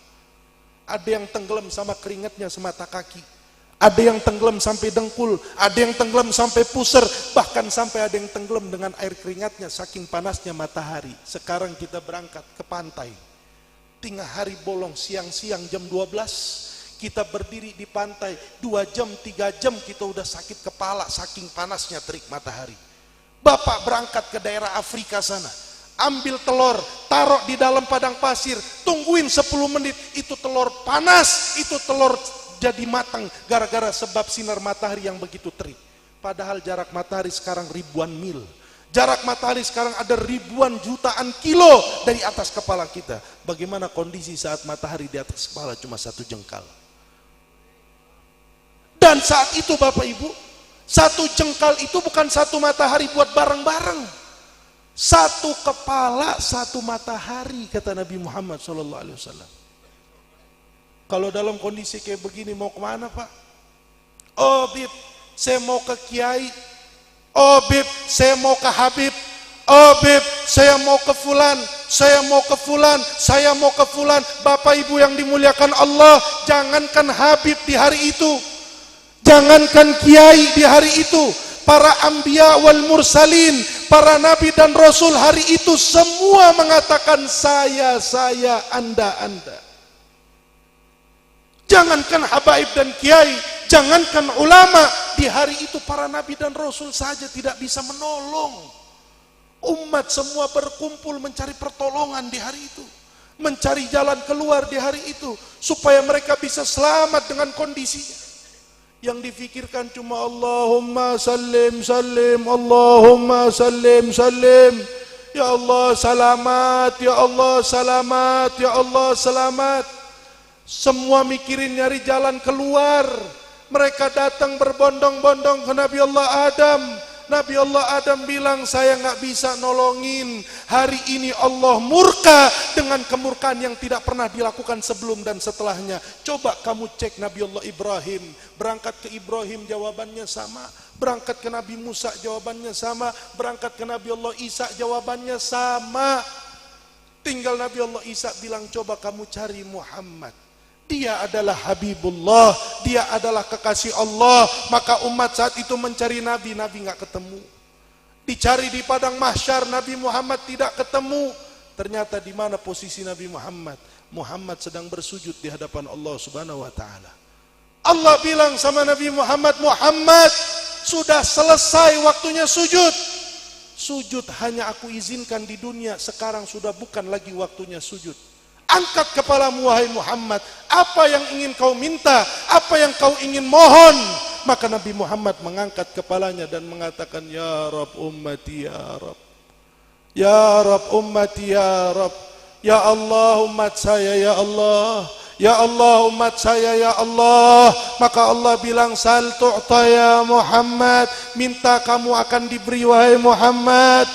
Ada yang tenggelam sama keringatnya semata kaki, ada yang tenggelam sampai dengkul, ada yang tenggelam sampai pusar, bahkan sampai ada yang tenggelam dengan air keringatnya saking panasnya matahari. Sekarang kita berangkat ke pantai, tengah hari bolong, siang-siang jam 12, kita berdiri di pantai 2 jam, 3 jam kita udah sakit kepala saking panasnya terik matahari. Bapak berangkat ke daerah Afrika sana, ambil telur, taruh di dalam padang pasir, tungguin 10 menit, itu telur panas, itu telur jadi matang gara-gara sebab sinar matahari yang begitu terik. Padahal jarak matahari sekarang ribuan mil, jarak matahari sekarang ada ribuan jutaan kilo dari atas kepala kita. Bagaimana kondisi saat matahari di atas kepala cuma 1 jengkal? Dan saat itu Bapak Ibu, 1 jengkal itu bukan 1 matahari buat bareng-bareng, 1 kepala 1 matahari, kata Nabi Muhammad SAW. Kalau dalam kondisi kayak begini mau kemana Pak? Oh Bib, saya mau ke Kiai. Oh Bib, saya mau ke Habib. Oh Bib, saya mau ke Fulan. Saya mau ke Fulan. Saya mau ke Fulan. Bapak Ibu yang dimuliakan Allah, jangankan Habib di hari itu, jangankan Kiai di hari itu, para anbiya wal mursalin, para nabi dan rasul hari itu semua mengatakan saya, anda. Jangankan habaib dan kiai, jangankan ulama, di hari itu para nabi dan rasul saja tidak bisa menolong. Umat semua berkumpul mencari pertolongan di hari itu, mencari jalan keluar di hari itu, supaya mereka bisa selamat dengan kondisinya. Yang difikirkan cuma Allahumma sallim, Allahumma sallim. Ya Allah selamat, ya Allah selamat, ya Allah selamat. Semua mikirin nyari jalan keluar. Mereka datang berbondong-bondong ke Nabi Allah Adam. Nabi Allah Adam bilang, saya nggak bisa nolongin. Hari ini Allah murka dengan kemurkaan yang tidak pernah dilakukan sebelum dan setelahnya. Coba kamu cek Nabi Allah Ibrahim. Berangkat ke Ibrahim jawabannya sama. Berangkat ke Nabi Musa jawabannya sama. Berangkat ke Nabi Allah Isa jawabannya sama. Tinggal Nabi Allah Isa bilang, coba kamu cari Muhammad. Dia adalah Habibullah, dia adalah kekasih Allah. Maka umat saat itu mencari Nabi nggak ketemu. Dicari di padang mahsyar, Nabi Muhammad tidak ketemu. Ternyata di mana posisi Nabi Muhammad? Muhammad sedang bersujud di hadapan Allah Subhanahu wa taala. Allah bilang sama Nabi Muhammad, Muhammad, sudah selesai waktunya sujud. Sujud hanya aku izinkan di dunia, sekarang sudah bukan lagi waktunya sujud. Angkat kepalamu wahai Muhammad, apa yang ingin kau minta, apa yang kau ingin mohon. Maka Nabi Muhammad mengangkat kepalanya dan mengatakan, ya Rabb ummati ya Rabb, ya Rabb ummati ya Rabb, ya Allah umat saya ya Allah, ya Allah umat saya ya Allah. Maka Allah bilang, sal tu'ta ya Muhammad, minta kamu akan diberi wahai Muhammad.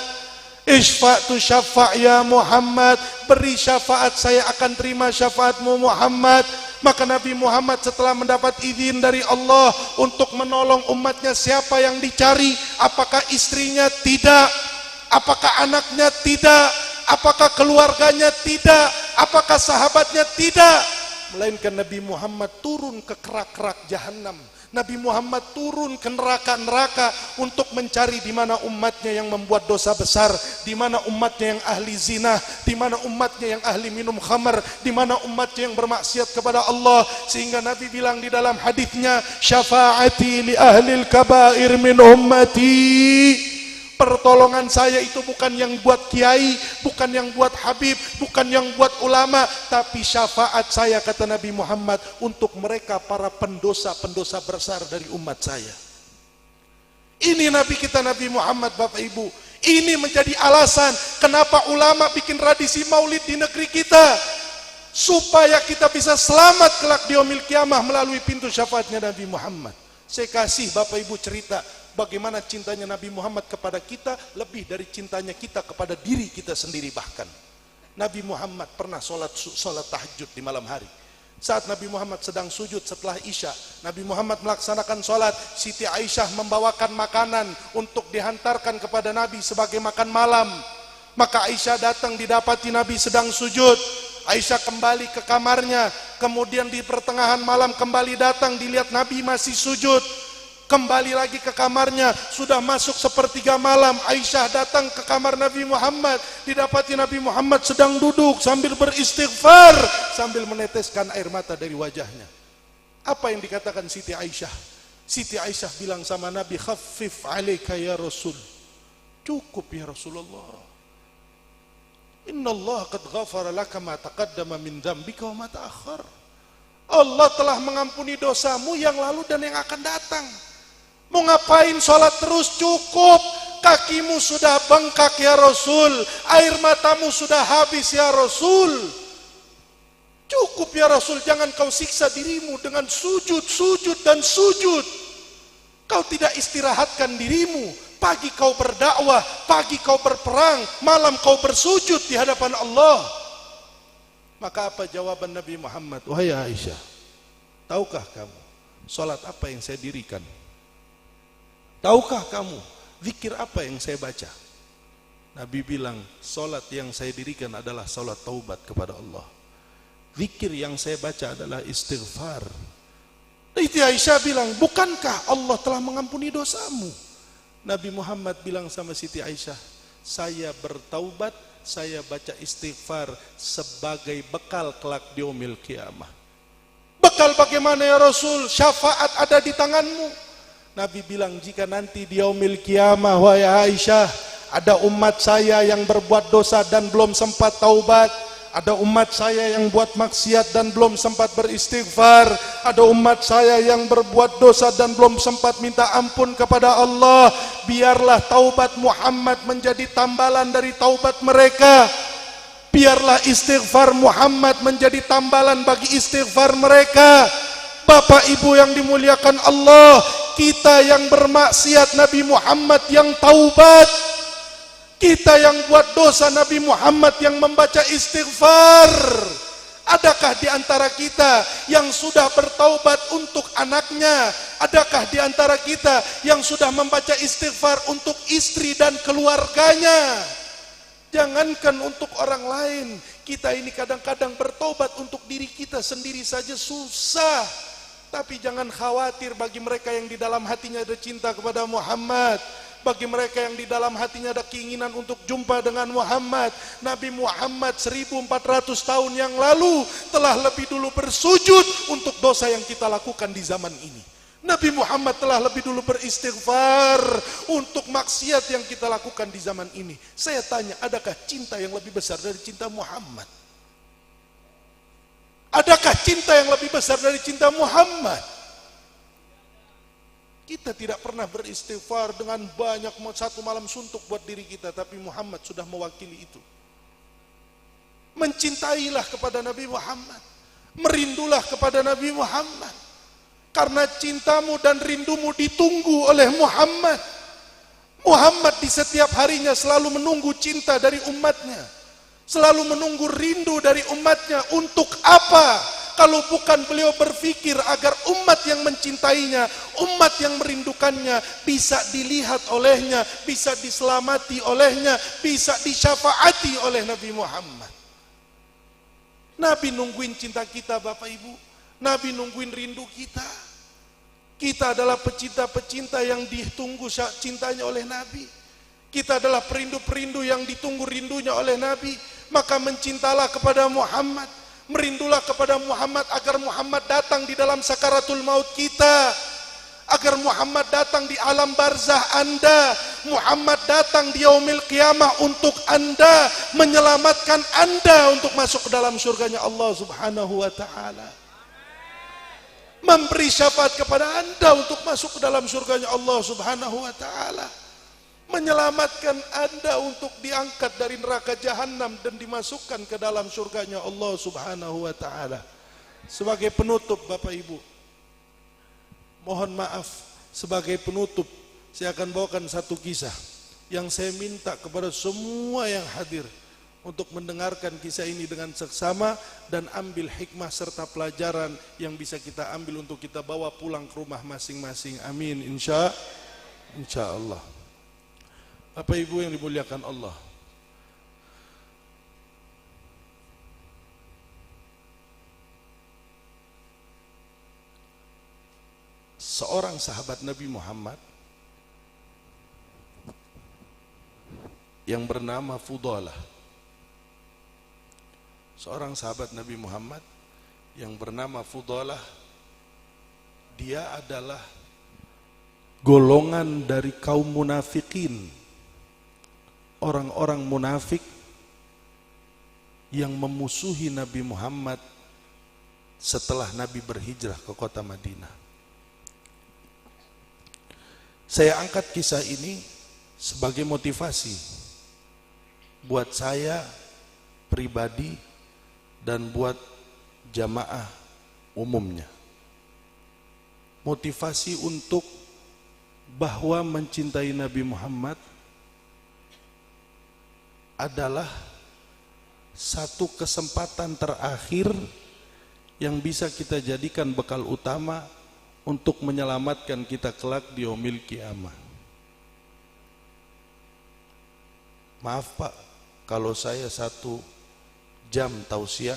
Isfa'tu syafa' ya Muhammad, beri syafaat saya akan terima syafaatmu Muhammad. Maka Nabi Muhammad setelah mendapat izin dari Allah untuk menolong umatnya, siapa yang dicari? Apakah istrinya? Tidak. Apakah anaknya? Tidak. Apakah keluarganya? Tidak. Apakah sahabatnya? Tidak. Melainkan Nabi Muhammad turun ke kerak-kerak jahanam. Nabi Muhammad turun ke neraka-neraka untuk mencari di mana umatnya yang membuat dosa besar, di mana umatnya yang ahli zina, di mana umatnya yang ahli minum khamar, di mana umatnya yang bermaksiat kepada Allah. Sehingga Nabi bilang di dalam hadisnya, syafaati li ahlil kabair min ummati. Pertolongan saya itu bukan yang buat kiai, bukan yang buat habib, bukan yang buat ulama, tapi syafaat saya, kata Nabi Muhammad, untuk mereka para pendosa-pendosa besar dari umat saya. Ini Nabi kita Nabi Muhammad, Bapak Ibu. Ini menjadi alasan kenapa ulama bikin tradisi maulid di negeri kita, supaya kita bisa selamat kelak di yaumil kiamah melalui pintu syafaatnya Nabi Muhammad. Saya kasih Bapak Ibu cerita bagaimana cintanya Nabi Muhammad kepada kita, lebih dari cintanya kita kepada diri kita sendiri. Bahkan Nabi Muhammad pernah sholat tahajud di malam hari. Saat Nabi Muhammad sedang sujud setelah Isya, Nabi Muhammad melaksanakan sholat. Siti Aisyah membawakan makanan untuk dihantarkan kepada Nabi sebagai makan malam. Maka Aisyah datang, didapati Nabi sedang sujud. Aisyah kembali ke kamarnya, kemudian di pertengahan malam kembali datang, dilihat Nabi masih sujud. Kembali lagi ke kamarnya, sudah masuk sepertiga malam. Aisyah datang ke kamar Nabi Muhammad, didapati Nabi Muhammad sedang duduk sambil beristighfar, sambil meneteskan air mata dari wajahnya. Apa yang dikatakan Siti Aisyah? Siti Aisyah bilang sama Nabi, khaffif alaika ya Rasul, cukup ya Rasulullah. Innallaha qad ghafara laka ma taqaddama min dzambika wa ma ta'akhkhar. Allah telah mengampuni dosamu yang lalu dan yang akan datang. Mau ngapain sholat terus? Cukup. Kakimu sudah bengkak ya Rasul, air matamu sudah habis ya Rasul. Cukup ya Rasul, jangan kau siksa dirimu dengan sujud, sujud dan sujud. Kau tidak istirahatkan dirimu. Pagi kau berdakwah, pagi kau berperang, malam kau bersujud di hadapan Allah. Maka apa jawaban Nabi Muhammad? Wahai Aisyah, tahukah kamu sholat apa yang saya dirikan? Tahukah kamu zikir apa yang saya baca? Nabi bilang, sholat yang saya dirikan adalah sholat taubat kepada Allah. Zikir yang saya baca adalah istighfar. Itu Aisyah bilang, bukankah Allah telah mengampuni dosamu? Nabi Muhammad bilang sama Siti Aisyah, saya bertaubat, saya baca istighfar sebagai bekal kelak di yaumil qiyamah. Bekal bagaimana ya Rasul? Syafaat ada di tanganmu. Nabi bilang, jika nanti di yaumil qiyamah, wahai Aisyah, ada umat saya yang berbuat dosa dan belum sempat taubat, ada umat saya yang buat maksiat dan belum sempat beristighfar, ada umat saya yang berbuat dosa dan belum sempat minta ampun kepada Allah. Biarlah taubat Muhammad menjadi tambalan dari taubat mereka. Biarlah istighfar Muhammad menjadi tambalan bagi istighfar mereka. Bapak Ibu yang dimuliakan Allah, kita yang bermaksiat, Nabi Muhammad yang taubat. Kita yang buat dosa, Nabi Muhammad yang membaca istighfar. Adakah di antara kita yang sudah bertaubat untuk anaknya? Adakah di antara kita yang sudah membaca istighfar untuk istri dan keluarganya? Jangankan untuk orang lain, kita ini kadang-kadang bertaubat untuk diri kita sendiri saja susah. Tapi jangan khawatir bagi mereka yang di dalam hatinya ada cinta kepada Muhammad. Bagi mereka yang di dalam hatinya ada keinginan untuk jumpa dengan Muhammad. Nabi Muhammad 1400 tahun yang lalu telah lebih dulu bersujud untuk dosa yang kita lakukan di zaman ini. Nabi Muhammad telah lebih dulu beristighfar untuk maksiat yang kita lakukan di zaman ini. Saya tanya, adakah cinta yang lebih besar dari cinta Muhammad? Adakah cinta yang lebih besar dari cinta Muhammad? Kita tidak pernah beristighfar dengan banyak, satu malam suntuk buat diri kita, tapi Muhammad sudah mewakili itu. Mencintailah kepada Nabi Muhammad, merindulah kepada Nabi Muhammad, karena cintamu dan rindumu ditunggu oleh Muhammad. Muhammad di setiap harinya selalu menunggu cinta dari umatnya, selalu menunggu rindu dari umatnya. Untuk apa? Kalau bukan beliau berpikir agar umat yang mencintainya, umat yang merindukannya bisa dilihat olehnya, bisa diselamati olehnya, bisa disyafaati oleh Nabi Muhammad. Nabi nungguin cinta kita Bapak Ibu. Nabi nungguin rindu kita. Kita adalah pecinta-pecinta yang ditunggu cintanya oleh Nabi. Kita adalah perindu-perindu yang ditunggu rindunya oleh Nabi. Maka mencintalah kepada Muhammad. Merindulah kepada Muhammad agar Muhammad datang di dalam sakaratul maut kita, agar Muhammad datang di alam barzah Anda, Muhammad datang di yaumil qiyamah untuk Anda, menyelamatkan Anda untuk masuk ke dalam surganya Allah Subhanahu wa ta'ala, memberi syafaat kepada Anda untuk masuk ke dalam surganya Allah Subhanahu wa ta'ala, menyelamatkan Anda untuk diangkat dari neraka jahanam dan dimasukkan ke dalam surganya Allah Subhanahu wa ta'ala. Sebagai penutup Bapak Ibu, mohon maaf, sebagai penutup saya akan bawakan satu kisah yang saya minta kepada semua yang hadir untuk mendengarkan kisah ini dengan seksama dan ambil hikmah serta pelajaran yang bisa kita ambil untuk kita bawa pulang ke rumah masing-masing. Amin, insya Allah. Bapak Ibu yang dimuliakan Allah, seorang sahabat Nabi Muhammad yang bernama Fudalah. Seorang sahabat Nabi Muhammad yang bernama Fudalah, dia adalah golongan dari kaum munafikin, orang-orang munafik yang memusuhi Nabi Muhammad setelah Nabi berhijrah ke kota Madinah. Saya angkat kisah ini sebagai motivasi buat saya pribadi dan buat jamaah umumnya. Motivasi untuk bahwa mencintai Nabi Muhammad adalah satu kesempatan terakhir yang bisa kita jadikan bekal utama untuk menyelamatkan kita kelak di yaumil qiyamah. Maaf Pak, kalau saya 1 jam tausiah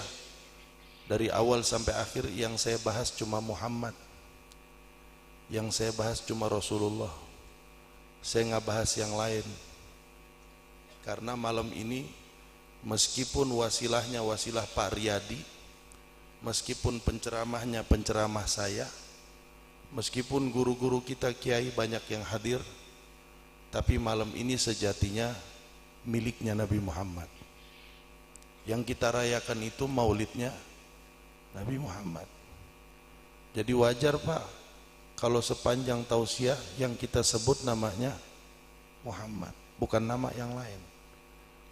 dari awal sampai akhir yang saya bahas cuma Muhammad, yang saya bahas cuma Rasulullah. saya nggak bahas yang lain. Karena malam ini meskipun wasilahnya wasilah Pak Riyadi, meskipun penceramahnya penceramah saya, meskipun guru-guru kita kiai banyak yang hadir, tapi malam ini sejatinya miliknya Nabi Muhammad. Yang kita rayakan itu maulidnya Nabi Muhammad. Jadi wajar Pak kalau sepanjang tausiah yang kita sebut namanya Muhammad, bukan nama yang lain.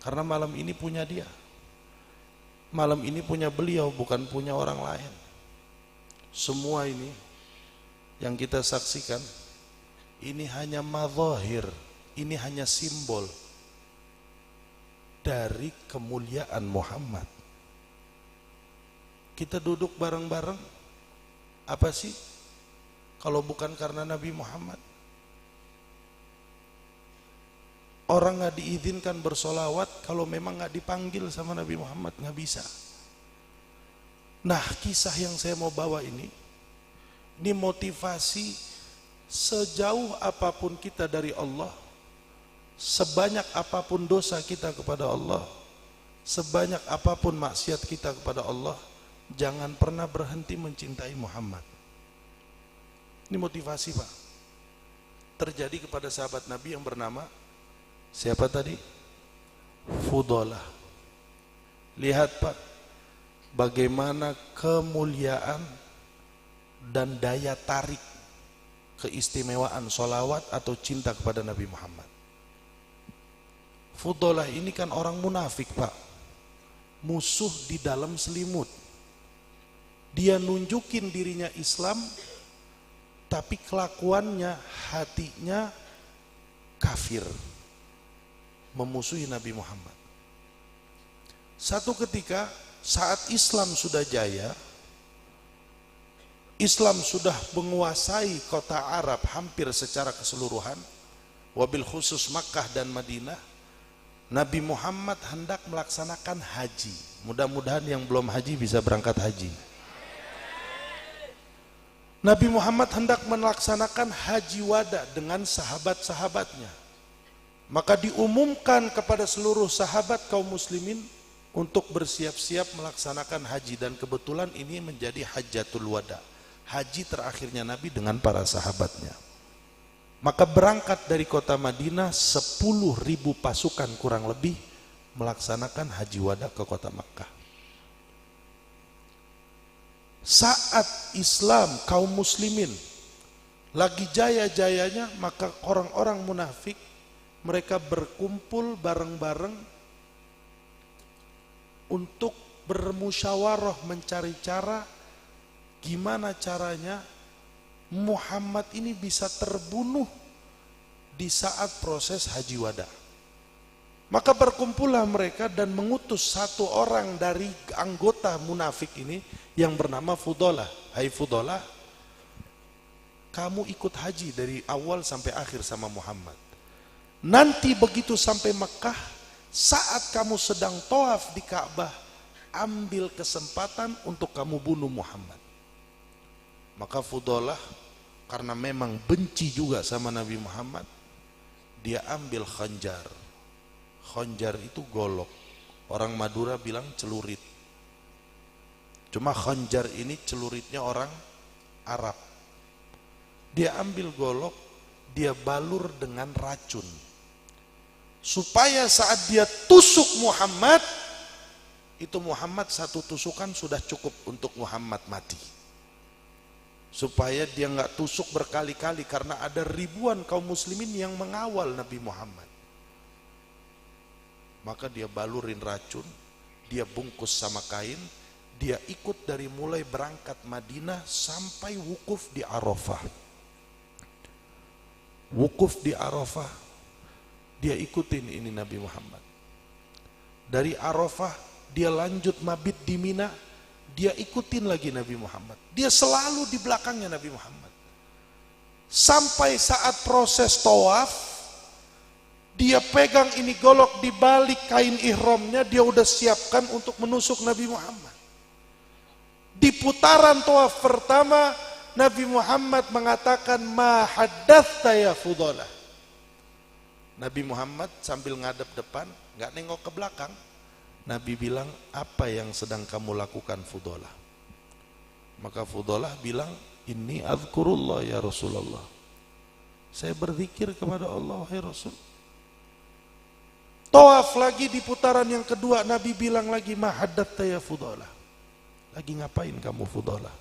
Karena malam ini punya dia. Malam ini punya beliau, bukan punya orang lain. Semua ini yang kita saksikan, ini hanya mazahir, ini hanya simbol dari kemuliaan Muhammad. Kita duduk bareng-bareng, apa sih kalau bukan karena Nabi Muhammad? Orang nggak diizinkan bersolawat kalau memang nggak dipanggil sama Nabi Muhammad, nggak bisa. Nah, kisah yang saya mau bawa ini motivasi sejauh apapun kita dari Allah, sebanyak apapun dosa kita kepada Allah, sebanyak apapun maksiat kita kepada Allah, jangan pernah berhenti mencintai Muhammad. Ini motivasi Pak. Terjadi kepada sahabat Nabi yang bernama siapa tadi? Fudalah. Lihat Pak, bagaimana kemuliaan dan daya tarik keistimewaan solawat atau cinta kepada Nabi Muhammad. Fudalah ini kan orang munafik Pak, musuh di dalam selimut. Dia nunjukin dirinya Islam, tapi kelakuannya, hatinya kafir, memusuhi Nabi Muhammad. Satu ketika saat Islam sudah jaya, Islam sudah menguasai kota Arab hampir secara keseluruhan, wabil khusus Makkah dan Madinah, Nabi Muhammad hendak melaksanakan haji. Mudah-mudahan yang belum haji bisa berangkat haji. Nabi Muhammad hendak melaksanakan haji wada dengan sahabat-sahabatnya. Maka diumumkan kepada seluruh sahabat kaum muslimin untuk bersiap-siap melaksanakan haji, dan kebetulan ini menjadi hajatul wada, haji terakhirnya Nabi dengan para sahabatnya. Maka berangkat dari kota Madinah 10.000 pasukan kurang lebih melaksanakan haji wada ke kota Makkah. Saat Islam kaum muslimin lagi jaya-jayanya, maka orang-orang munafik mereka berkumpul bareng-bareng untuk bermusyawarah mencari cara gimana caranya Muhammad ini bisa terbunuh di saat proses haji wada. Maka berkumpullah mereka dan mengutus satu orang dari anggota munafik ini yang bernama Fudalah. Hai Fudalah, kamu ikut haji dari awal sampai akhir sama Muhammad. Nanti begitu sampai Mekah, saat kamu sedang tawaf di Ka'bah, ambil kesempatan untuk kamu bunuh Muhammad. Maka Fudalah karena memang benci juga sama Nabi Muhammad, dia ambil khanjar. Khanjar itu golok, orang Madura bilang celurit. Cuma khanjar ini celuritnya orang Arab. Dia ambil golok, dia balur dengan racun, supaya saat dia tusuk Muhammad, itu Muhammad satu tusukan sudah cukup untuk Muhammad mati. Supaya dia nggak tusuk berkali-kali, karena ada ribuan kaum muslimin yang mengawal Nabi Muhammad. Maka dia balurin racun, dia bungkus sama kain, dia ikut dari mulai berangkat Madinah sampai wukuf di Arafah. Wukuf di Arafah, dia ikutin ini Nabi Muhammad. Dari Arafah dia lanjut mabit di Mina, dia ikutin lagi Nabi Muhammad. Dia selalu di belakangnya Nabi Muhammad. Sampai saat proses tawaf, dia pegang ini golok di balik kain ihramnya, dia udah siapkan untuk menusuk Nabi Muhammad. Di putaran tawaf pertama, Nabi Muhammad mengatakan, ma haddatsa ya Fudalah. Nabi Muhammad sambil ngadep depan, nggak nengok ke belakang. Nabi bilang, apa yang sedang kamu lakukan Fudalah? Maka Fudalah bilang, inni azkurullah ya Rasulullah. Saya berzikir kepada Allah ya Rasul. Tawaf lagi di putaran yang kedua, Nabi bilang lagi, ma haddatta ya Fudalah. Lagi ngapain kamu Fudalah?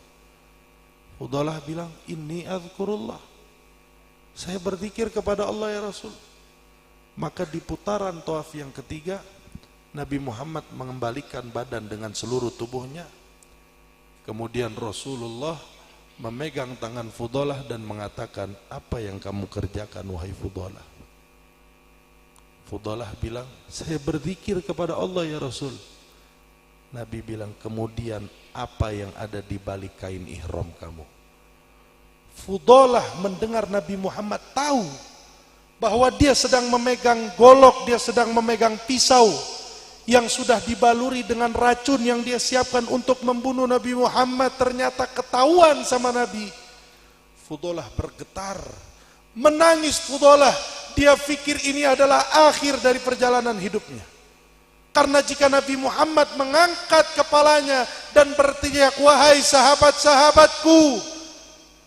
Fudalah bilang, inni azkurullah. Saya berzikir kepada Allah ya Rasul. Maka di putaran tawaf yang ketiga, Nabi Muhammad mengembalikan badan dengan seluruh tubuhnya. Kemudian Rasulullah memegang tangan Fudalah dan mengatakan, apa yang kamu kerjakan wahai Fudalah? Fudalah bilang, saya berzikir kepada Allah ya Rasul. Nabi bilang, kemudian apa yang ada di balik kain ihram kamu? Fudalah mendengar Nabi Muhammad tahu bahwa dia sedang memegang golok, dia sedang memegang pisau yang sudah dibaluri dengan racun yang dia siapkan untuk membunuh Nabi Muhammad. Ternyata ketahuan sama Nabi. Fudalah bergetar, menangis Fudalah. Dia pikir ini adalah akhir dari perjalanan hidupnya. Karena jika Nabi Muhammad mengangkat kepalanya dan berteriak, wahai sahabat-sahabatku,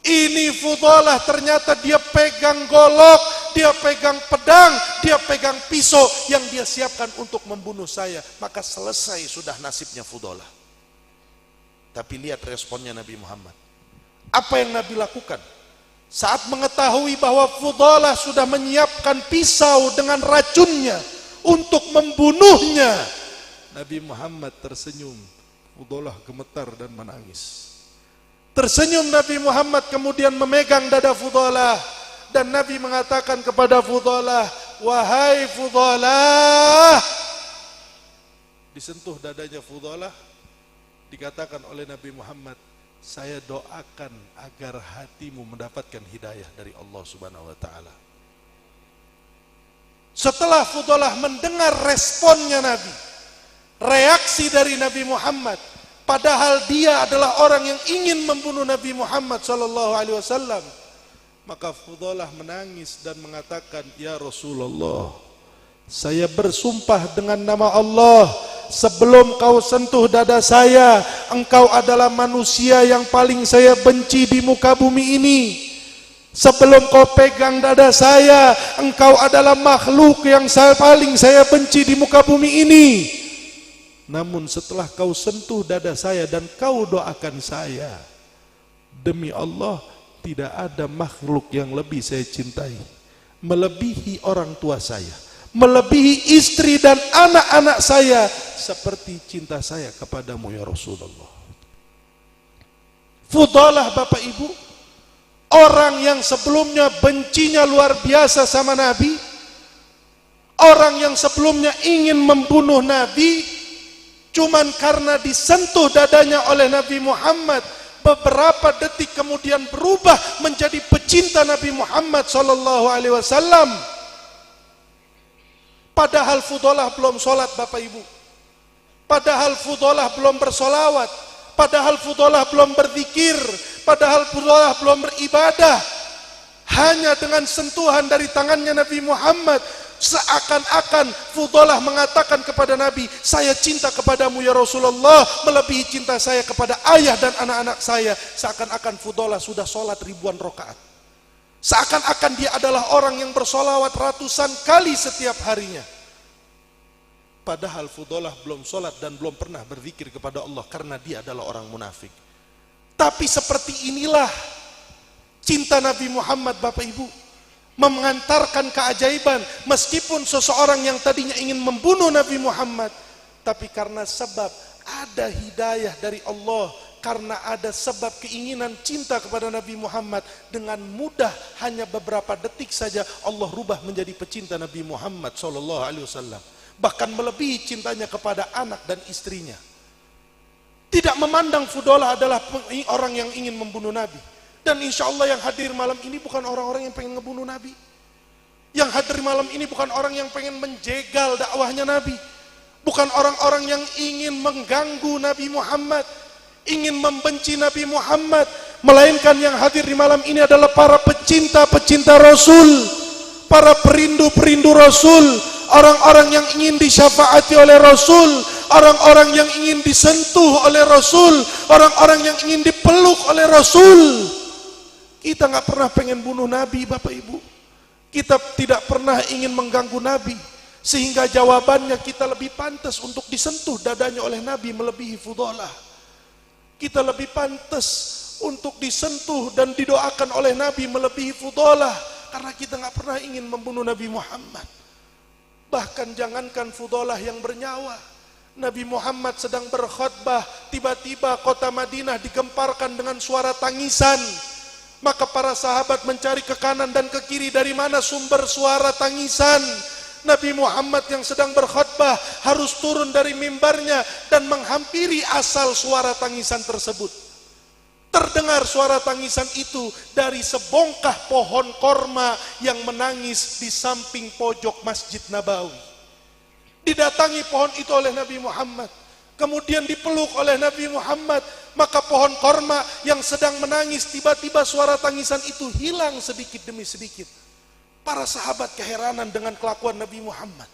ini Fudalah, ternyata dia pegang golok, dia pegang pedang, dia pegang pisau yang dia siapkan untuk membunuh saya. Maka selesai sudah nasibnya Fudalah. Tapi lihat responnya Nabi Muhammad. Apa yang Nabi lakukan? Saat mengetahui bahwa Fudalah sudah menyiapkan pisau dengan racunnya untuk membunuhnya, Nabi Muhammad tersenyum. Fudalah gemetar dan menangis. Tersenyum Nabi Muhammad, kemudian memegang dada Fudalah, dan Nabi mengatakan kepada Fudalah, wahai Fudalah. Disentuh dadanya Fudalah, dikatakan oleh Nabi Muhammad, saya doakan agar hatimu mendapatkan hidayah dari Allah Subhanahu wa taala. Setelah Fudalah mendengar responnya Nabi, reaksi dari Nabi Muhammad, padahal dia adalah orang yang ingin membunuh Nabi Muhammad SAW, maka Fudalah menangis dan mengatakan, ya Rasulullah, saya bersumpah dengan nama Allah, sebelum kau sentuh dada saya, engkau adalah manusia yang paling saya benci di muka bumi ini. Sebelum kau pegang dada saya, engkau adalah makhluk yang paling saya benci di muka bumi ini. Namun setelah kau sentuh dada saya dan kau doakan saya, demi Allah tidak ada makhluk yang lebih saya cintai, melebihi orang tua saya, melebihi istri dan anak-anak saya, seperti cinta saya kepadamu ya Rasulullah. Fudalah Bapak Ibu, orang yang sebelumnya bencinya luar biasa sama Nabi, orang yang sebelumnya ingin membunuh Nabi, cuman karena disentuh dadanya oleh Nabi Muhammad, beberapa detik kemudian berubah menjadi pecinta Nabi Muhammad SAW. Padahal Fudalah belum sholat Bapak Ibu, padahal Fudalah belum bersolawat, padahal Fudalah belum berzikir, padahal Fudalah belum beribadah. Hanya dengan sentuhan dari tangannya Nabi Muhammad, seakan-akan Fudalah mengatakan kepada Nabi, saya cinta kepadamu ya Rasulullah melebihi cinta saya kepada ayah dan anak-anak saya. Seakan-akan Fudalah sudah sholat ribuan rakaat, seakan-akan dia adalah orang yang bersolawat ratusan kali setiap harinya. Padahal Fudalah belum sholat dan belum pernah berzikir kepada Allah karena dia adalah orang munafik. Tapi seperti inilah cinta Nabi Muhammad Bapak Ibu, mengantarkan keajaiban. Meskipun seseorang yang tadinya ingin membunuh Nabi Muhammad, tapi karena sebab ada hidayah dari Allah, karena ada sebab keinginan cinta kepada Nabi Muhammad, dengan mudah hanya beberapa detik saja Allah rubah menjadi pecinta Nabi Muhammad SAW. Bahkan melebihi cintanya kepada anak dan istrinya. Tidak memandang Fudalah adalah orang yang ingin membunuh Nabi. Dan insya Allah yang hadir malam ini bukan orang-orang yang pengen ngebunuh Nabi. Yang hadir malam ini bukan orang yang pengen menjegal dakwahnya Nabi. Bukan orang-orang yang ingin mengganggu Nabi Muhammad, ingin membenci Nabi Muhammad. Melainkan yang hadir di malam ini adalah para pecinta-pecinta Rasul, para perindu-perindu Rasul, orang-orang yang ingin disyafaati oleh Rasul, orang-orang yang ingin disentuh oleh Rasul, orang-orang yang ingin dipeluk oleh Rasul. Kita nggak pernah pengen bunuh Nabi, Bapak Ibu. Kita tidak pernah ingin mengganggu Nabi, sehingga jawabannya kita lebih pantas untuk disentuh dadanya oleh Nabi melebihi Fudalah. Kita lebih pantas untuk disentuh dan didoakan oleh Nabi melebihi Fudalah, karena kita nggak pernah ingin membunuh Nabi Muhammad. Bahkan jangankan Fudalah yang bernyawa, Nabi Muhammad sedang berkhutbah, tiba-tiba kota Madinah digemparkan dengan suara tangisan. Maka para sahabat mencari ke kanan dan ke kiri, dari mana sumber suara tangisan. Nabi Muhammad yang sedang berkhutbah harus turun dari mimbarnya dan menghampiri asal suara tangisan tersebut. Terdengar suara tangisan itu dari sebongkah pohon korma yang menangis di samping pojok Masjid Nabawi. Didatangi pohon itu oleh Nabi Muhammad, kemudian dipeluk oleh Nabi Muhammad. Maka pohon korma yang sedang menangis, tiba-tiba suara tangisan itu hilang sedikit demi sedikit. Para sahabat keheranan dengan kelakuan Nabi Muhammad.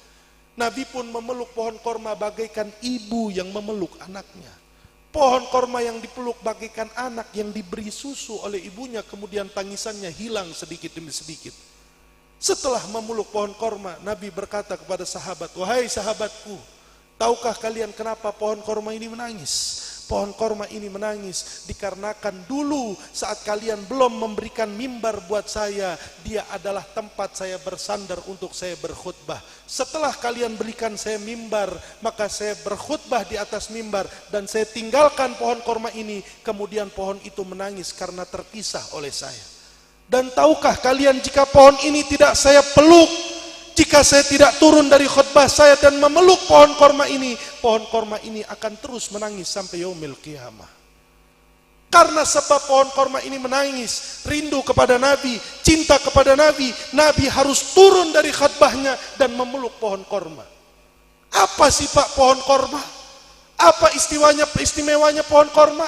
Nabi pun memeluk pohon korma bagaikan ibu yang memeluk anaknya. Pohon korma yang dipeluk bagaikan anak yang diberi susu oleh ibunya, kemudian tangisannya hilang sedikit demi sedikit. Setelah memeluk pohon korma, Nabi berkata kepada sahabat, "Wahai sahabatku, tahukah kalian kenapa pohon korma ini menangis? Pohon korma ini menangis dikarenakan dulu saat kalian belum memberikan mimbar buat saya, dia adalah tempat saya bersandar untuk saya berkhutbah. Setelah kalian berikan saya mimbar, maka saya berkhutbah di atas mimbar dan saya tinggalkan pohon korma ini, kemudian pohon itu menangis karena terpisah oleh saya. Dan tahukah kalian jika pohon ini tidak saya peluk, jika saya tidak turun dari khutbah saya dan memeluk pohon korma ini akan terus menangis sampai yaumil qiyamah." Karena sebab pohon korma ini menangis, rindu kepada Nabi, cinta kepada Nabi, Nabi harus turun dari khutbahnya dan memeluk pohon korma. Apa sih Pak pohon korma? Apa istimewanya pohon korma?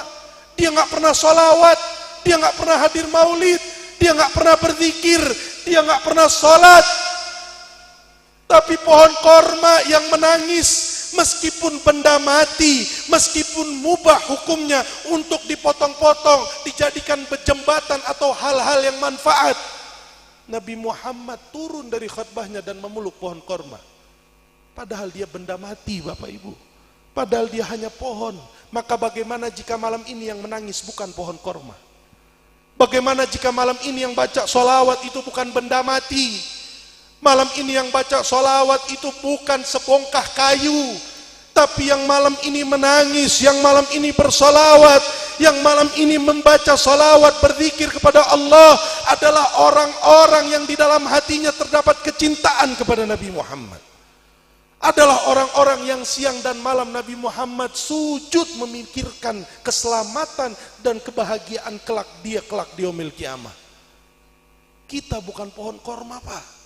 Dia nggak pernah sholawat, dia nggak pernah hadir maulid, dia nggak pernah berzikir, dia nggak pernah sholat. Tapi pohon korma yang menangis, meskipun benda mati, meskipun mubah hukumnya untuk dipotong-potong, dijadikan jembatan atau hal-hal yang manfaat, Nabi Muhammad turun dari khutbahnya dan memeluk pohon korma. Padahal dia benda mati, Bapak Ibu. Padahal dia hanya pohon. Maka bagaimana jika malam ini yang menangis bukan pohon korma? Bagaimana jika malam ini yang baca sholawat itu bukan benda mati? Malam ini yang baca sholawat itu bukan sebongkah kayu, tapi yang malam ini menangis, yang malam ini bersolawat, yang malam ini membaca solawat, berzikir kepada Allah adalah orang-orang yang di dalam hatinya terdapat kecintaan kepada Nabi Muhammad. Adalah orang-orang yang siang dan malam Nabi Muhammad sujud memikirkan keselamatan dan kebahagiaan kelak di yaumil qiyamah. Kita bukan pohon korma, Pak.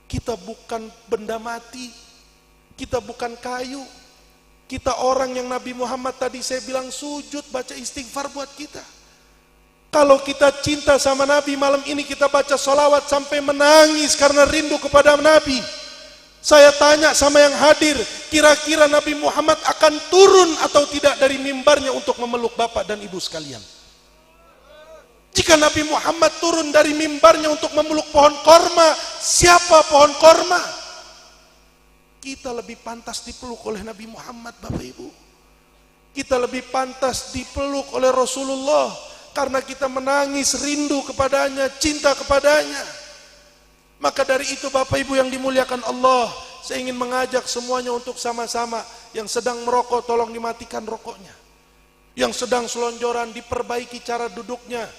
Kita bukan benda mati, kita bukan kayu, kita orang yang Nabi Muhammad tadi saya bilang sujud baca istighfar buat kita. Kalau kita cinta sama Nabi, malam ini kita baca sholawat sampai menangis karena rindu kepada Nabi. Saya tanya sama yang hadir, kira-kira Nabi Muhammad akan turun atau tidak dari mimbarnya untuk memeluk bapak dan ibu sekalian? Jika Nabi Muhammad turun dari mimbarnya untuk memeluk pohon korma, siapa pohon korma? Kita lebih pantas dipeluk oleh Nabi Muhammad, Bapak Ibu. Kita lebih pantas dipeluk oleh Rasulullah karena kita menangis rindu kepadanya, cinta kepadanya. Maka dari itu Bapak Ibu yang dimuliakan Allah, saya ingin mengajak semuanya untuk sama-sama, yang sedang merokok tolong dimatikan rokoknya. Yang sedang selonjoran diperbaiki cara duduknya.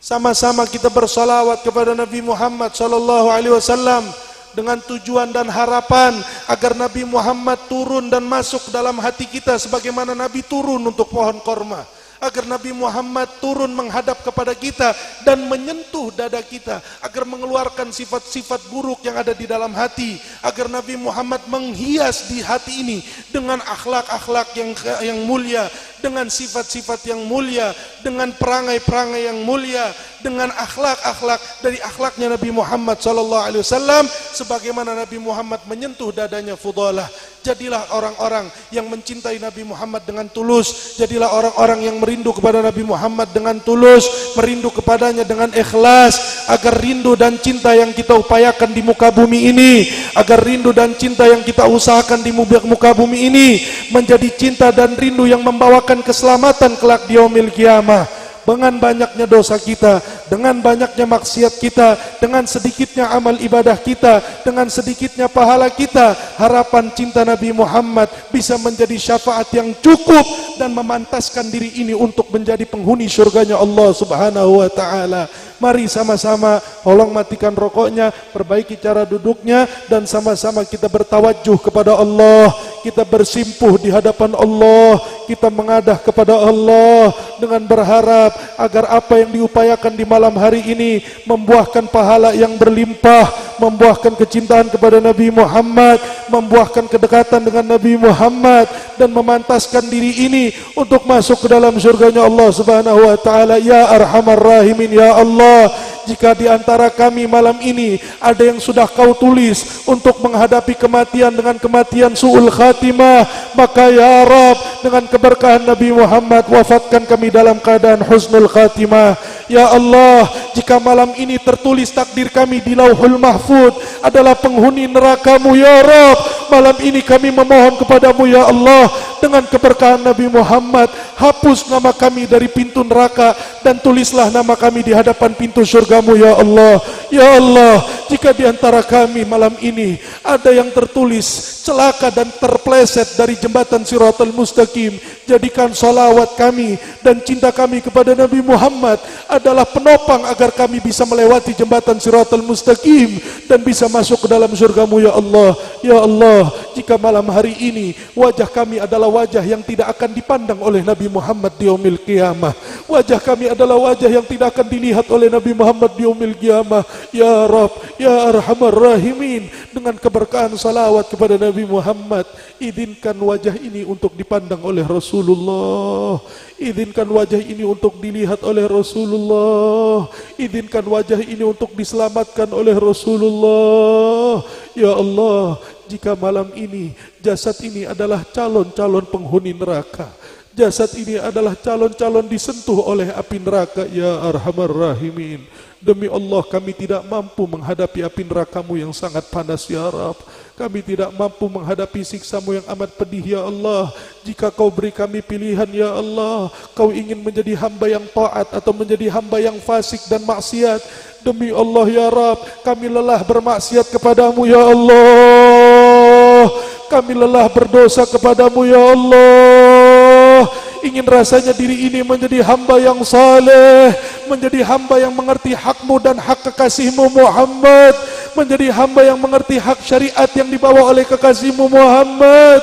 Sama-sama kita bersalawat kepada Nabi Muhammad SAW dengan tujuan dan harapan agar Nabi Muhammad turun dan masuk dalam hati kita sebagaimana Nabi turun untuk pohon korma. Agar Nabi Muhammad turun menghadap kepada kita dan menyentuh dada kita, agar mengeluarkan sifat-sifat buruk yang ada di dalam hati, agar Nabi Muhammad menghias di hati ini dengan akhlak-akhlak yang mulia, dengan sifat-sifat yang mulia, dengan perangai-perangai yang mulia, dengan akhlak-akhlak dari akhlaknya Nabi Muhammad SAW, sebagaimana Nabi Muhammad menyentuh dadanya Fudalah. Jadilah orang-orang yang mencintai Nabi Muhammad dengan tulus. Jadilah orang-orang yang merindu kepada Nabi Muhammad dengan tulus, merindu kepadanya dengan ikhlas, agar rindu dan cinta yang kita upayakan di muka bumi ini, agar rindu dan cinta yang kita usahakan di muka bumi ini menjadi cinta dan rindu yang membawakan keselamatan kelak di yaumil qiyamah. Dengan banyaknya dosa kita, dengan banyaknya maksiat kita, dengan sedikitnya amal ibadah kita, dengan sedikitnya pahala kita, harapan cinta Nabi Muhammad bisa menjadi syafaat yang cukup dan memantaskan diri ini untuk menjadi penghuni surganya Allah Subhanahu wa ta'ala. Mari sama-sama tolong matikan rokoknya, perbaiki cara duduknya, dan sama-sama kita bertawajuh kepada Allah. Kita bersimpuh di hadapan Allah, kita mengadah kepada Allah dengan berharap agar apa yang diupayakan di malam hari ini membuahkan pahala yang berlimpah, membuahkan kecintaan kepada Nabi Muhammad, membuahkan kedekatan dengan Nabi Muhammad, dan memantaskan diri ini untuk masuk ke dalam surganya Allah Subhanahu wa ta'ala. Ya Arhamar Rahimin, Ya Allah, jika di antara kami malam ini ada yang sudah kau tulis untuk menghadapi kematian dengan kematian su'ul khatimah, maka ya Rab, dengan keberkahan Nabi Muhammad, wafatkan kami dalam keadaan husnul khatimah. Ya Allah, jika malam ini tertulis takdir kami di Lauhul Mahfud adalah penghuni neraka-Mu, ya Rab, malam ini kami memohon kepadamu, ya Allah, dengan keberkahan Nabi Muhammad, hapus nama kami dari pintu neraka dan tulislah nama kami di hadapan pintu surgamu, ya Allah. Ya Allah, jika di antara kami malam ini ada yang tertulis celaka dan terpleset dari jembatan Siratal Mustaqim, jadikan salawat kami dan cinta kami kepada Nabi Muhammad adalah penopang agar kami bisa melewati jembatan Siratal Mustaqim dan bisa masuk ke dalam surgamu, ya Allah. Ya Allah, jika malam hari ini wajah kami adalah wajah yang tidak akan dipandang oleh Nabi Muhammad di yaumil qiyamah, wajah kami adalah wajah yang tidak akan dilihat oleh Nabi Muhammad di yaumil qiyamah, ya Rabb, ya Arhamar Rahimin, dengan keberkahan salawat kepada Nabi Muhammad, izinkan wajah ini untuk dipandang oleh Rasulullah, izinkan wajah ini untuk dilihat oleh Rasulullah, izinkan wajah ini untuk diselamatkan oleh Rasulullah. Ya Allah, jika malam ini jasad ini adalah calon-calon penghuni neraka, jasad ini adalah calon-calon disentuh oleh api neraka, ya Arhamar Rahimin, demi Allah kami tidak mampu menghadapi api neraka-Mu yang sangat panas, ya Rabb. Kami tidak mampu menghadapi siksa-Mu yang amat pedih, ya Allah. Jika Kau beri kami pilihan, ya Allah, Kau ingin menjadi hamba yang taat atau menjadi hamba yang fasik dan maksiat, demi Allah, ya Rabb, kami lelah bermaksiat kepadamu, ya Allah. Kami lelah berdosa kepadamu, ya Allah. Ingin rasanya diri ini menjadi hamba yang saleh, menjadi hamba yang mengerti hak-Mu dan hak kekasih-Mu Muhammad, menjadi hamba yang mengerti hak syariat yang dibawa oleh kekasih-Mu Muhammad.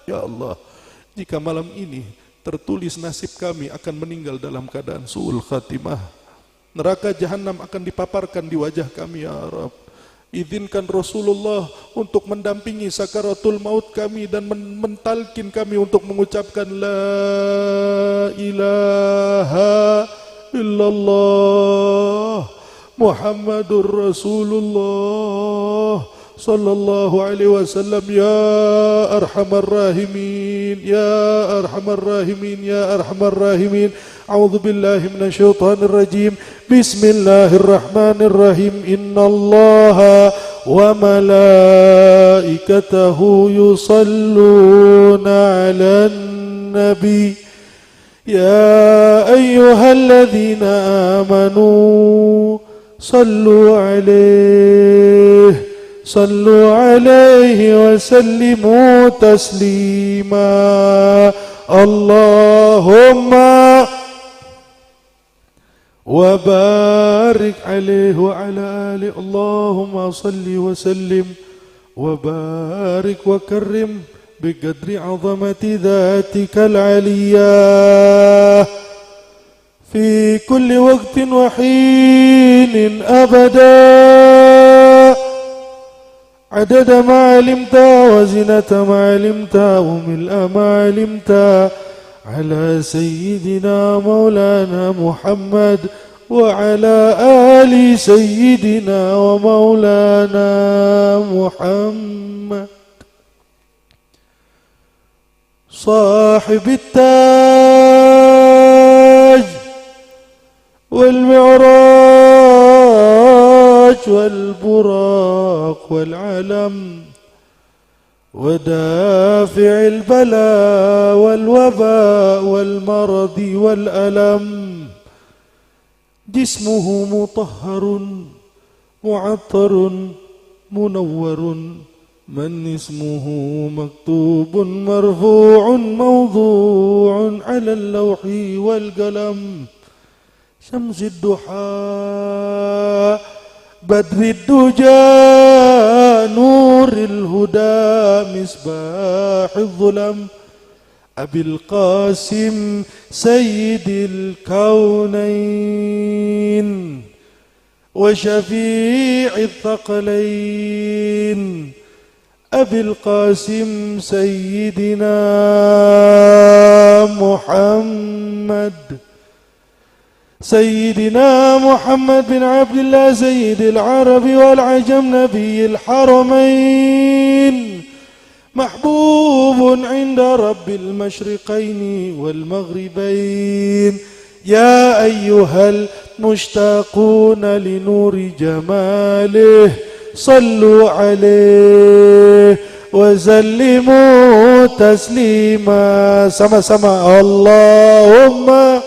Ya Allah, jika malam ini tertulis nasib kami akan meninggal dalam keadaan su'ul khatimah, neraka jahanam akan dipaparkan di wajah kami, ya Rabb. Izinkan Rasulullah untuk mendampingi sakaratul maut kami dan mentalkin kami untuk mengucapkan La ilaha illallah Muhammadur Rasulullah sallallahu alaihi wasallam. Ya Arhamar Rahimin, ya Arhamar Rahimin, ya Arhamar Rahimin. A'udzu billahi minasyaitonir rajim. Bismillahirrahmanirrahim. Innallaha wa malaikatahu yusalluna 'alan nabi. Ya ayyuhalladzina amanu sallu 'alaihi wa sallimu taslima. Allahumma wa barik alaihi wa ala ali. Allahumma salli wa sallim wa barik wa karrim biqadri 'azamati dhatikal 'aliyyah fi kulli waqtin wa hinin abada adada ma 'alimta wa zinata ma 'alimta wa mil'a ma 'alimta على سيدنا مولانا محمد وعلى آل سيدنا ومولانا محمد صاحب التاج والمعراج والبراق والعلم ودافع البلاء والوباء والمرض والألم جسمه مطهر معطر منور من اسمه مكتوب مرفوع موضوع على اللوح والقلم شمس الضحى بدر الدجى نور الهدى مصباح الظلم أبي القاسم سيد الكونين وشفيع الثقلين أبي القاسم سيدنا محمد بن عبد الله سيد العرب والعجم نبي الحرمين محبوب عند رب المشرقين والمغربين يا أيها المشتاقون لنور جماله صلوا عليه وسلموا تسليما sama-sama اللهم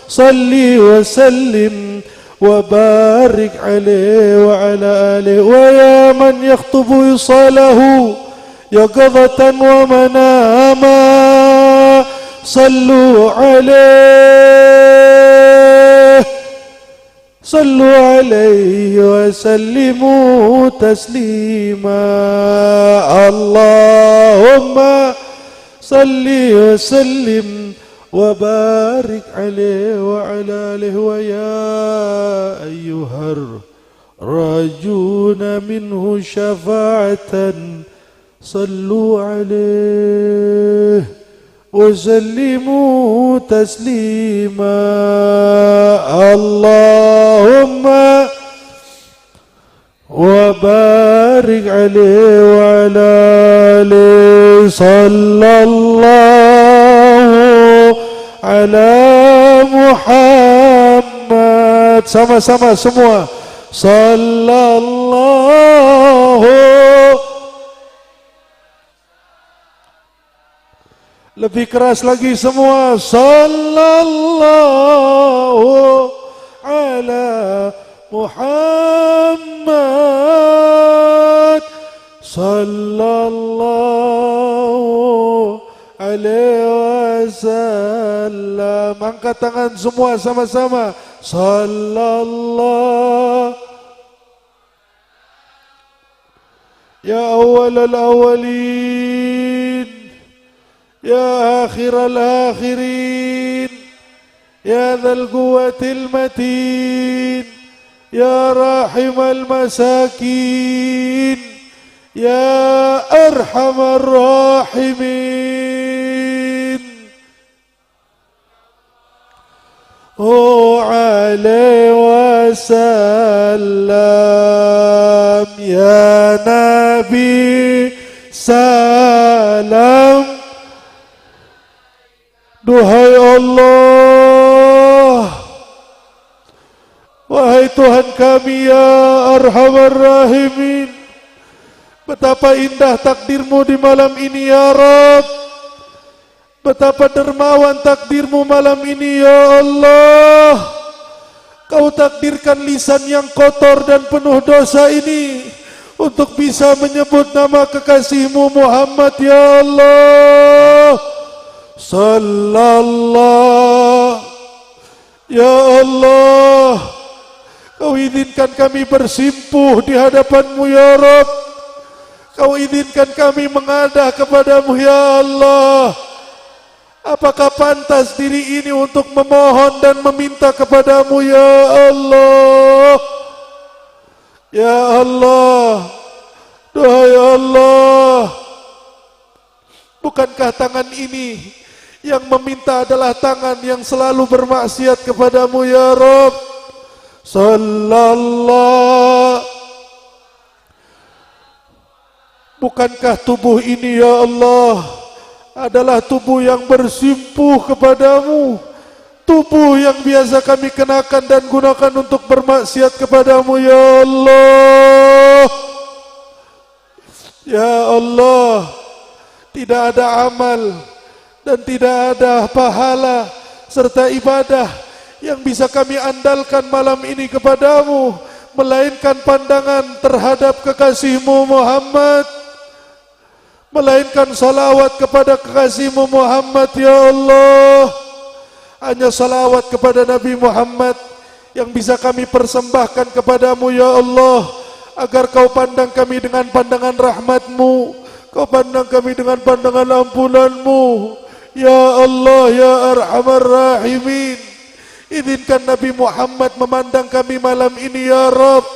صل وسلم وبارك عليه وعلى آله ويا من يخطب وصاله يقظة ومناما صلوا عليه وسلموا تسليما اللهم صل وسلم وبارك عليه وعلى آله ويا أيها الراجون منه شفاعة صلوا عليه وسلموا تسليما اللهم وبارك عليه وعلى آله صلى الله على محمد sama-sama semua sallallahu lebih keras lagi semua sallallahu ala Muhammad sallallahu alaihi wasallam. Angkat tangan semua sama-sama sallallahu ya awwalal awwalin يا آخر الآخرين يا ذا القوة المتين يا راحم المساكين يا أرحم الراحمين عليه وسلم يا نبي سلام. Duhai Allah, wahai Tuhan kami ya Arhamar Rahimin, betapa indah takdirmu di malam ini ya Rabb, betapa dermawan takdirmu malam ini ya Allah. Kau takdirkan lisan yang kotor dan penuh dosa ini untuk bisa menyebut nama kekasihmu Muhammad ya Allah. Sallallahu ya Allah, Kau izinkan kami bersimpuh di hadapanmu ya Rabb. Kau izinkan kami mengadah kepadamu ya Allah. Apakah pantas diri ini untuk memohon dan meminta kepadamu ya Allah? Ya Allah, duhai Allah, bukankah tangan ini yang meminta adalah tangan yang selalu bermaksiat kepadamu ya Rabb? sallallahu. Bukankah tubuh ini ya Allah adalah tubuh yang bersimpuh kepadamu, tubuh yang biasa kami kenakan dan gunakan untuk bermaksiat kepadamu ya Allah. Ya Allah, tidak ada amal dan tidak ada pahala serta ibadah yang bisa kami andalkan malam ini kepadamu, melainkan pandangan terhadap kekasihmu Muhammad, melainkan salawat kepada kekasihmu Muhammad ya Allah. Hanya salawat kepada Nabi Muhammad yang bisa kami persembahkan kepadamu ya Allah, agar kau pandang kami dengan pandangan rahmatmu, kau pandang kami dengan pandangan ampunanmu ya Allah ya Arhamar Rahimin. Izinkan Nabi Muhammad memandang kami malam ini ya Rabb.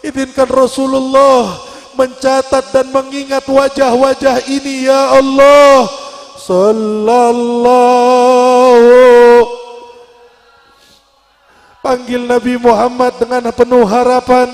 Izinkan Rasulullah mencatat dan mengingat wajah-wajah ini ya Allah. Sallallahu. Panggil Nabi Muhammad dengan penuh harapan,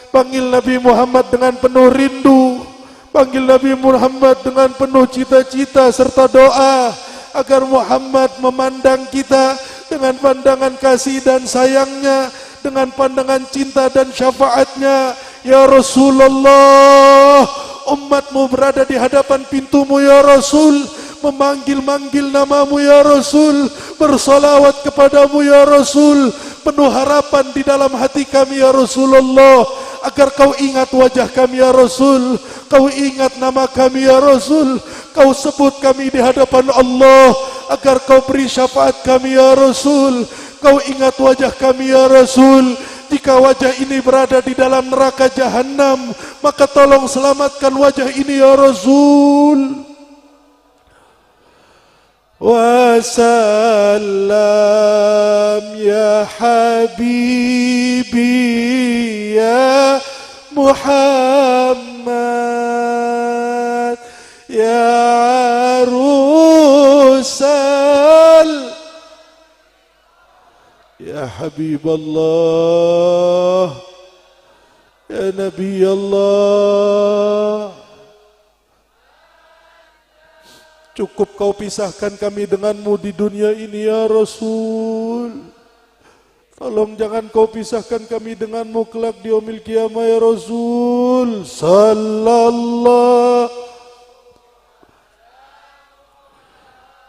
panggil Nabi Muhammad dengan penuh rindu, panggil Nabi Muhammad dengan penuh cita-cita serta doa agar Muhammad memandang kita dengan pandangan kasih dan sayangnya, dengan pandangan cinta dan syafaatnya. Ya Rasulullah, umatmu berada di hadapan pintumu ya Rasul, memanggil-manggil namamu ya Rasul, bersalawat kepadamu ya Rasul, penuh harapan di dalam hati kami ya Rasulullah, agar kau ingat wajah kami ya Rasul, kau ingat nama kami ya Rasul, kau sebut kami di hadapan Allah, agar kau beri syafaat kami ya Rasul, kau ingat wajah kami ya Rasul. Jika wajah ini berada di dalam neraka jahanam, maka tolong selamatkan wajah ini ya Rasul. Wassalam ya Habibi ya Muhammad ya Arusal ya Habib Allah ya Nabi Allah. Cukup kau pisahkan kami denganmu di dunia ini ya Rasul. Tolong jangan kau pisahkan kami denganmu kelak di yaumil qiyamah ya Rasul. Sallallahu.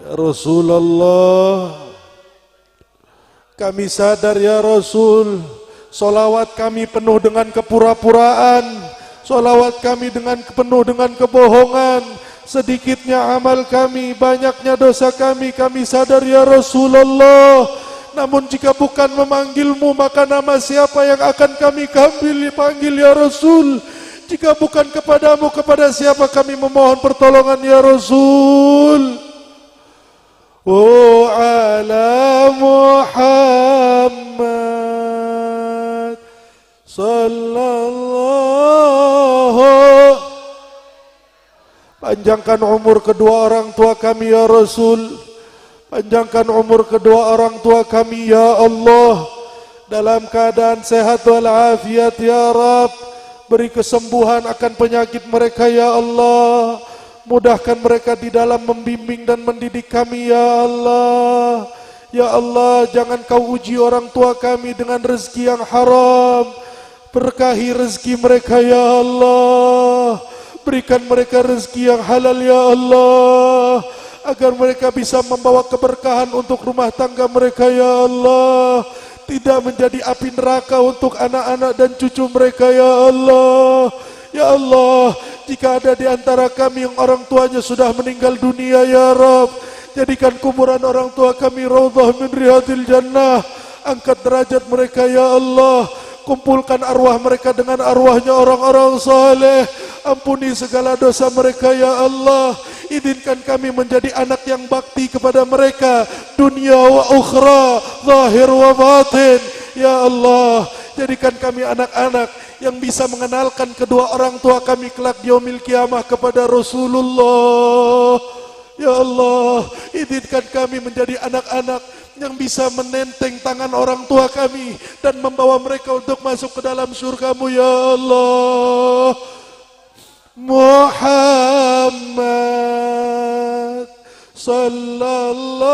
Ya Rasulullah, kami sadar ya Rasul, solawat kami penuh dengan kepura-puraan, solawat kami penuh dengan kebohongan, sedikitnya amal kami, banyaknya dosa kami sadar ya Rasulullah. Namun jika bukan memanggilmu, maka nama siapa yang akan kami panggil ya Rasul? Jika bukan kepadamu, kepada siapa kami memohon pertolongan ya Rasul? Ala Muhammad sallallahu. Panjangkan umur kedua orang tua kami ya Rasul, panjangkan umur kedua orang tua kami ya Allah, dalam keadaan sehat walafiat ya Rabb. Beri kesembuhan akan penyakit mereka ya Allah, mudahkan mereka di dalam membimbing dan mendidik kami ya Allah. Ya Allah, jangan kau uji orang tua kami dengan rezeki yang haram, berkahi rezeki mereka ya Allah. Berikan mereka rezeki yang halal ya Allah, agar mereka bisa membawa keberkahan untuk rumah tangga mereka ya Allah, tidak menjadi api neraka untuk anak-anak dan cucu mereka ya Allah. Ya Allah, jika ada di antara kami yang orang tuanya sudah meninggal dunia ya Rabb, jadikan kuburan orang tua kami raudhah min riyadil jannah. Angkat derajat mereka ya Allah, kumpulkan arwah mereka dengan arwahnya orang-orang saleh. Ampuni segala dosa mereka ya Allah. Izinkan kami menjadi anak yang bakti kepada mereka, dunia wa ukhra, zahir wa batin. Ya Allah, jadikan kami anak-anak yang bisa mengenalkan kedua orang tua kami kelak di yaumil qiyamah kepada Rasulullah. Ya Allah, izinkan kami menjadi anak-anak yang bisa menenteng tangan orang tua kami dan membawa mereka untuk masuk ke dalam surga-Mu ya Allah. Muhammad sallallahu.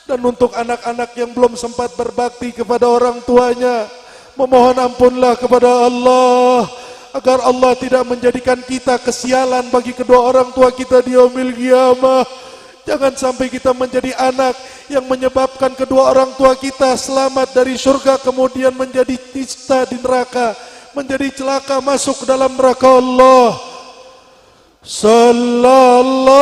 Dan untuk anak-anak yang belum sempat berbakti kepada orang tuanya, memohon ampunlah kepada Allah agar Allah tidak menjadikan kita kesialan bagi kedua orang tua kita di yaumil qiyamah. Jangan sampai kita menjadi anak yang menyebabkan kedua orang tua kita selamat dari surga kemudian menjadi nista di neraka, menjadi celaka masuk ke dalam neraka Allah. Sallallahu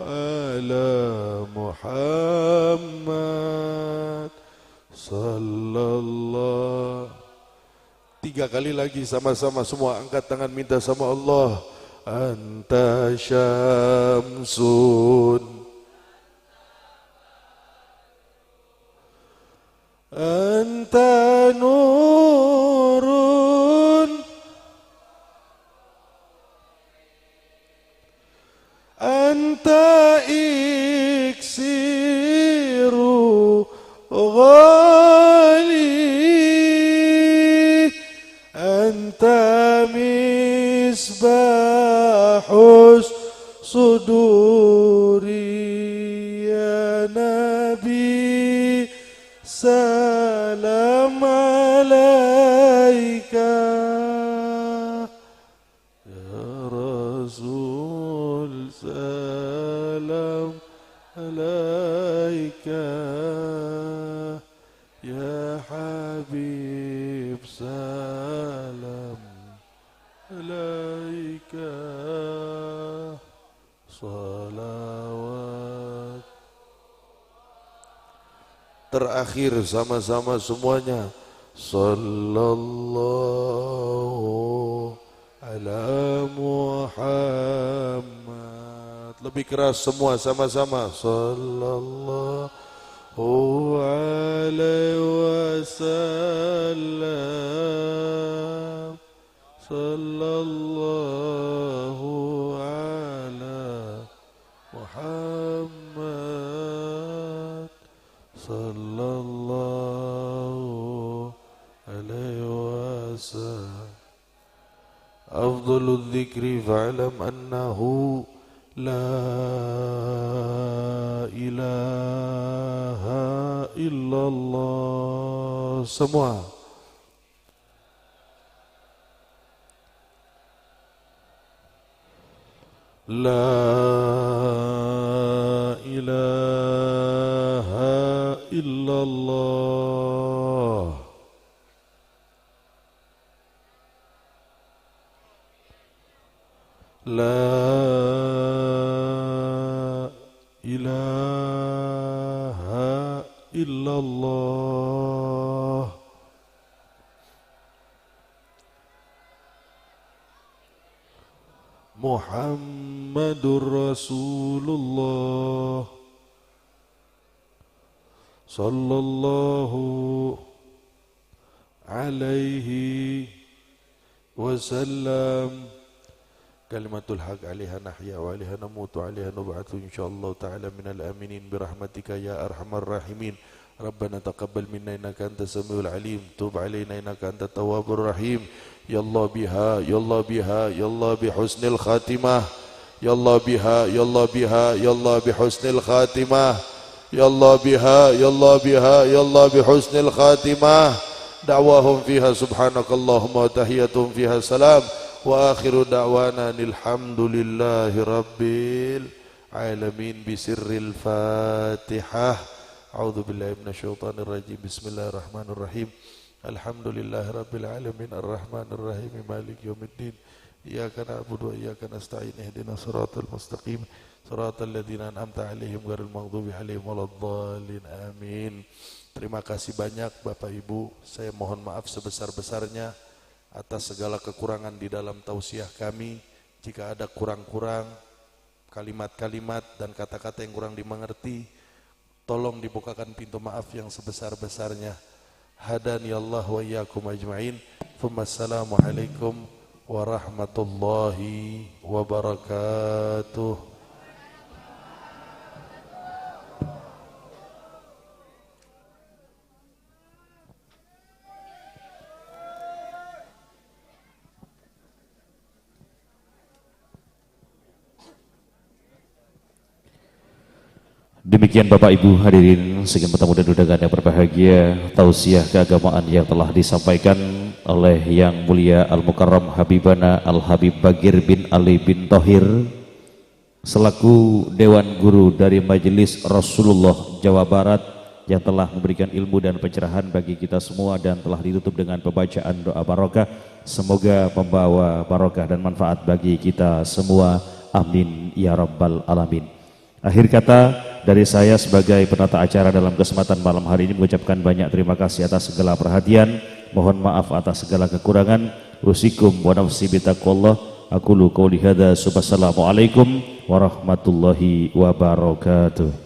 ala Muhammad sallallahu. 3 kali lagi sama-sama semua angkat tangan minta sama Allah. Anta syamsun, anta nurun, anta iksiru ghali, anta misbahus suduri ya Nabi salam alaika ya Rasul salam alaika ya Habib salam alaika salawat. Terakhir sama-sama semuanya sallallahu ala Muhammad. Lebih keras semua sama-sama sallallahu alaihi wasallam sallallahu ala Muhammad sallallahu alaihi wasallam. Afdalul dzikri fa'lam annahu la ilaha illallah. Semua la ilaha illallah. La ilaha illallah. Muhammadur Rasulullah sallallahu alaihi wasallam. Kalimatul haq alaiha nahya wa alaiha namutu wa alaiha nub'atsu insyaallah ta'ala minal aminin birahmatika ya arhamar rahimin. Rabbana taqabbal minna innaka antas samiul alim, tub alaina innaka antat tawwabur rahim. Ya Allah biha, ya Allah biha, ya Allah bihusnil khatimah. Ya Allah biha, ya Allah biha, ya Allah bihusnil khatimah. Ya Allah biha, ya Allah biha, ya Allah bihusnil khatimah. Da'wahum fiha subhanakallahumma wa tahiyyatuhum fiha salam. Wa akhiru da'wana alhamdulillahi rabbil alamin bisirril fatihah. A'udzu billahi minasyaitonir rajim. Bismillahirrahmanirrahim. Alhamdulillahi rabbil alamin arrahmanir rahim maliki yaumiddin. Iyyaka na'budu wa iyyaka nasta'in ihdinas siratal mustaqim siratal ladzina an'amta 'alaihim ghairil maghdubi 'alaihim waladdallin. Amin. Terima kasih banyak Bapak Ibu. Saya mohon maaf sebesar-besarnya atas segala kekurangan di dalam tausiah kami. Jika ada kurang-kurang kalimat-kalimat dan kata-kata yang kurang dimengerti, tolong dibukakan pintu maaf yang sebesar-besarnya. Hadani Allah wa iyyakum ajma'in. Wassalamualaikum warahmatullahi wabarakatuh. Demikian Bapak Ibu hadirin sekalian tamu dan undangan yang berbahagia, tausiah keagamaan yang telah disampaikan oleh Yang Mulia Al-Mukarram Habibana Al-Habib Bagir bin Ali bin Thohir selaku Dewan Guru dari Majelis Rasulullah Jawa Barat yang telah memberikan ilmu dan pencerahan bagi kita semua dan telah ditutup dengan pembacaan doa barokah. Semoga membawa barokah dan manfaat bagi kita semua. Amin ya rabbal alamin. Akhir kata dari saya sebagai penata acara dalam kesempatan malam hari ini mengucapkan banyak terima kasih atas segala perhatian. Mohon maaf atas segala kekurangan. Usikum wa nafsi bitaqwallah. Aqulu qouli hadza. Wassalamualaikum warahmatullahi wabarakatuh.